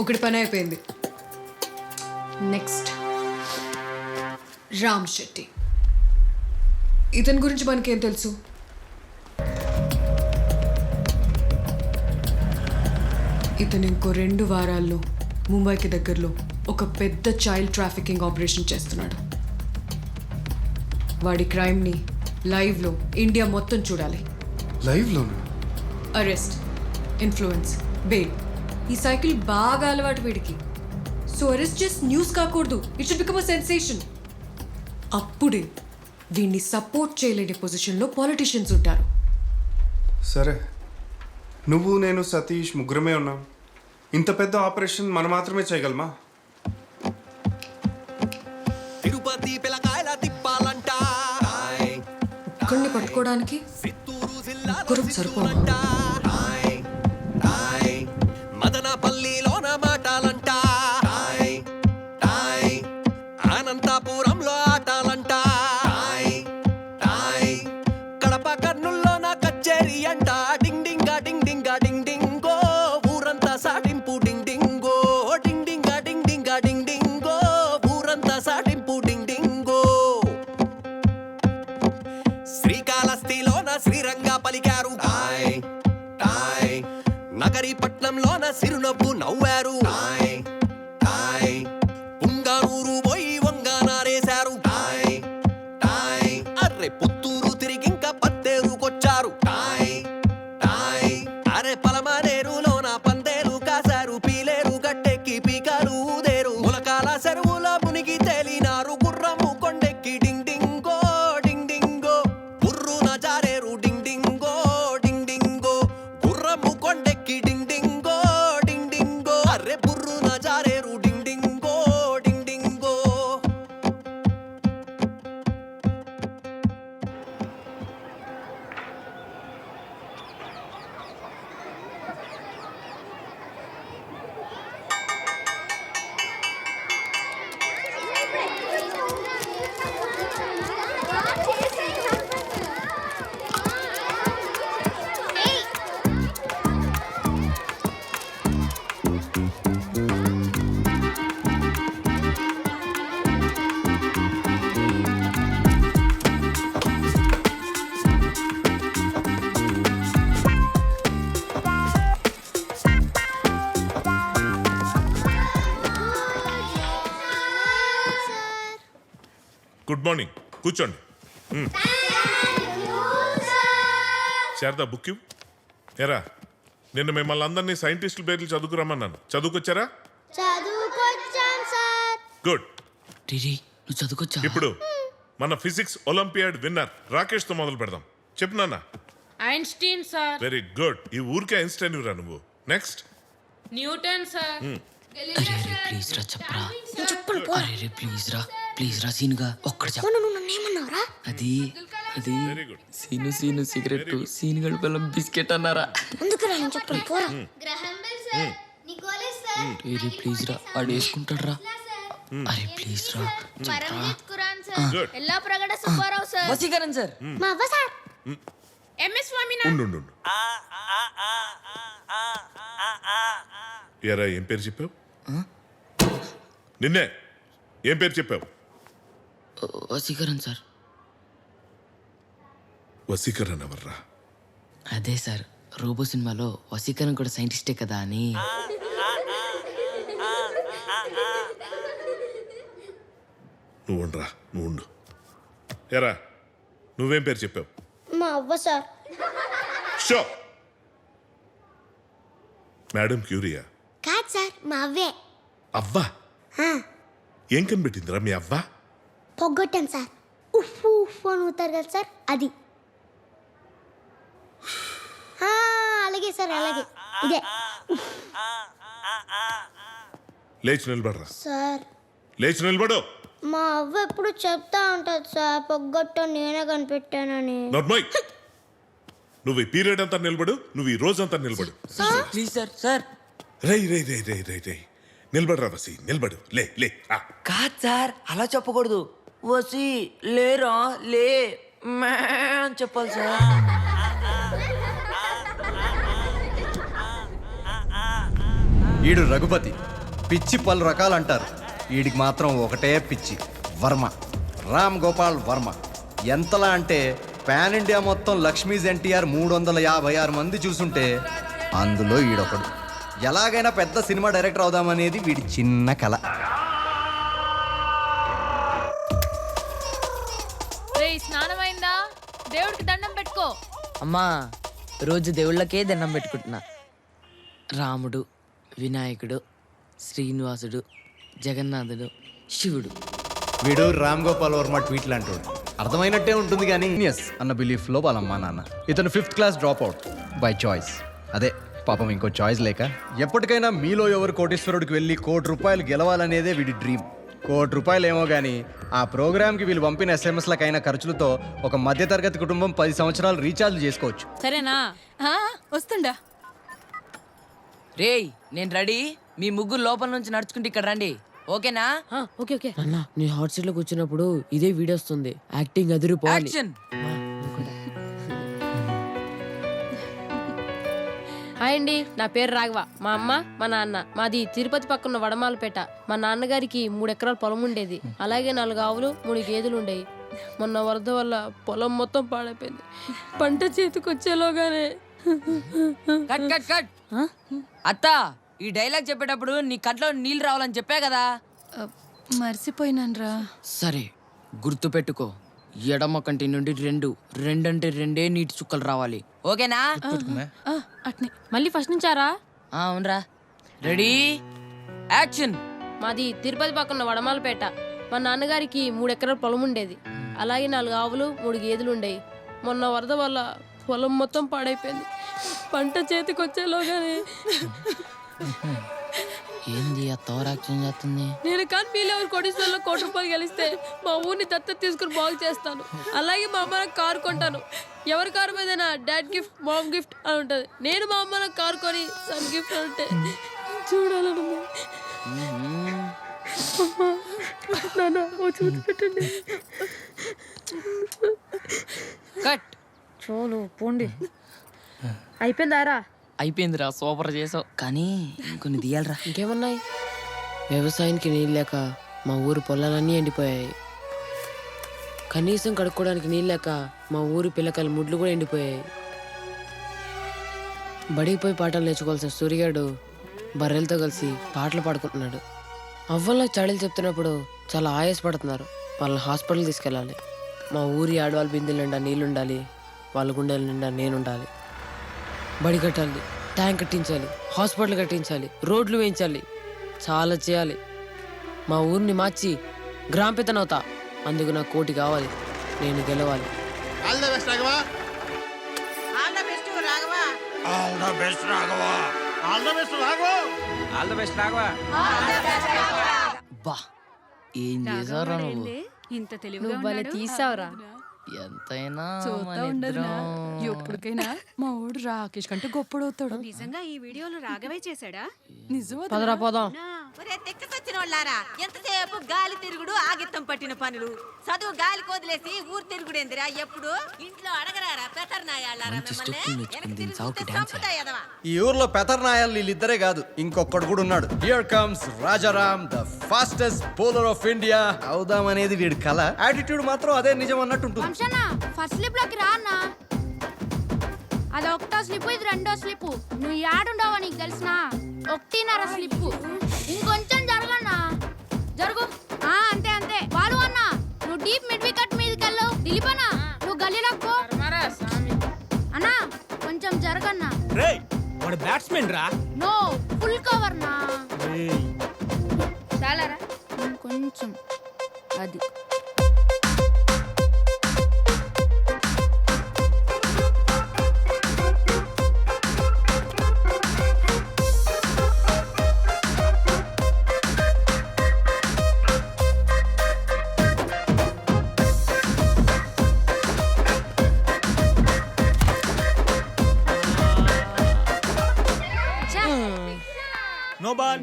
ఒకటి పని అయిపోయింది. నెక్స్ట్ రామ్ శెట్టి. ఇతని గురించి మనకేం తెలుసు? ఇతను ఇంకో 2 వారాల్లో ముంబైకి దగ్గరలో ఒక పెద్ద చైల్డ్ ట్రాఫికింగ్ ఆపరేషన్ చేస్తున్నాడు. వాడి క్రైమ్ని లైవ్లో ఇండియా మొత్తం చూడాలి. లైవ్లోనా? అరెస్ట్, ఇన్ఫ్లుయెన్స్, బెయిల్, ఈ సైకిల్ బాగా అలవాటు వీడికి. సో అరెస్ట్ జస్ట్ న్యూస్ కాకూడదు, it should become a sensation. అప్పుడే వీడిని సపోర్ట్ చేయలేని పొజిషన్లో పాలిటిషియన్స్ ఉంటారు. సరే, నువ్వు నేను సతీష్ ముగ్గురమే ఉన్నాం. ఇంత పెద్ద ఆపరేషన్ మనం మాత్రమే చేయగలమా? ఒక్కళ్ళ పట్టుకోవడానికి ముగ్గురు సరిపోవు. మదనపల్లిలోన మాటాలంట అనంతపురంలో ఆటాలంట కడప కర్నూల్లోన కచ్చేరి అంట డింగ్ డింగా డింగ్ డింగా డింగ్ డింగో ఊరంతా సాటింపు డింగ్ డింగో డింగ్ డింగా డింగ్ డింగా డింగ్ డింగో ఊరంతా సాటింపు డింగ్ డింగో శ్రీకాళహస్తిలోన శ్రీరంగా పలికారు నగరీపట్నంలోన సిరునవ్వు నవ్వారు పుంగానూరు పోయి వంగానారేశారు అర్రె పుత్తూరు తిరిగింక పత్తేరుకొచ్చారు అరే పలమనేరులోన పందేలు కాశారు పీలేరు గట్టెక్కి పీకాలు ఊదేరు ములకాల చెరువుల మునిగి తేలినారు గుర్రము కొండెక్కి డింగ్ డింగో డింగ్ డింగో బుర్రున జారేరు డింగ్ డింగో డింగ్ డింగో గుర్రము కొండెక్కి డింగ్ డింగో డింగ్ డింగో అర్రె బుర్రున జారేరు డింగ్ డింగో డింగ్ డింగో గుడ్ మార్నింగ్, కూర్చోండి. శారదా బుక్ ఇవ్వు. ఎరా, నిన్న మిమ్మల్ని అందరినీ సైంటిస్టుల పేర్లు చదువుకురమ్మన్నాను. చదువుకొచ్చారా? గుడ్. నువ్వు చదువుకొచ్చా? ఇప్పుడు మన ఫిజిక్స్ ఒలింపియాడ్ విన్నర్ రాకేష్ తో మొదలు పెడదాం. చెప్పు నాన్న. Einstein sir. Very good. ఈ ఊరికే ఐన్స్టైన్ రా నువ్వు. Next Newton sir. ప్లీజ్ రా చెప్పరా. అరే ప్లీజ్ రా, ప్లీజ్ రా సీనుగా ఒక్కడ చెప్పు. అది అది సీను సీను సిగరెట్ సీను గడిపల్ల బిస్కెట్ అన్నారా? అరే ప్లీజ్ రా, వాడు వేసుకుంటాడు రా. అరే ప్లీజ్ రా ఎల్లా ప్రగడ సుబ్బారావు సార్. వసీకరణ్ సార్. మా అవ్వ సార్. ఎంఎస్ స్వామినాథన్. ఉండు. ఎరా, ఏం పేరు చెప్పావు? నిన్నే ఏం పేరు చెప్పావు? వసీకరణ్ సార్. వసీకరణ్ ఎవర్రా? అదే సార్, రోబో సినిమాలో వసీకరణ్ కూడా సైంటిస్టే కదా అని. నువ్వు ఉండరా, నువ్వు ఉండు. ఎరా, నువ్వేం పేరు చెప్పావు? మా అవ్వ సార్. షో. మేడం క్యూరియా? కాదు సార్, మా అవ్వే. అవ్వా? ఏం కనిపెట్టిందిరా మీ అవ్వ? పొగ్గొట్టాను సార్. ఉఫ్ఫు ఉఫ్ఫు అని ఊతారు కదా సార్, అది. అలాగే సార్, అలాగే ఇదే. లేచి నిలబడరా. సార్, లేచి నిలబడు. మా అవ్వ ఎప్పుడు చెప్తా ఉంటది సార్, పొగ్గొట్ట నేనే కనిపెట్టానని. నర్మయ్, నువ్వు ఈ పీరియడ్ అంతా నిలబడు, నువ్వు ఈ రోజంతా నిలబడు. Please sir. సార్ రై రై రై రై రై రై నిలబడరా వసి, నిలబడు. లే లే. కాదు సార్, అలా చెప్పకూడదు. వసి లేరా, లే అని చెప్పాలి సార్. ఈడు రఘుపతి, పిచ్చి పలు రకాలు అంటారు. వీడికి మాత్రం ఒకటే పిచ్చి, వర్మ. రామ్ గోపాల్ వర్మ. ఎంతలా అంటే పాన్ ఇండియా మొత్తం లక్ష్మీస్ ఎన్టీఆర్ 356 మంది చూసుంటే అందులో ఈడొకడు. ఎలాగైనా పెద్ద సినిమా డైరెక్టర్ అవుదామనేది వీడి చిన్న కళ. స్నానమైందా? దేవుడికి దండం పెట్టుకో. అమ్మా, రోజు దేవుళ్ళకే దండం పెట్టుకుంటున్నా. రాముడు, వినాయకుడు, శ్రీనివాసుడు, జగన్నాథుడు, శివుడు. వీడు రామ్ గోపాల్ వర్మ ట్వీట్లు అంటాడు. అర్థమైనట్టే ఉంటుంది కానీ ఎస్ అన్న బిలీఫ్లో వాళ్ళమ్మా నాన్న. ఇతను 5th class drop out by choice. అదే పాపం ఇంకో చాయిస్ లేక. ఎప్పటికైనా మీలో ఎవరు కోటీశ్వరుడికి వెళ్ళి ₹1 కోటి గెలవాలనేదే వీడి డ్రీమ్. ₹1 కోటి ఏమో కానీ ఆ ప్రోగ్రామ్కి వీళ్ళు పంపిన ఎస్ఎంఎస్లకైన ఖర్చులతో ఒక మధ్యతరగతి కుటుంబం 10 సంవత్సరాలు రీఛార్జ్ చేసుకోవచ్చు. సరేనా? వస్తుండా. రేయ్ నేను రెడీ. మీ ముగ్గురు లోపల నుంచి నడుచుకుంటే ఇక్కడ రండి. ఓకేనా? ఓకే ఓకే అన్న, నీ హాట్ సీట్ లో కూర్చున్నప్పుడు ఇదే వీడియో వస్తుంది. యాక్టింగ్ అదిరిపోవాలి. యాక్షన్. హాయ్ అండి, నా పేరు రాఘవ. మా అమ్మ మా నాన్న మాది తిరుపతి పక్కన వడమాలపేట. మా నాన్నగారికి 3 ఎకరాల పొలం ఉండేది. అలాగే 4 ఆవులు 3 గేదెలు ఉండేవి. మొన్న వరద వల్ల పొలం మొత్తం పాడైపోయింది. పంట చేతికి వచ్చేలోగానే కట్ కట్ కట్. అత్త, ఈ డైలాగ్ చెప్పేటప్పుడు నీ కంట్లో నీళ్ళు రావాలని చెప్పా కదా. మర్చిపోయినాన్రా. సరే గుర్తు పెట్టుకో. ఎడమ కంటి నుండి 2 అంటే 2 నీటి చుక్కలు రావాలి. ఓకేనా? అట్నే. మళ్ళీ ఫస్ట్ నుంచారా? అవునరా. Ready action. మాది తిరుపతి పక్కన వడమాలపేట. మా నాన్నగారికి 3 ఎకరాల పొలం ఉండేది. అలాగే 4 ఆవులు 3 గేదెలు ఉండేవి. మొన్న వరద వల్ల పొలం మొత్తం పాడైపోయింది. పంట చేతికి వచ్చేలోగానే ఏంది ఆ తోర యాక్షన్ చేస్తుంది? నేను కానీ మీరెవరు కోటీశ్వర్లో ₹1 కోటి గెలిస్తే మా ఊరిని దత్తత తీసుకుని బాగు చేస్తాను. అలాగే మా అమ్మ నాకు కారు కొంటాను. ఎవరి కారు మీద డాడ్ గిఫ్ట్ మామ్ గిఫ్ట్ అని ఉంటుంది. నేను మా అమ్మ నాకు కారు కొని సన్ గిఫ్ట్ అంటే చూడాలను. చూసి పెట్టండి. కట్. చోలు పోండి. అయిపోయిందారా? అయిపోయిందిరా, సూపర్ చేసావు. కానీ ఇంకొన్ని తీయాలరా. ఇంకేమన్నాయి? వ్యవసాయానికి నీళ్ళు లేక మా ఊరు పొలాలన్నీ ఎండిపోయాయి. కనీసం కడుక్కోవడానికి నీళ్ళు లేక మా ఊరి పిల్లకాయల ముడ్లు కూడా ఎండిపోయాయి. బడికి పోయి పాటలు నేర్చుకోవాల్సిన సూర్యగాడు బర్రెలతో కలిసి పాటలు పాడుకుంటున్నాడు. అవ్వల్లో చాడీలు చెప్తున్నప్పుడు చాలా ఆయాసపడుతున్నారు. వాళ్ళని హాస్పిటల్ తీసుకెళ్ళాలి. మా ఊరి ఆడవాళ్ళ బిందెల నిండా నీళ్ళుండాలి. వాళ్ళ గుండెల నిండా నేనుండాలి. బడి కట్టాలి, ట్యాంక్ కట్టించాలి, హాస్పిటల్ కట్టించాలి, రోడ్లు వేయించాలి, చాలా చేయాలి. మా ఊరిని మార్చి గ్రామ పెద్దనవుతా. అందుకు నాకు ₹1 కోటి కావాలి. నేను గెలవాలి. All the best Raghava. All the best Raghava. All the best Raghava. All the best Raghava. All the best Raghava. బా ఏం చేసావురా నువ్వు? ఇంత తెలివిగా నువ్వు భలే ఉన్నాడు. తీసావురా. ఎంతైనా చూస్తా ఉండదునా. ఎప్పటికైనా మా ఊడు రాకేష్ కంటే గొప్పడవుతాడు. నిజంగా ఈ వీడియోలో రాఘవే చేశాడా? నిజమా? పదరా పోదాం. ఒరే తెక్కసొచ్చిన వాళ్ళారా, ఎంతసేపు గాలి తిరుగుడు ఆగిత్తం పట్టిన పనులు. చదువు గాలి కోదిలేసి ఊరు తిరుగుడేందిరా ఎప్పుడు? ఇంట్లో అడగరారా పెతర్నాయాళ్ళారా మిమ్మల్ని? ఈ ఊర్లో పెతర్నాయాలు వీళ్ళిద్దరే కాదు, ఇంకొకడు కూడా ఉన్నాడు. Here comes Rajaram, the fastest bowler of India. అవుదాం అనేది వీడి కళ. యాటిట్యూడ్ మాత్రం అదే నిజం అన్నట్టు ఉంటుంది. ఫస్ట్ స్లిప్ లోకి రా అన్న. అది 1వ స్లిప్, ఇది 2వ స్లిప్. నువ్వు యాడుండవా నీకు తెలిసిన? 1.5 స్లిప్. ఇంకొంచెం జరగన్నా. జరుగు. అంతే అంతే. బాలు అన్న, నువ్వు డీప్ మిడ్ వికెట్ మీదకి వెళ్ళు. దిలీప్ అన్న, నువ్వు గల్లీలోకి పో. అన్నా కొంచెం జరగన్నా. రేయ్ వాడు బ్యాట్స్మెన్ రా. నో, ఫుల్ కవర్ నా. చాలరా కొంచెం. అది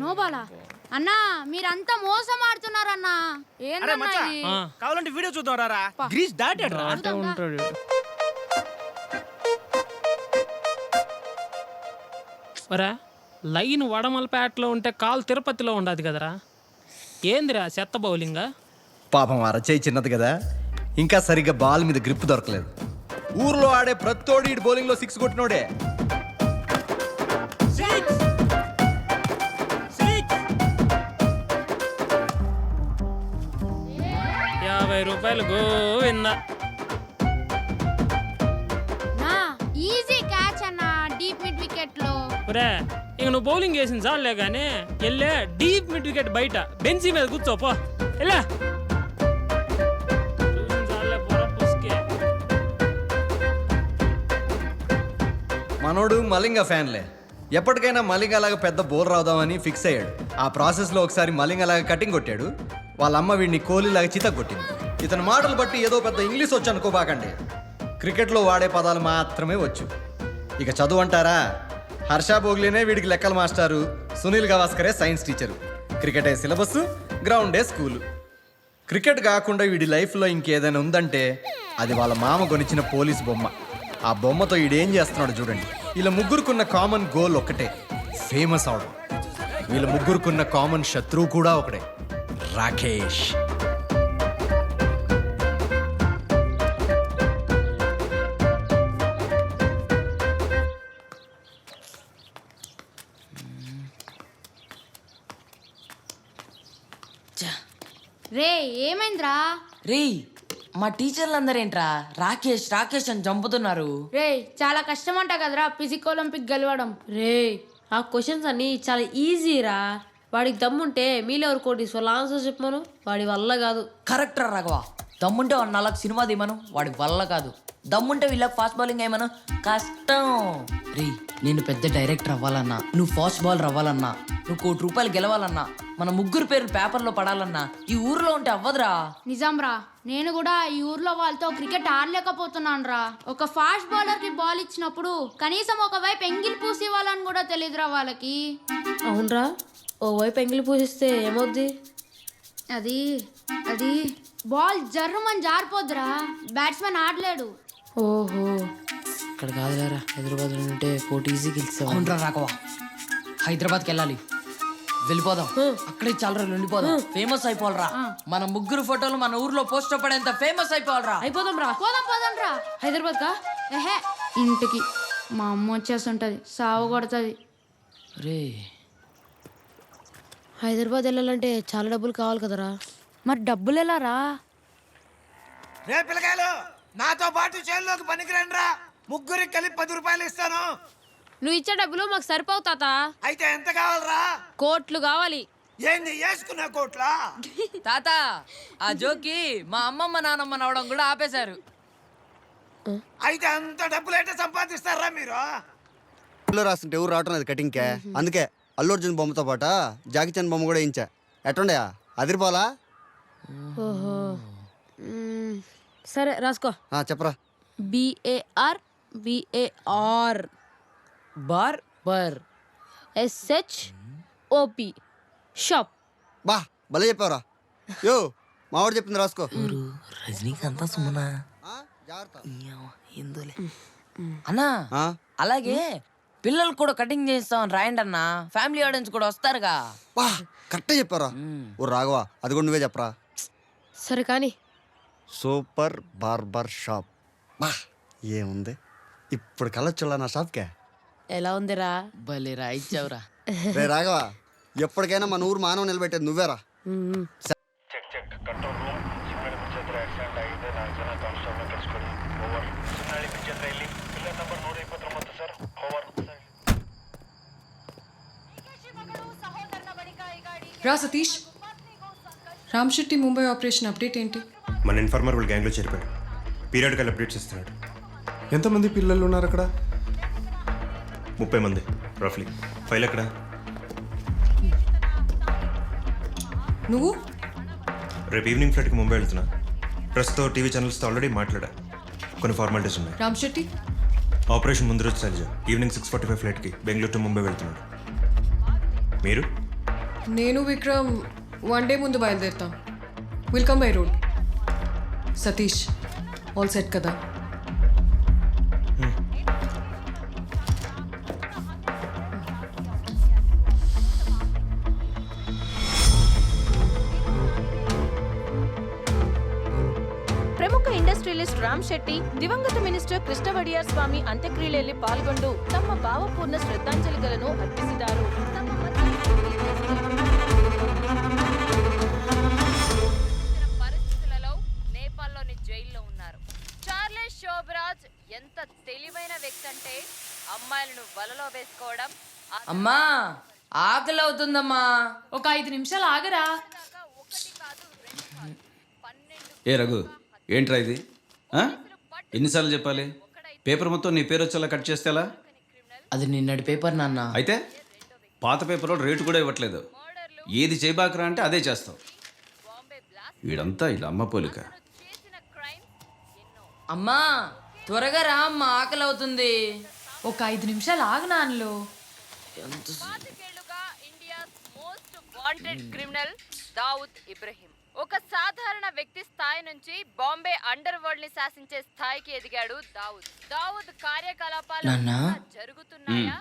నో బాలా. అన్నా మీరంతా మోసం ఆడుతున్నారన్నా. ఏందన్నా ఇది? కావాలంటే వీడియో చూద్దాం రారా. గ్రీస్ దాటాడు రా. ఉంటాడు. ఒరా లైన్ వడమలపేటలో ఉంటే కాల్ తిరుపతిలో ఉండదు కదరా. ఏందిరా చెత్త బౌలింగా? పాపం అరచేయి చిన్నది కదా, ఇంకా సరిగ్గా బాల్ మీద గ్రిప్ దొరకలేదు. ఊర్లో ఆడే ప్రతోడు ఈ బౌలింగ్ లో 6 కొట్టినోడే. ₹50 గోవిందా. ఈజీ క్యాచ్ అన్న డీప్ మిడ్ వికెట్ లో. ఒరే ఇంక నువ్వు బౌలింగ్ వేసింది చాలే కానీ వెళ్ళే డీప్ మిడ్ వికెట్ బయట బెంచీ మీద కూర్చోపో. వెళ్ళా మనోడు మలింగ ఫ్యాన్లే. ఎప్పటికైనా మలింగ అలాగా పెద్ద బౌలర్ అవుదామని ఫిక్స్ అయ్యాడు. ఆ ప్రాసెస్లో ఒకసారి మలింగ అలాగా కటింగ్ కొట్టాడు. వాళ్ళ అమ్మ వీడిని కోహ్లీలాగా చితగొట్టింది. ఇతని మాటలు బట్టి ఏదో పెద్ద ఇంగ్లీష్ వచ్చు అనుకోబాకండి. క్రికెట్లో వాడే పదాలు మాత్రమే వచ్చు. ఇక చదువు అంటారా, హర్ష భోగ్లేనే వీడికి లెక్కల మాస్టారు, సునీల్ గవాస్కరే సైన్స్ టీచరు. క్రికెటే సిలబస్, గ్రౌండే స్కూలు. క్రికెట్ కాకుండా వీడి లైఫ్లో ఇంకేదైనా ఉందంటే అది వాళ్ళ మామ కొనిచ్చిన పోలీస్ బొమ్మ. ఆ బొమ్మతో వీడేం చేస్తున్నాడు చూడండి. వీళ్ళ ముగ్గురుకున్న కామన్ గోల్ ఒక్కటే, ఫేమస్ అవడం. వీళ్ళ ముగ్గురుకున్న కామన్ శత్రువు కూడా ఒకటే, రాకేష్. రే ఏమైందిరా? రే మా టీచర్లు అందరేంట్రా రాకేష్ రాకేష్ అని చంపుతున్నారు. రే చాలా కష్టం అంట కదరా ఫిజిక్ ఒలింపిక్ గెలవడం. రే ఆ క్వశ్చన్స్ అన్ని చాలా ఈజీరా. వాడికి దమ్ముంటే మీలో ఎవరు కోటి ఆన్సర్ చెప్పమను, వాడి వల్ల కాదు. కరెక్ట్ రా రాఘవ. దమ్ముంటే 1 నెలకు సినిమా తీయమను, వాడి వల్ల కాదు. దమ్ముంటే వీళ్ళకి ఫాస్ట్ బౌలింగ్ అయ్యమను, కష్టం. రే నేను పెద్ద డైరెక్టర్ అవ్వాలన్నా, నువ్వు ఫాస్ట్ బౌలర్ అవ్వాలన్నా, నువ్వు ₹1 కోటి గెలవాలన్నా, మన ముగ్గురు పేర్లు పేపర్లో పడాలన్నా ఈ ఊర్లో ఉంటే అవ్వదురా. నిజం రా, నేను కూడా ఈ ఊర్లో వాళ్ళతో క్రికెట్ ఆడలేకపోతున్నాను రా. ఒక ఫాస్ట్ బౌలర్ కి బాల్ ఇచ్చినప్పుడు కనీసం ఒకవైపు ఎంగిల్ పూసి ఇవ్వాలని కూడా తెలియదురా వాళ్ళకి. అవునరా, ఓ వైపు ఎంగిలి పూసిస్తే ఏమవుద్ది? అది అది బాల్ జర్రుమని జారిపోద్దురా, బ్యాట్స్మెన్ ఆడలేడు. ఓహో, ఇక్కడ కాదులేరా, హైదరాబాద్ ఉంటే కోటి ఈజీ గెలిచావు. అవునరా రాఘవ, హైదరాబాద్కి వెళ్ళాలి, వెళ్ళిపోదాం. అక్కడే చాలా రోజులు ఉండిపోదాం, ఫేమస్ అయిపోవాలరా. మన ముగ్గురు ఫోటోలు మన ఊర్లో పోస్ట్ పడేంత ఫేమస్ అయిపోవాలరా. అయిపోదాం రా, పోదాం రా. హైదరాబాద్ కా? ఏహే, ఇంటికి. మా అమ్మ వచ్చేస్తుంటది, సాగు కొడుతుంది. రే హైదరాబాద్ వెళ్ళాలంటే చాలా డబ్బులు కావాలి కదరా. మరి డబ్బులు ఎలా రా? రే పిల్లకాయలు, నాతో పాటు చేనులోకి పనికిరండి రా. ముగ్గురికి కలిపి ₹10 ఇస్తాను. నువ్వు ఇచ్చే డబ్బులు మాకు సరిపోవు తాత. అయితే ఎంత కావాలరా? కోట్లు కావాలి. ఏంది వేసుకున్న కోట్లా? తాత ఆ జోకి మా అమ్మమ్మ నానమ్మ నవ్వడం కూడా ఆపేశారు. అయితే అంత డబ్బులు ఏంటో సంపాదిస్తారా మీరు? రాస్తుంటే ఎవరు రావటం లేదు కటింగ్కే, అందుకే అల్లు అర్జున్ బొమ్మతో పాటు జాకీ చాన్ బొమ్మ కూడా వేయించా. ఎట్టుండయా, అదిరిపోలా? ఓహో, సరే రాసుకో. చెప్పరా. BAR బార్ బర్ SHOP షాప్. బా భలే చెప్పావురా. యో మావాడు చెప్పింది రాసుకో. రజనీకాంత్ సుమనా అన్నా, అలాగే పిల్లలు కూడా కటింగ్ చేస్తామని రాయండి అన్నా, ఫ్యామిలీ ఆడియన్స్ కూడా వస్తారుగా. బా కరెక్టే చెప్పారా. ఓ రాఘవ, అది కూడా నువ్వే చెప్పరా. సరే కానీ. Super barber shop. బా ఏముంది, ఇప్పుడు కలొచ్చులా నా షాప్కే. ఎలా ఉందిరా? భలే రా, ఇచ్చావురా. రే రాఘవ, ఎప్పటికైనా మన ఊరు మానవ నిలబెట్టేది నువ్వేరా. రా సతీష్, రామ్ శెట్టి ముంబై ఆపరేషన్ అప్డేట్ ఏంటి? మన ఇన్ఫార్మర్ వాళ్ళ గ్యాంగ్లో చేరిపోయాడు. పీరియడ్కల్ అప్డేట్స్ ఇస్తున్నాడు. ఎంతమంది పిల్లలు ఉన్నారు అక్కడ? 30 మంది రఫ్లీ. ఫైల్ ఎక్కడ? నువ్వు? రేపు ఈవినింగ్ ఫ్లైట్కి ముంబై వెళ్తున్నా. ప్రెస్తో టీవీ ఛానల్స్తో ఆల్రెడీ మాట్లాడా. కొన్ని ఫార్మాలిటీస్ ఉన్నాయి. రామ్ శెట్టి ఆపరేషన్ ముందు రోజు శైలజ ఈవినింగ్ 6:45 ఫ్లైట్కి బెంగళూరు టు ముంబై వెళ్తున్నాడు. మీరు? నేను విక్రమ్ 1 డే ముందు బయలుదేరుతాం. Will come by road. Satish all set కదా? ప్రముఖ ఇండస్ట్రియలిస్ట్ రామ్ శెట్టి దివంగత మినిస్టర్ కೃಷ್ಣವಡಿಯಾರ್ ಸ್ವಾಮಿ ಅಂತ್ಯಕ್ರಿಯೆಯಲ್ಲಿ ಪಾಲ್ಗೊಂಡು ತಮ್ಮ ಭಾವಪೂರ್ಣ ಶ್ರದ್ಧಾಂಜಲಿಗಳನ್ನು ಅರ್ಪಿಸಿದರು. పరిస్థితులలో నేపాల్లోని జైల్లో ఉన్నారు. చార్లెస్ శోభరాజ్ ఎంత తెలివైన వ్యక్తి అంటే అమ్మాయిలను వలలో వేసుకోవడం. అమ్మా ఆకలి అవుతుందమ్మా, ఒక 5 నిమిషాలు ఆగరా. ఏ రఘు, ఏంట్రా ఇది? ఎన్నిసార్లు చెప్పాలి? పేపర్ మొత్తం నీ పేరు వచ్చేలా కట్ చేస్తే ఎలా? అది నిన్నటి పేపర్ నాన్న. అయితే పాత పేపర్లో రేటు కూడా ఇవ్వట్లేదు. ఏది చేయబాకరా అంటే అదే చేస్తావు. వీడంతా ఇలా అమ్మ పోలిక. అమ్మా త్వరగా రా అమ్మా, ఆకలి అవుతుంది. ఒక 5 నిమిషాలు ఆగు నాన్నలు. పాతికేళ్లుగా India's most wanted criminal Dawood Ibrahim ఒక సాధారణ వ్యక్తి స్థాయి నుంచి బాంబే అండర్ వరల్డ్ ని శాసించే స్థాయికి ఎదిగాడు దావుద్. దావుద్ కార్యకలాపాలు నాన్నా జరుగుతున్నాయా?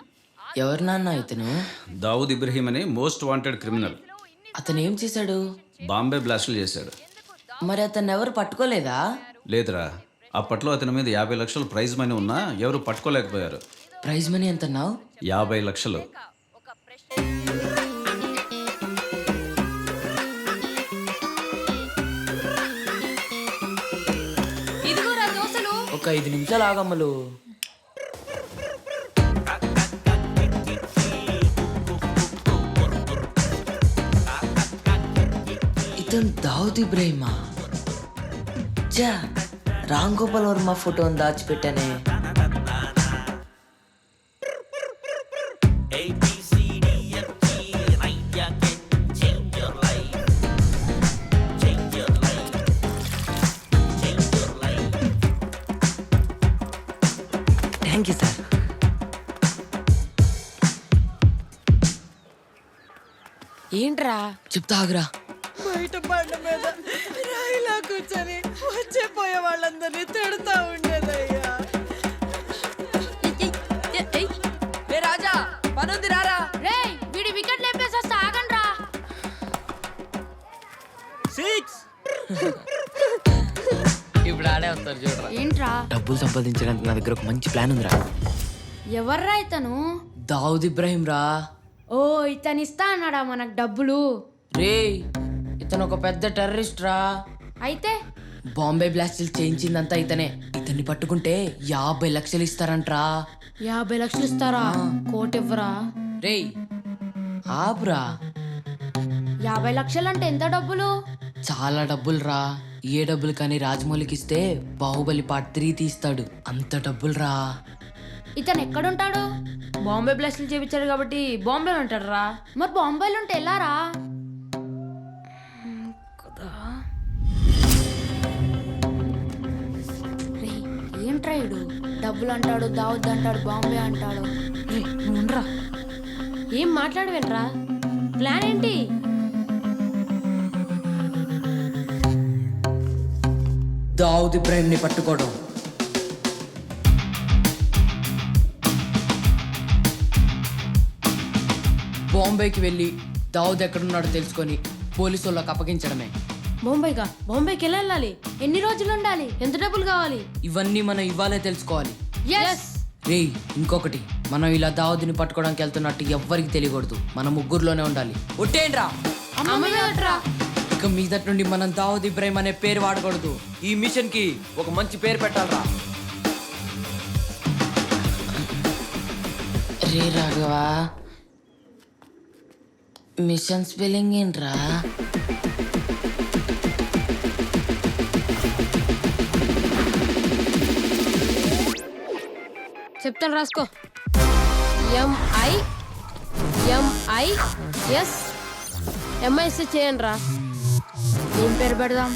ఎవరు నాన్న ఇతను? దావుద్ ఇబ్రహీం అనే మోస్ట్ వాంటెడ్ క్రిమినల్. అతను ఏం చేశాడు? బాంబే బ్లాస్టులు చేశాడు. మరి అతను ఎవరు పట్టుకోలేదా? లేదురా, అప్పట్లో అతని మీద 50 లక్షలు ప్రైజ్ మనీ ఉన్నా ఎవరు పట్టుకోలేకపోయారు. ప్రైజ్ మనీ ఎంత అన్నావు? 50 లక్షలు. ఇదిగోరా దోశలు. ఒక 5 నిమిషాలు ఆగమ్మలు. ఇతను దావుద్ ఇబ్రహీమా? చా, రామ్ గోపాల్ వర్మ ఫోటోని దాచిపెట్టానే. Thank you sir. ఏంట్రా? చెప్తా ఆగురా. బయట బండ మీద రాయిలా కూర్చొని వచ్చే పోయే వాళ్ళందరినీ తిడతా ఉండేదయ్యా. రే రాజా, పనుంది రారా. రేయ్ వీడి వికెట్ లేపేసి వస్తా, ఆగండి రా. 6 ఇప్పుడు ఆడే వస్తారు చూడరా. ఏంట్రా? డబ్బులు సంపాదించడానికి నా దగ్గర ఒక మంచి ప్లాన్ ఉందిరా. ఎవర్రా ఇతను? దావుద్ ఇబ్రహీం రా. ఓ ఇతను ఇస్తా అన్నాడా మనకు డబ్బులు? రే, ఇతను ఒక పెద్ద టెర్రరిస్ట్ రా. అయితే బాంబే బ్లాస్టులు చేయించిందంతా ఇతనే. ఇతన్ని పట్టుకుంటే 50 లక్షలు ఇస్తారంట్రా. 50 లక్షలు ఇస్తారా? కోటి ఇవ్వరా? రే ఆపురా. 50 లక్షలు అంటే ఎంత డబ్బులు? చాలా డబ్బులు రా. ఏ డబ్బులు కానీ రాజమౌళికి ఇస్తే బాహుబలి పార్ట్ 3 తీస్తాడు. అంత డబ్బులు రా. ఇతను ఎక్కడుంటాడు? బాంబే బ్లాస్టులు చేయించాడు కాబట్టి బాంబే ఉంటాడు రా. మరి బాంబేలో ఉంటే ఎలా రా? ఏంట్రా ఇడు? డబ్బులు అంటాడు, దావద్దు అంటాడు, బాంబే అంటాడు. నువ్వురా, ఏం మాట్లాడవేంట్రా? ప్లాన్ ఏంటి? దావుద్ ఇబ్రహీంని పట్టుకోవడం. బాంబేకి వెళ్ళి దావుద్ ఎక్కడున్నాడో తెలుసుకొని పోలీసు వాళ్ళకి అప్పగించడమే. బొంబాయిగా? బాంబేకి ఎలా వెళ్ళాలి? ఎన్ని రోజులు ఉండాలి? ఎంత డబ్బులు కావాలి? ఇవన్నీ మనం ఇవ్వాలే తెలుసుకోవాలి. yes రే, ఇంకొకటి, మనం ఇలా దావుద్ని పట్టుకోవడానికి వెళ్తున్నట్టు ఎవ్వరికి తెలియకూడదు. మనం ముగ్గురులోనే ఉండాలి. ఒట్టేంట్రా. ఇక మీదటి నుండి మనం దావుద్ ఇబ్రహీం అనే పేరు వాడకూడదు. ఈ మిషన్ కి ఒక మంచి పేరు పెట్టాలరా. రే రాఘవా, మిషన్ స్పెల్లింగ్ ఏంట్రా? చెప్తాను, రాసుకో. MIS చేయండి రా. ఏం పేరు పెడదాం?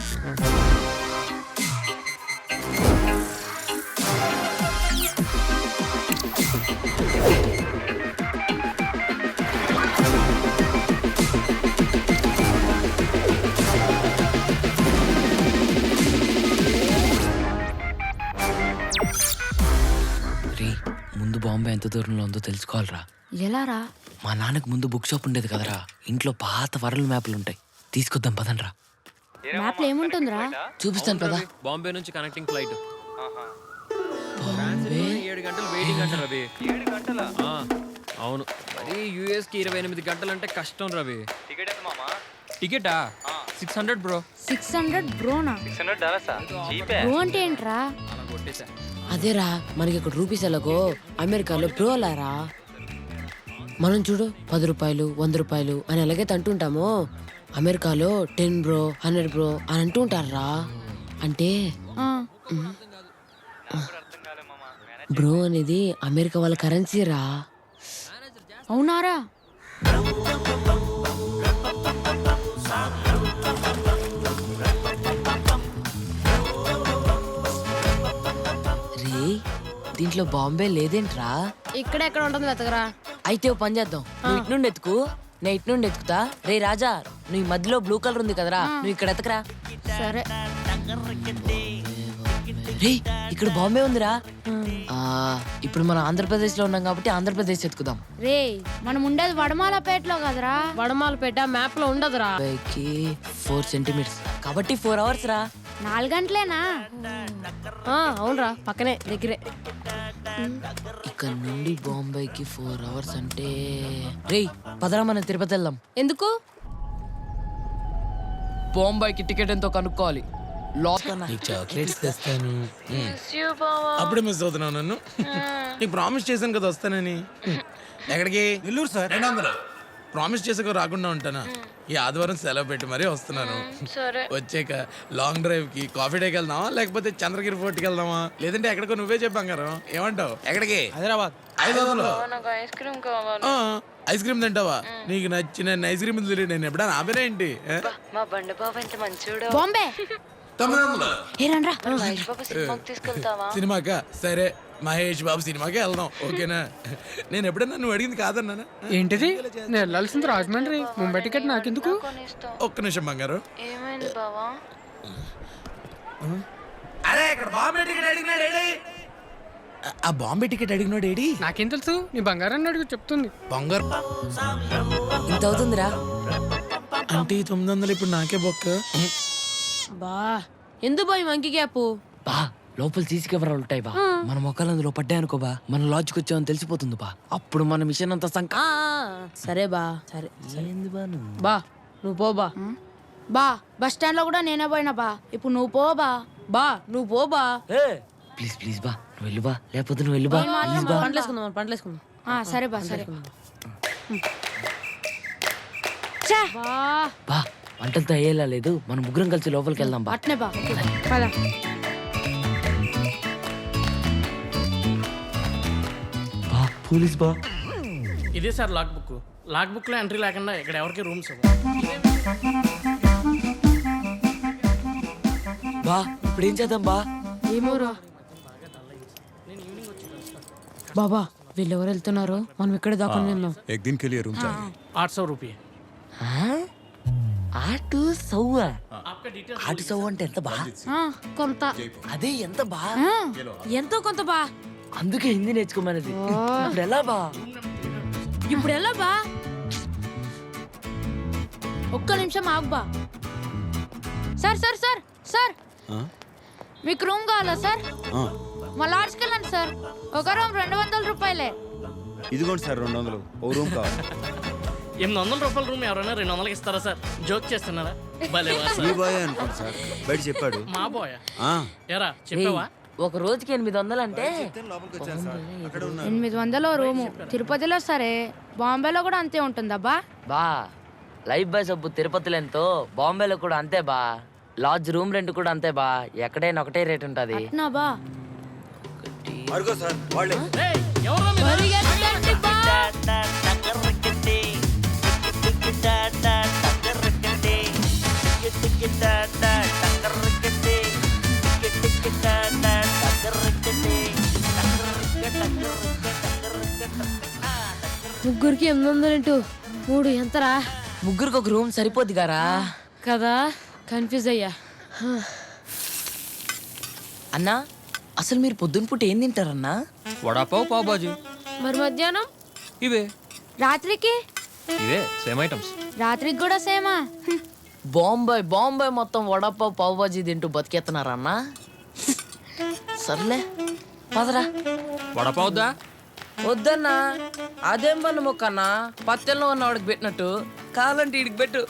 రే, ముందు బాంబే ఎంత దూరంలో ఉందో తెలుసుకోవాలరా. ఎలా రా? మా నాన్నకు ముందు బుక్ షాప్ ఉండేది కదరా. ఇంట్లో పాత వరల్డ్ మ్యాప్లు ఉంటాయి, తీసుకొద్దాం పదండ్రా. మ్యాప్ లో ఏముంటుందిరా? చూపిస్తాను పదా. బాంబే నుంచి కనెక్టింగ్ ఫ్లైట్. 7 గంటలు వెయిటింగ్ అంట రవి. 7 గంటలా? అవును, మరి యూఎస్ కి 28 గంటలు అంటే కష్టం రవి. టికెట్ ఎంత మామా? టికెటా 600 బ్రో. 600 బ్రోనా? బ్రో అంటే ఏంట్రా? అదేరా, మనకి ఇక్కడ రూపీస్ ఎలాగో అమెరికాలో బ్రోలారా. మనం చూడు 10 రూపాయలు 100 రూపాయలు అని ఎలాగైతే అంటుంటామో, అమెరికాలో 10 బ్రో 100 బ్రో అని అంటూ ఉంటారా. అంటే బ్రో అనేది అమెరికా వాళ్ళ కరెన్సీ రా. అవునారా? దీంట్లో బాంబే లేదేంట్రా? ఇక్కడ ఎక్కడ ఉంటుంది వెతకరా. అయితే ఓ పని చేద్దాం, నువ్వు ఇటు నుండి ఎత్తుకు, నేను ఇటు నుండి ఎత్తుకుతా. రే రాజా, నువ్వు ఈ మధ్యలో బ్లూ కలర్ ఉంది కదరా, నువ్వు ఇక్కడ ఎతకరా. సరే. రే ఇక్కడ బాంబే ఉందిరా. ఇప్పుడు మనం ఆంధ్రప్రదేశ్ లో ఉన్నాం కాబట్టి ఆంధ్రప్రదేశ్ ఎత్తుకుదాం. రే మనం ఉండేది వడమాలపేటలో కదరా. వడమాలపేట మ్యాప్ లో ఉండదురా. 4 సెంటీమీటర్స్ కాబట్టి 4 అవర్స్ రా. 4 గంటలేనా? అవునరా, పక్కనే దగ్గరే. ఇక్కడ నుండి బాంబేకి 4 అవర్స్ అంటే రే పదరా మనం తిరుపతి వెళ్దాం. ఎందుకు? బాంబేకి టికెట్ ఎంతో కనుక్కోవాలి. నీకు చాక్లెట్స్ తెస్తాను. అప్పుడే మిస్ అవుతున్నావు నన్ను. నీకు ప్రామిస్ చేశాను కదా వస్తానని. ఎక్కడికి? నెల్లూరు సార్. 200. ప్రామిస్ చేసాక రాకుండా ఉంటానా? ఈ ఆదివారం సెలవు పెట్టి మరీ వస్తున్నాను. వచ్చాక లాంగ్ డ్రైవ్ కి కాఫీ డేకి వెళ్దామా, లేకపోతే చంద్రగిరి ఫోర్ట్కి వెళ్దామా, లేదంటే ఎక్కడికో నువ్వే చెప్పారు. ఏమంటావు? ఎక్కడికి? హైదరాబాద్. ఐస్ క్రీమ్ తింటావా? నీకు నచ్చిన ఐస్ క్రీమ్ నేను ఎప్పుడైనా ఆపేనా ఏంటి? మా బండి బాబు ఎంత మంచివాడు. బాంబే 900. సినిమాకా? సరే మహేష్ బాబు సినిమాకే వెళ్దాం, ఓకేనా? నేను ఎప్పుడన్నా నువ్వు అడిగింది కాదన్నా. ఏంటిది? నేను వెళ్ళాల్సింది రాజమండ్రి. ముంబై టికెట్ నాకెందుకు? ఒక్క నిమిషం బంగారు. ఏమైంది బావా? అరే ఇక్కడ బాంబే టికెట్ అడిగినాడు. ఆ బాంబే టికెట్ అడిగినాడు ఏడి? నాకేం తెలుసు? నీ బంగారాన్ని అడుగు చెప్తుంది. బంగారు ఇంత అవుతుందిరా అంటే 900. ఇప్పుడు నాకే బొక్క. బా ఎందుకు బాయ్ మంకీ క్యాప్? బా లోపల సీసీ కెమెరాలు ఉంటాయి బా. మన మొక్కలు అందులో పడ్డాయి అనుకో బా, మన లాడ్జ్కి వచ్చామని తెలిసిపోతుంది బా. అప్పుడు మన మిషన్ అంతా సరే బా. సరే బా నువ్వు పో బా. బా బస్ స్టాండ్ లో కూడా నేనే పోయినా బా. ఇప్పుడు నువ్వు పో బా. బా నువ్వు పో బా. ప్లీజ్ ప్లీజ్ బా, నువ్వు వెళ్ళు బా. లేకపోతే నువ్వు వెళ్ళు బా. ప్లీజ్ బా. పంటలేసుకుందాం. సరే బా. సరే బా వంటలతో అయ్యేలా లేదు, మనం ముగ్గురం కలిసి లోపలికి వెళ్దాం బా. అట్నే బా. పద. బా పోలీస్ బా. ఇదే sir lock book. Lock book లో ఎంట్రీ లేకుండా ఇక్కడ ఎవరికి రూమ్స్ బా. ఇప్పుడు ఏం చేద్దాం బా? ఏమోరా బాబా, వీళ్ళెవరు వెళ్తున్నారు? మనం ఇక్కడ దాకా వెళ్దాం. 800 రూపాయ. 800 అంటే ఎంత బా? కొంత. అదే ఎంత బా? ఎంతో కొంత బా. అందుకే హిందీ నేర్చుకోమనేది. ఇప్పుడు ఎలా బా? ఇప్పుడు ఎలా బా? ఒక్క నిమిషం ఆగు బా. సార్ సార్ సార్ సార్ మీకు రూమ్ కావాలా సార్? మా లాడ్జ్కి వెళ్ళండి సార్. ఒక రూమ్ 200 రూపాయలే. ఇదిగోండి సార్ 200. ఓ రూమ్ కావాలి. 800 రూపాయల రూమ్ ఎవరైనా 200కి ఇస్తారా సార్? జోక్ చేస్తున్నారా? ఈ బాయ్ అనుకోండి సార్, బయట చెప్పాడు. మా బాయ్ ఎరా చెప్పావా? ఒక రోజుకి 800 అంటే 800 రూము. తిరుపతిలో సరే, బాంబేలో కూడా అంతే ఉంటుందబ్బా. బా లైఫ్ బాయ్ సబ్బు తిరుపతిలో ఎంతో, బాంబేలో కూడా అంతే బా. లాడ్జ్ రూమ్ రెంట్ కూడా అంతే బా. ఎక్కడైనా ఒకటే రేట్ ఉంటది. బా అరుగో సార్ వాళ్ళే. ముగ్గురికి 800 × 3 ఎంతరా? ముగ్గురికి ఒక రూమ్ సరిపోద్ది గారా కదా. కన్ఫ్యూజ్ అయ్యా. అన్నా అసలు మీరు పొద్దున్న పూట ఏం తింటారన్నా? వడాపావ్, పావ్ బాజీ. మరి మధ్యాహ్నం? ఇవే. రాత్రికి? ఇవే సేమ్ ఐటమ్స్. రాత్రికి కూడా సేమా? బాంబే మొత్తం వడపావ్ పావ్ బాజీ తింటూ బతికేస్తున్నారన్నా. సర్లే పదరా. వడపావ్ వద్దా? వద్దన్నా, అదేం పన్ను మొక్కన్నా. పత్తెల్లో ఉన్న వాడికి పెట్టినట్టు కావాలంటే ఇడికి పెట్టు.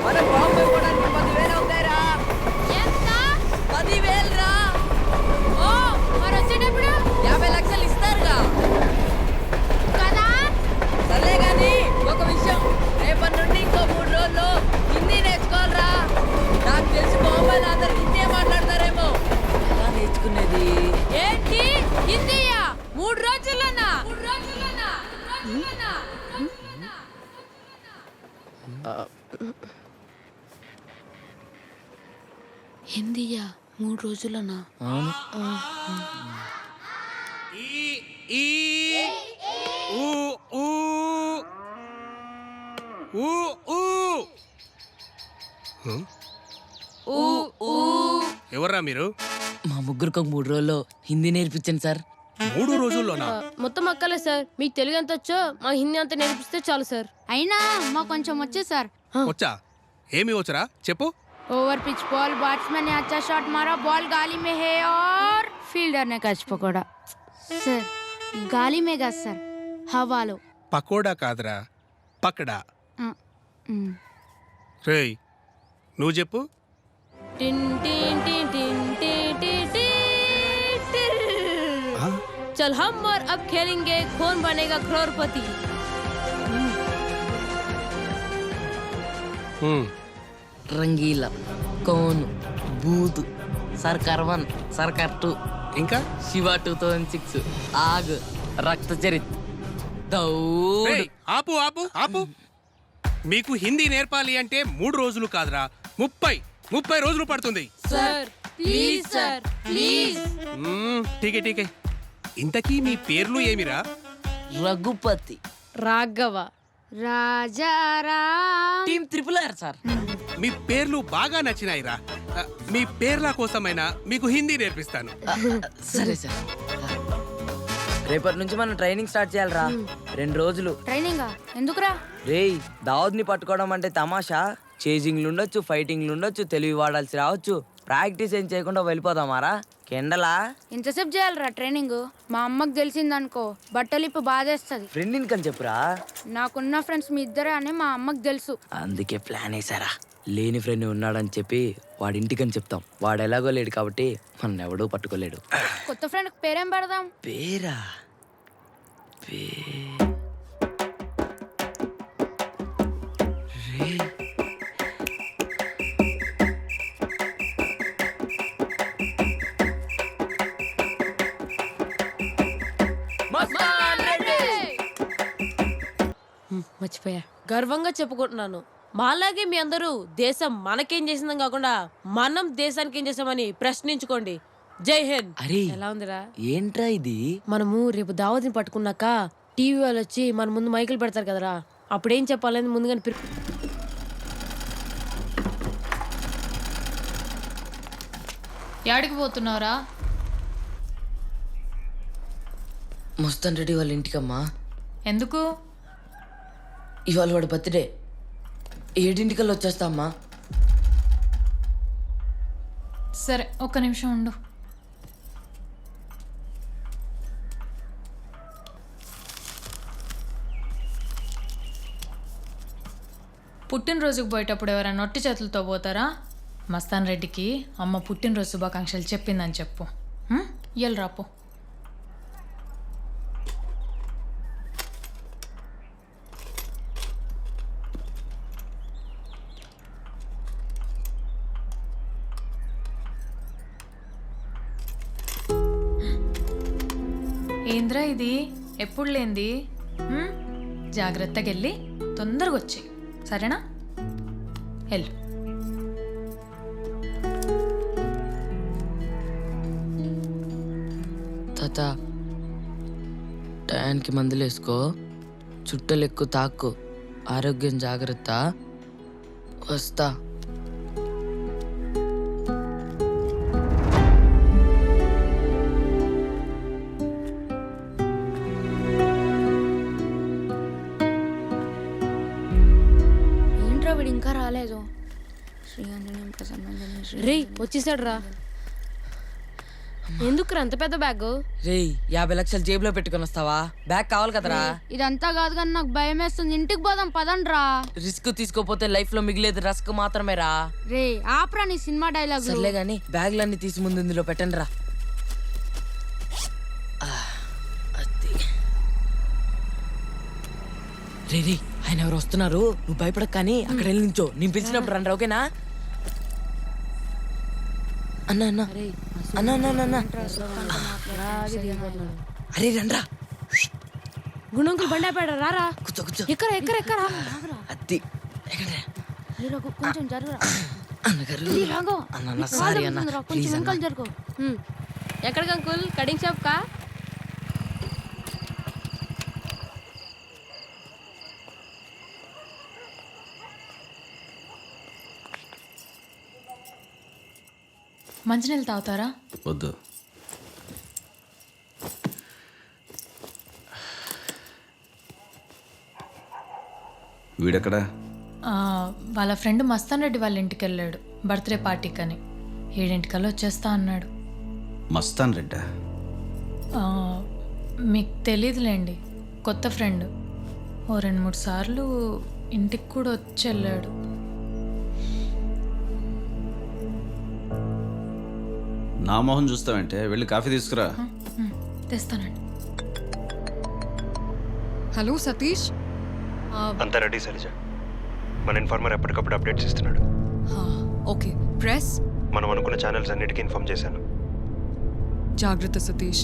మన బాంబే పోవడానికి 10,000 అవుతాయిరా. 10,000 రా. మరి వచ్చేటప్పుడు 50 లక్షలు ఇస్తారుగా కదా. సర్లే గాని ఒక విషయం, రేపటి నుండి ఇంకో 3 రోజులు హిందీ నేర్చుకోవాలరా. నాకు తెలిసి బాంబేలో అందరికి హిందీ మాట్లాడతారేమో. ఎలా నేర్చుకునేది? ఏంటి హిందీయా? 3 రోజుల్లోనా? హిందీయా 3 రోజులనా? ఎవర్రా మీరు? మా ముగ్గురికి ఒక 3 రోజుల్లో హిందీ నేర్పించండి సార్. 3 రోజుల్లోనా? మొత్తం అక్కలే సార్, మీకు తెలుగు ఎంత వచ్చో మా హిందీ అంతా నేర్పిస్తే చాలు సార్. అయినా మాకు కొంచెం వచ్చే సార్. వచ్చా? ఏమి వచ్చరా చెప్పు. ओवर पिच बॉल, बैट्समैन ने अच्छा शॉट मारा, बॉल गाली में है और फील्डर ने कैच पकड़ा. सर गाली में गा सर, हवालो. పకోడా కాదురా, పక్కడా. రేయ్ నువ్వు చెప్పు. టిన్ టిన్ టిన్ టిన్ టిన్ టిన్ టిన్ టిన్. चल हम और अब खेलेंगे कौन बनेगा करोड़पति. రంగీలా, కోను, బూత్, సర్కార్ 1, సర్కార్ 2, ఇంకా శివ 2006, ఆగ్, రక్త చరిత్, దౌడ్. రేయ్, ఆపు ఆపు ఆపు. మీకు హిందీ నేర్పాలి అంటే 3 రోజులు కాదురా, 30 రోజులు పడుతుంది. Sir please sir please. ఠీకే ఠీకే. ఇంతకీ మీ పేర్లు ఏమిరా? Raghupati, Raghava, Rajaram. Team RRR sir. మీ పేర్లు బాగా నచ్చినాయిరా. మీ పేర్ల కోసమైనా మీకు హిందీ నేర్పిస్తాను. సరే సార్. రేపటి నుంచి మనం ట్రైనింగ్ స్టార్ట్ చేయాలరా. 2 రోజులు ట్రైనింగా ఎందుకురా? రేయ్, దావుద్ని పట్టుకోవడం అంటే తమాషా. చేజింగ్లు ఉండొచ్చు, ఫైటింగ్లు ఉండొచ్చు, తెలివి వాడాల్సి రావచ్చు. ప్రాక్టీస్ ఏం చేయకుండా వెళ్ళిపోదామారా కెండలా? ఇంతసేపు చేయాలరా ట్రైనింగ్? మా అమ్మకి తెలిసిందనుకో బట్టలు ఇప్పు బాధేస్తుంది. ఫ్రెండ్ ఇన్కని చెప్పురా. నాకున్న ఫ్రెండ్స్ మీ ఇద్దరే అని మా అమ్మకి తెలుసు. అందుకే ప్లాన్ వేసారా. లేని ఫ్రెండ్ ఉన్నాడని చెప్పి వాడి ఇంటికని చెప్తాం. వాడు ఎలాగో లేడు కాబట్టి మన ఎవడూ పట్టుకోలేడు. కొత్త ఫ్రెండ్ పేరేం పెడదాం? పేరా? మర్చిపోయా. గర్వంగా చెప్పుకుంటున్నాను, మాలాగే మీ అందరూ దేశం మనకేం చేసిందని కాకుండా మనం దేశానికి ఏం చేసామని ప్రశ్నించుకోండి. జై హింద్. అరే ఎలా ఉందిరా? ఏంట్రా ఇది? మనము రేపు దావతిని పట్టుకున్నాక టీవీ వాళ్ళు వచ్చి మన ముందు మైకులు పెడతారు కదరా, అప్పుడేం చెప్పాలని ముందుగానే యాడికి పోతున్నావురా? మస్తాన్ రెడ్డి వాళ్ళ ఇంటికమ్మా. ఎందుకు? ఇవాళ వాడు బర్త్డే. 7 వచ్చేస్తా అమ్మా. సరే ఒక్క నిమిషం ఉండు. పుట్టినరోజుకు పోయేటప్పుడు ఎవరైనా నొట్టి చేతులతో పోతారా? మస్తాన్ రెడ్డికి అమ్మ పుట్టినరోజు శుభాకాంక్షలు చెప్పిందని చెప్పు. ఇయ్యాలి రాపో. ఏంద్రా ఇది ఎప్పుడు లేంది? జాగ్రత్తగా వెళ్ళి తొందరగా వచ్చేయి, సరేనా? వెళ్ళు. తాత, టయానికి మందులు వేసుకో, చుట్టలు ఎక్కువ తాక్కు, ఆరోగ్యం జాగ్రత్త. వస్తా. ఇంకా రాలేదు. రే వచ్చేసాడు రా. ఎందుకు అంత పెద్ద బ్యాగ్? రేయ్, 50 లక్షలు జేబులో పెట్టుకొని వస్తావా? బ్యాగ్ కావాలి కదరా. ఇదంతా కాదు కానీ నాకు భయం వేస్తుంది. ఇంటికి పోదాం పదండ్రా. రిస్క్ తీసుకోపోతే లైఫ్ లో మిగిలేదు రస్క్ మాత్రమే రా. రే ఆప్రా నీ సినిమా డైలాగ్. సర్లే గాని బ్యాగ్లన్నీ తీసి ముందు ఇందులో పెట్టండి రా. రే రే, ఆయన ఎవరు వస్తున్నారు, నువ్వు భయపడక కానీ అక్కడ వెళ్ళి నించో. నేను పిలిచినప్పుడు రండి, ఓకేనా? అన్నా అన్నా అన్నా అన్నా అన్నా అరే రండ్రా. గుణంకులు బండి ఆపాడు, రారా. కూర్చో కూర్చో. ఎక్కరా ఎక్కరా ఎక్కరా. అత్తి కొంచెం జరుగురా అన్నగారు ఇది రాగో. అన్న సారీ అన్న కొంచెం ప్లీజ్ అన్న వెనకాల జరుగు. ఎక్కడికి అంకుల్ కటింగ్ షాప్ కా? మంచినీళ్ళు తాగుతారా? వద్దు. వీడెక్కడా? వాళ్ళ ఫ్రెండ్ మస్తాన్ రెడ్డి వాళ్ళ ఇంటికి వెళ్ళాడు బర్త్డే పార్టీకి అని. 7 వచ్చేస్తా అన్నాడు. మస్తాన్ రెడ్డా? మీకు తెలీదులేండి, కొత్త ఫ్రెండ్. ఓ 2-3 సార్లు ఇంటికి కూడా వచ్చి వెళ్ళాడు. నా మొహం చూస్తావంటే వెళ్ళి కాఫీ తీసుకురా. తెస్తానండి. హలో సతీష్. అంతా రెడీ శైలజ. మన ఇన్ఫార్మర్ ఎప్పటికప్పుడు అప్డేట్స్ ఇస్తున్నాడు. ఓకే. ప్రెస్ మనం అనుకున్న ఛానల్స్ అన్నిటికీ ఇన్ఫార్మ్ చేశాను. జాగ్రత్త సతీష్,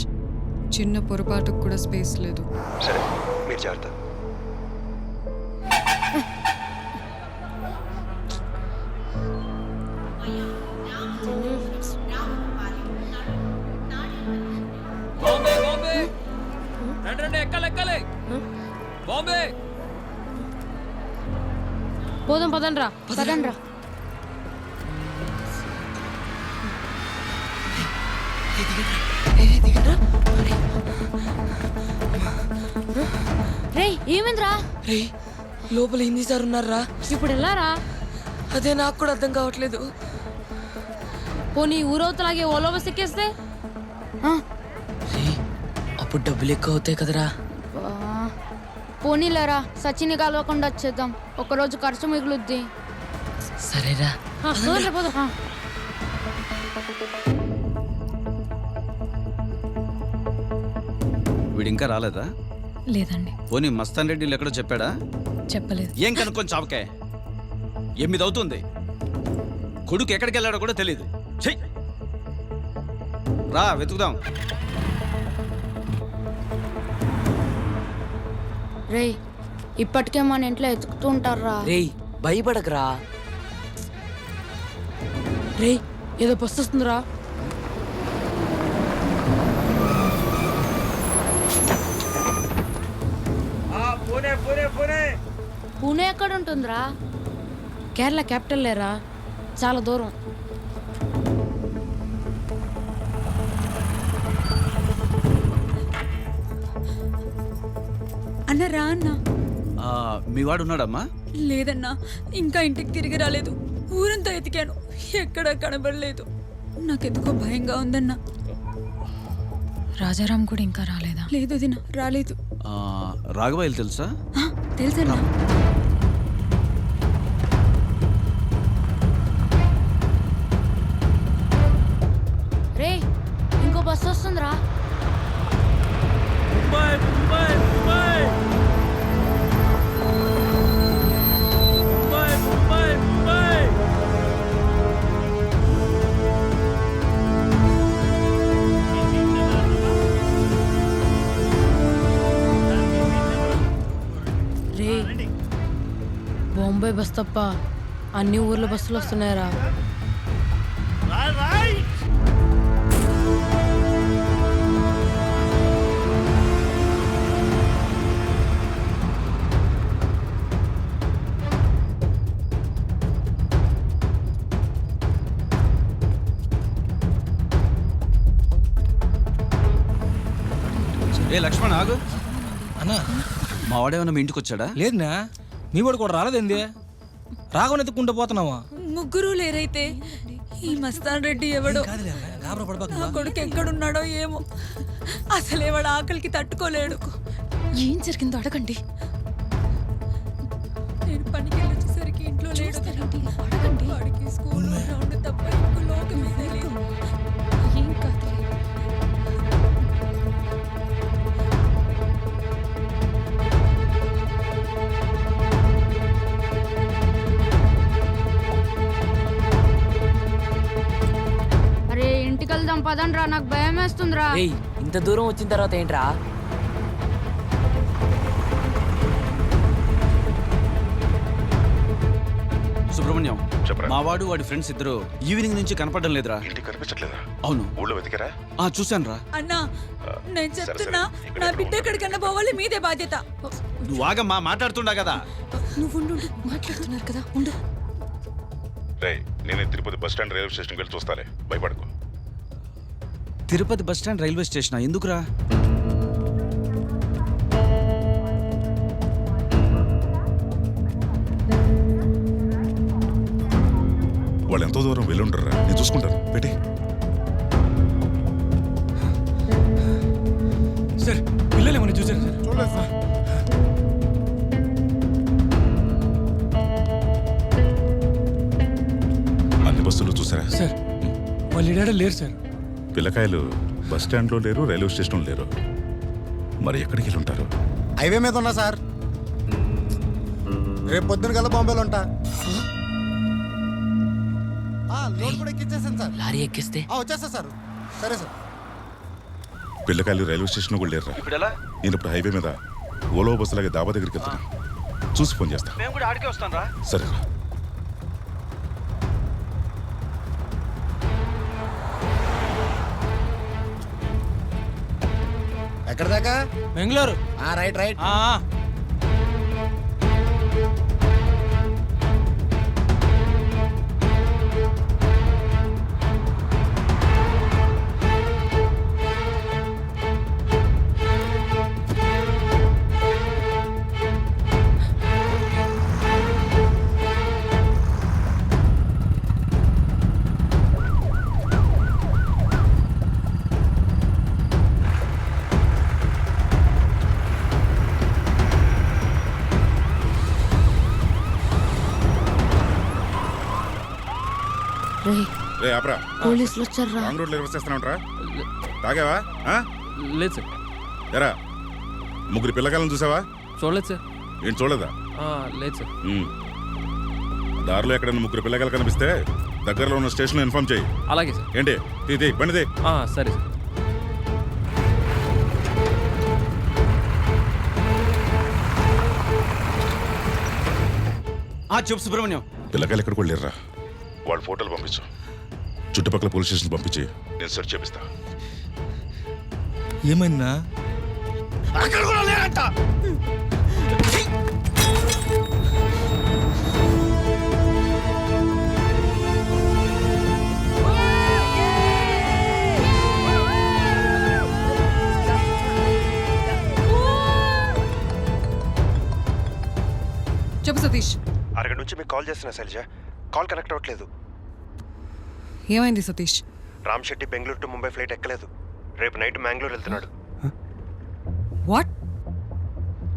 చిన్న పొరపాటుకు కూడా స్పేస్ లేదు. సరే, మీరు జాగ్రత్త. బాంబే బాంబే రండి రండి ఎక్కాలి బాంబే. పోదాం పదండ్రా పదండ్రా. రే ఏమైందిరా? రే లోపల హిందీ సార్ ఉన్నారా? ఇప్పుడు వెళ్ళారా? అదే నాకు కూడా అర్థం కావట్లేదు. పోనీ ఊరవతలాగే ఓలో బస్ ఎక్కేస్తే? అప్పుడు డబ్బులు ఎక్కువ అవుతాయి కదరా. పోనీలేరా, సచిని కలవకుండా వచ్చేద్దాం. ఒకరోజు ఖర్చు మిగులుద్ది. సరేరా. వీడు ఇంకా రాలేదా? లేదండి. పోనీ మస్తాన్ రెడ్డిలు ఎక్కడో చెప్పాడా? చెప్పలేదు. ఏం కనుక్కొని చావకే. 8 అవుతుంది. కొడుకు ఎక్కడికి వెళ్ళాడో కూడా తెలియదు. చెయ్యి రా వెతుకుదాం. రే ఇప్పటికే మన ఇంట్లో ఎతుకుతూ ఉంటారా? రేయ్ భయపడకరా. రే ఏదో బస్సు వస్తుందిరా. పూణే ఎక్కడ ఉంటుందిరా? కేరళ క్యాపిటల్ లేరా, చాలా దూరం. అన్న రా అన్న. మీ వాడు ఉన్నాడమ్మా? లేదన్నా, ఇంకా ఇంటికి తిరిగి రాలేదు. ఊరంతా ఎతికాను, ఎక్కడా కనబడలేదు. నాకెందుకో భయంగా ఉందన్నా. రాజారాం కూడా ఇంకా రాలేదా? లేదు దిన రాలేదు. రాఘవాయిలు తెలుసా? తెలుసన్నా. రే ఇంకో బస్సు వస్తుందిరా. రే బాంబే బస్ తప్ప అన్ని ఊర్ల బస్సులు వస్తున్నాయరా. ఏ లక్ష్మణ్ ఆగు. అన్నా మా వాడేమన్నా మీ ఇంటికి వచ్చాడా? లేదునా, మీ వాడు కూడా రాలేదేంది? రాఘవన్ ఎత్తుకుంటూ పోతున్నావా? ముగ్గురు లేరైతే ఈ మస్తాన్ రెడ్డి ఎవడో. నా కొడుకు ఎక్కడున్నాడో ఏమో. అసలే వాడు ఆకలికి తట్టుకోలేడు. ఏం జరిగిందో అడగండి. నేను పనికి వెళ్ళొచ్చేసరికి ఇంట్లో లేడు. అడగండి. వాడికి స్కూల్ గ్రౌండ్ తప్ప ఇంకో లోకమే తెలియదు. ఏం కాదు. అరే ఇంటికి వెళ్దాం పదండ్రా, నాకు భయం వేస్తుందిరా. రేయ్ ఇంత దూరం వచ్చిన తర్వాత ఏంట్రా? సుబ్రహ్మణ్యం చెప్పరా మా వాడు వాడి ఫ్రెండ్స్ ఇద్దరు ఈవినింగ్ నుంచి కనపడడం లేదురా. ఇంటికి కనిపించట్లేదా? అవును. ఊళ్ళో వెతికారా? చూశాను రా. అన్నా నేను చెప్తున్నా నా బిడ్డ ఎక్కడికన్నా పోవాలి మీదే బాధ్యత. నువ్వు ఆగమ్మా, మాట్లాడుతుండా కదా. నువ్వు మాట్లాడుతున్నారు కదా ఉండు. రే నేను తిరుపతి బస్ స్టాండ్ రైల్వే స్టేషన్కి వెళ్ళి చూస్తాలే, భయపడకు. Tirupati bus stand railway station ఎందుకురా? వాళ్ళు ఎంతో దూరం వెళ్ళుండరా, నేను చూసుకుంటాను. పెట్టి సార్ పిల్లలు ఏమన్నా చూసారు సార్? చూడలేదు సార్. అన్ని బస్సులు చూసారా? సార్ వాళ్ళు ఇడాడ లేరు సార్. పిల్లకాయలు బస్ స్టాండ్లో లేరు, రైల్వే స్టేషన్లో లేరు. మరి ఎక్కడికి వెళ్ళి ఉంటారు? హైవే మీద ఉన్నా సార్. రేపు పొద్దున కల్లా బాంబేలో ఉంటా. లోడ్ కూడా ఎక్కించేసాను సార్. లారీ ఎక్కిస్తే వచ్చేస్తా సార్. సరే సార్. పిల్లకాయలు రైల్వే స్టేషన్లో కూడా లేరురా. నేను ఇప్పుడు హైవే మీద ఓలో బస్సు లాగే దాబా దగ్గరికి వెళ్తున్నా. చూసి ఫోన్ చేస్తా. మేము కూడా ఆడికే వస్తాం రా. సరేరా. ఎక్కడ దాకా? బెంగళూరు. Right right. రే ఆపరా. పోలీసులు వచ్చారా? రాంగ్ రోడ్లో రివర్స్ చేస్తున్నావుట్రా. తాగావా? లేదు సార్. ఎరా ముగ్గురు పిల్లకాయలను చూసావా? చూడలేదు సార్. ఏంటి చూడలేదా? లేదు సార్. దారిలో ఎక్కడైనా ముగ్గురు పిల్లకాయలు కనిపిస్తే దగ్గరలో ఉన్న స్టేషన్లో ఇన్ఫార్మ్ చేయి. అలాగే సార్. ఏంటి తీ బండిది. సరే సార్. చెప్పు సుబ్రహ్మణ్యం. పిల్లకాయలు ఎక్కడికి వెళ్ళారా? వాళ్ళ ఫోటోలు పంపించు. చుట్టుపక్కల పోలీస్ స్టేషన్ పంపించి నేను సెర్చ్ చేపిస్తా. ఏమైందా? అక్కడ కూడా లేరంట. చెప్పు సతీష్. అరగంట నుంచి మీకు కాల్ చేస్తున్నా శైలజ. కాల్ కనెక్ట్ అవ్వట్లేదు. ఏమైంది సతీష్? రామ్ శెట్టి బెంగళూరు టు ముంబై ఫ్లైట్ ఎక్కలేదు. రేపు నైట్ మ్యాంగ్లూర్ వెళ్తున్నాడు. వాట్?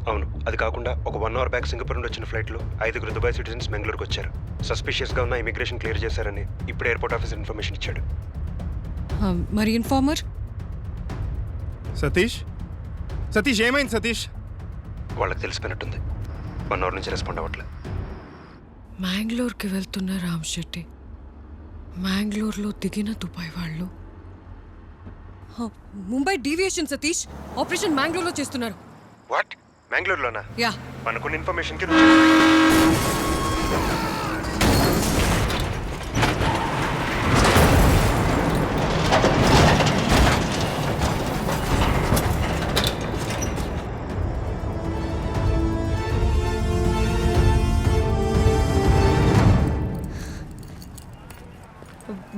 అవును. అది కాకుండా ఒక 1 అవర్ బ్యాక్ సింగపూర్ నుండి వచ్చిన ఫ్లైట్లో 5 దుబాయ్ సిటిజన్స్ బెంగళూరుకి వచ్చారు. సస్పిషియస్గా ఉన్న ఇమిగ్రేషన్ క్లియర్ చేశారని ఇప్పుడు ఎయిర్పోర్ట్ ఆఫీసర్ ఇన్ఫర్మేషన్ ఇచ్చాడు. మరి ఇన్ఫార్మర్? సతీష్ ఏమైంది సతీష్? వాళ్ళకి తెలిసిపోయినట్టుంది. 1 అవర్ నుంచి రెస్పాండ్ అవ్వట్లేదు. మ్యాంగ్లూర్కి వెళ్తున్న రామ్ శెట్టి, మ్యాంగ్లూర్లో దిగిన దుబాయ్ వాళ్ళు ముంబై డీవియేషన్ సతీష్. ఆపరేషన్ మ్యాంగ్లూర్లో చేస్తున్నారు. వాట్? మ్యాంగ్లూర్లోనా? యా. మనకున్న ఇన్ఫర్మేషన్కి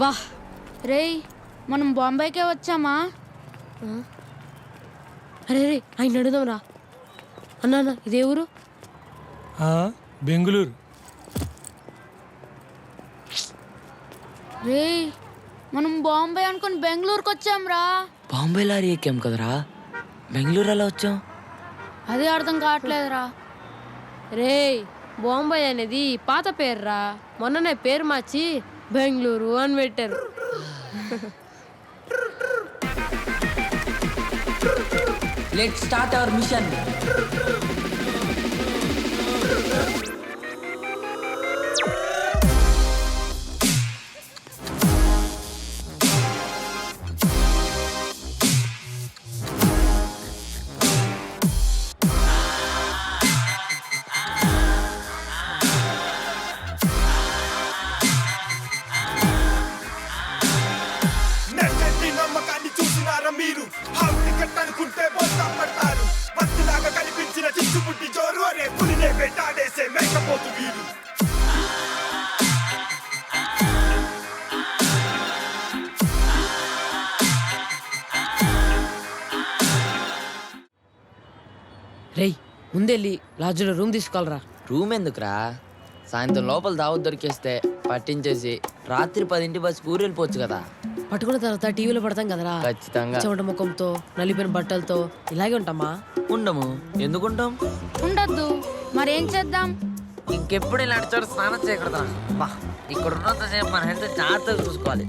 వా రేయ్, మనం బాంబేకే వచ్చామా? అరే రే ఆయన అడుగుదాం రా. అన్నా ఇదే ఊరు? బెంగళూరు. రేయ్ మనం బాంబే అనుకుని బెంగళూరుకి వచ్చాం రా. బాంబే లారీ ఎక్కాం కదరా, బెంగళూరు ఎలా వచ్చాం? అదే అర్థం కావట్లేదురా. రేయ్ బాంబే అనేది పాత పేరురా, మొన్ననే పేరు మార్చి బెంగళూరు అని పెట్టారు. Let's start our machine. రేయ్ ముందెళ్ళి లాడ్జ్లో రూమ్ తీసుకోవాలరా. రూమ్ ఎందుకురా? సాయంత్రం లోపల దావత్ దొరికేస్తే పట్టించేసి రాత్రి 10 బస్సుకు ఊరు వెళ్ళిపోవచ్చు కదా. పట్టుకున్న తర్వాత టీవీలో పడతాం కదరా. ఖచ్చితంగా. చెమట ముఖంతో నలిపిన బట్టలతో ఇలాగే ఉంటామా? ఉండము. ఎందుకుంటాం? ఉండొద్దు. మరేం చేద్దాం? ఇంకెప్పుడు ఇలాంటి చోట స్నానం చేయకూడదా? బా, ఇక్కడ ఉన్నంతసేపు మన హెల్త్ జాగ్రత్తగా చూసుకోవాలి.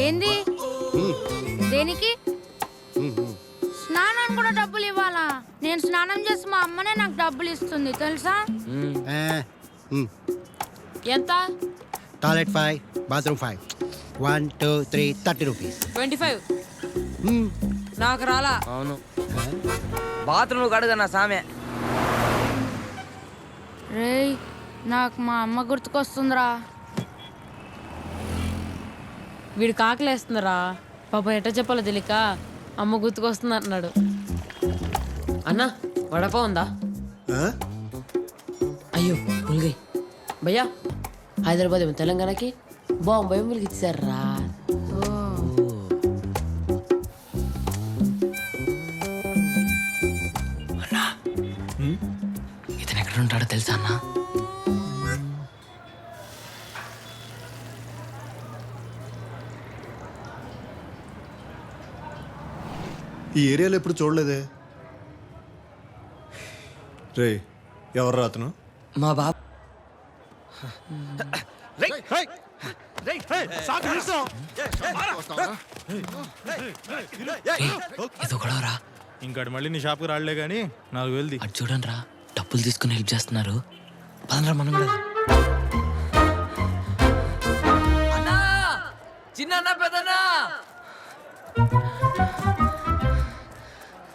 ఏంది? దేనికి? స్నానానికి కూడా డబ్బులు ఇవ్వాలా? నేను స్నానం చేసి మా అమ్మనే నాకు డబ్బులు ఇస్తుంది తెలుసా? ఎంత? Toilet 5, bathroom 5. 1, 2, 3, 30 రూపీస్. 25. నాకు రాలా. అవును. బాత్రూమ్ కడుగన్నా సామె. రేయ్ నాకు మా అమ్మ గుర్తుకొస్తుందిరా. వీడు కాకలేస్తుందిరా. పాప ఎట్ట చెప్పాలో తెలియక అమ్మ గుర్తుకొస్తుంది అంటున్నాడు. అన్నా వడపా ఉందా? అయ్యో ములిగాయి భయ్యా. హైదరాబాద్ ఏమో తెలంగాణకి, బాంబే ములిగి ఇచ్చారా. అన్నా ఇతను ఎక్కడ ఉంటాడో తెలుసా అన్నా? ఈ ఏరియాలో ఎప్పుడు చూడలేదే. రే ఎవరు అతను? మా బాబు. ఏదో గొడవరా. ఇంకాడు మళ్ళీ నీ షాప్కి రాలే కానీ 4,000 అటు చూడండి రా, డబ్బులు తీసుకుని హెల్ప్ చేస్తున్నారు. పదనరా మనం కూడా. అన్నా, చిన్న అన్న, పెద్దన్నా.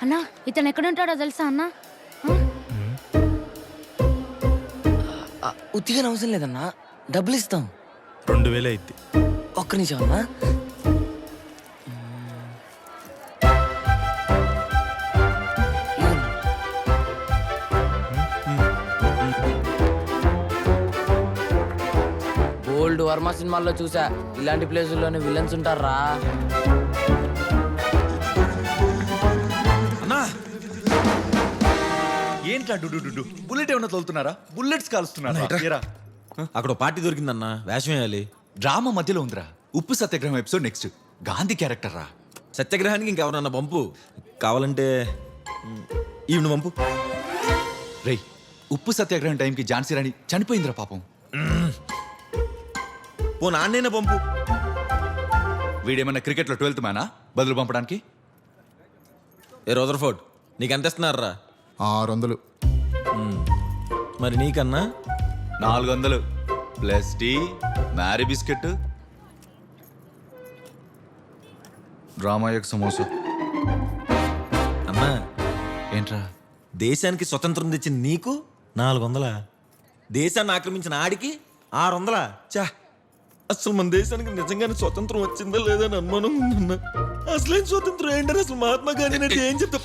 అన్నా ఇతను ఎక్కడ ఉంటాడో తెలుసా అన్నా? ఉత్తిగా అవసరం లేదన్నా, డబ్బులు ఇస్తాం. 2,000 అయింది. ఒక్క నిమిషం అన్నా. ఓల్డ్ వర్మ సినిమాల్లో చూసా, ఇలాంటి ప్లేసుల్లోనే విలన్స్ ఉంటారా. అన్నా ఏంట్రా డు బుల్లెట్ ఏమన్నా తోలుతున్నారా? బుల్లెట్స్ కాలుస్తున్నారా? అక్కడ పార్టీ దొరికిందన్నా, వేషం వేయాలి. డ్రామా మధ్యలో ఉందిరా. ఉప్పు సత్యాగ్రహం ఎపిసోడ్ నెక్స్ట్. గాంధీ క్యారెక్టర్ రా. సత్యాగ్రహానికి ఇంకెవరన్నా పంపు. కావాలంటే ఈవిడ పంపు. రేయ్, ఉప్పు సత్యాగ్రహం టైంకి ఝాన్సీ రాణి చనిపోయిందిరా పాపం. పో నాన్నైనా పంపు. వీడేమన్నా క్రికెట్లో 12th మ్యానా బదులు పంపడానికి? ఏ రదర్ఫోర్డ్, నీకు ఎంత ఇస్తున్నారా? 600. మరి నీకన్నా 400 ప్లస్ టీ, మ్యారీ బిస్కెట్, డ్రామాయక్ సమోసా. అన్నా ఏంట్రా? దేశానికి స్వతంత్రం తెచ్చిన నీకు 400, దేశాన్ని ఆక్రమించిన ఆడికి 600. చా, అసలు మన దేశానికి నిజంగానే స్వతంత్రం వచ్చిందా లేదా అని అనుమానం ఉందన్నా. అసలేం స్వతంత్రం ఏంటని అసలు మహాత్మా గాంధీ అంటే ఏం చెప్తా?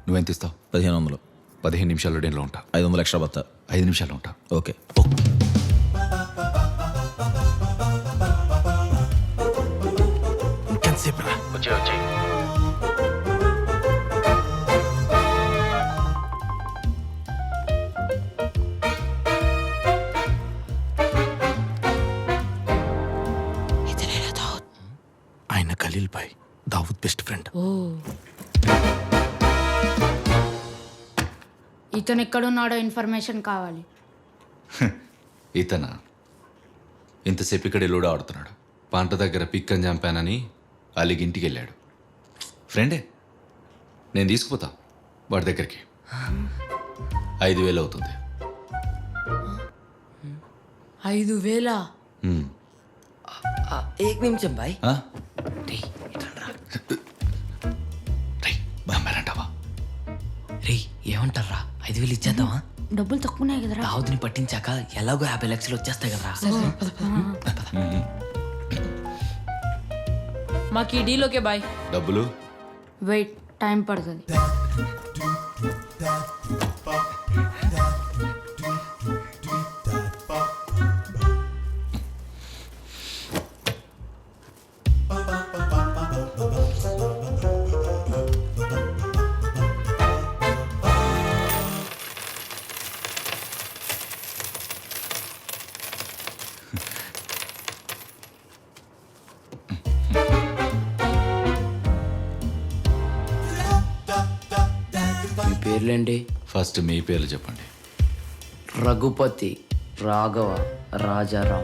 నువ్వెంత ఇస్తావు? 1500. 15 నిమిషాల్లో డేలో ఉంటా. 500 ఎక్స్ట్రా బత్తా. 5 నిమిషాల్లో ఉంటా. ఓకే. ఇంకెంతసేపు రా? వచ్చే ఆయన ఖలీల్ భాయ్, దావుద్ బెస్ట్ ఫ్రెండ్. ఇతను ఎక్కడున్నాడో ఇన్ఫర్మేషన్ కావాలి. ఇతనా? ఇంతసేపు ఇక్కడ లూడో ఆడుతున్నాడు. పంట దగ్గర పిక్కని చంపానని అలిగి ఇంటికి వెళ్ళాడు. ఫ్రెండే, నేను తీసుకుపోతా వాడి దగ్గరికి. 5,000 అవుతుంది. 5,000? ఏక్ నిమిషం బాయ్. రే ఏమంటారా? 5,000 ఇచ్చేద్దామా? డబ్బులు తక్కువనే కదరా. దావుద్ని పట్టించాక ఎలాగో 50 లక్షలు వచ్చేస్తాయి కదరా. మాకు ఈ డీల్ ఓకే బాయ్. డబ్బులు వెయిట్, టైం పడుతుంది. పేర్లేంటి? ఫస్ట్ మీ పేర్లు చెప్పండి. రఘుపతి, రాఘవ, రాజారాం,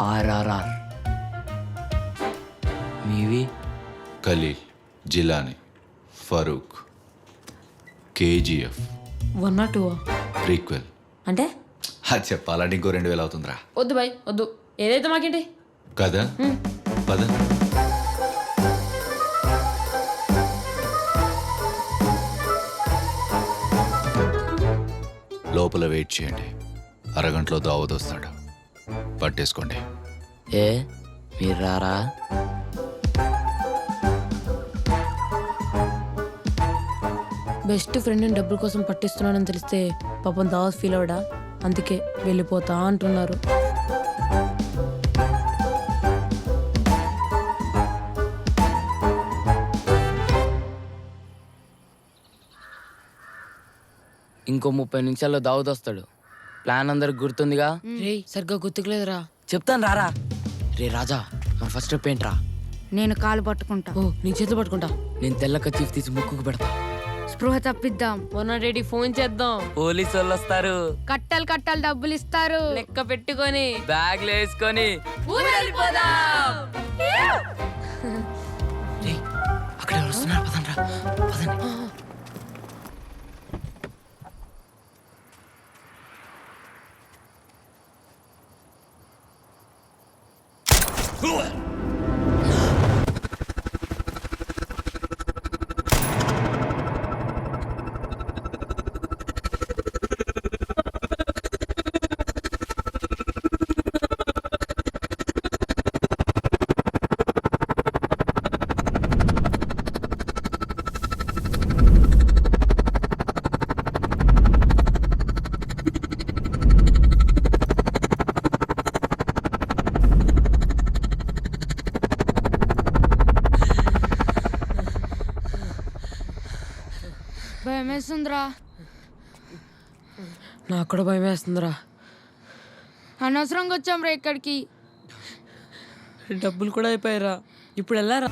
ఆర్ఆర్ఆర్. మీవి? Khaleel, Jilani, Farooq, KGF, 1 or 2 prequel. అంటే అది చెప్పాలంటే ఇంకో 2000 అవుతుందిరా. వద్దు బాయ్ వద్దు, ఏదైతే మాకేంటి. కదా పద. లోపల వెయిట్ చేయండి, అరగంటలో దావత్ వస్తాడు. పట్టేసుకోండి. ఏ మీరు రారా? బెస్ట్ ఫ్రెండ్ని డబ్బుల కోసం పట్టిస్తున్నానని తెలిస్తే పాపం దావత్ ఫీల్ అవడా, అందుకే వెళ్ళిపోతా అంటున్నారు. ఇంకో 30 నిమిషాల్లో దావత్ వస్తాడు. ప్లాన్ అందరికి గుర్తుందిగా? రే సరిగ్గా గుర్తుకులేదురా. చెప్తాను రారా. రే రాజా, మన ఫస్ట్ స్టెప్ ఏంట్రా? నేను కాలు పట్టుకుంటా. ఓ నీ చేతులు పట్టుకుంటా. నేను తెల్ల కచీఫ్ తీసి ముక్కుకు పెడతా. స్పృహ తప్పిద్దాం. రెడీ ఫోన్ చేద్దాం. పోలీసు వాళ్ళు వస్తారు. కట్టలు కట్టలు డబ్బులు ఇస్తారు. లెక్క పెట్టుకొని బ్యాగ్లు వేసుకొని అక్కడ ఎవరు వస్తున్నారు? పదండ్రా పదండి. భయమేస్తుందిరా. నాకు కూడా భయం వేస్తుందిరా. అనవసరంగా వచ్చాం రా ఇక్కడికి. డబ్బులు కూడా అయిపోయారా? ఇప్పుడు ఎలా రా?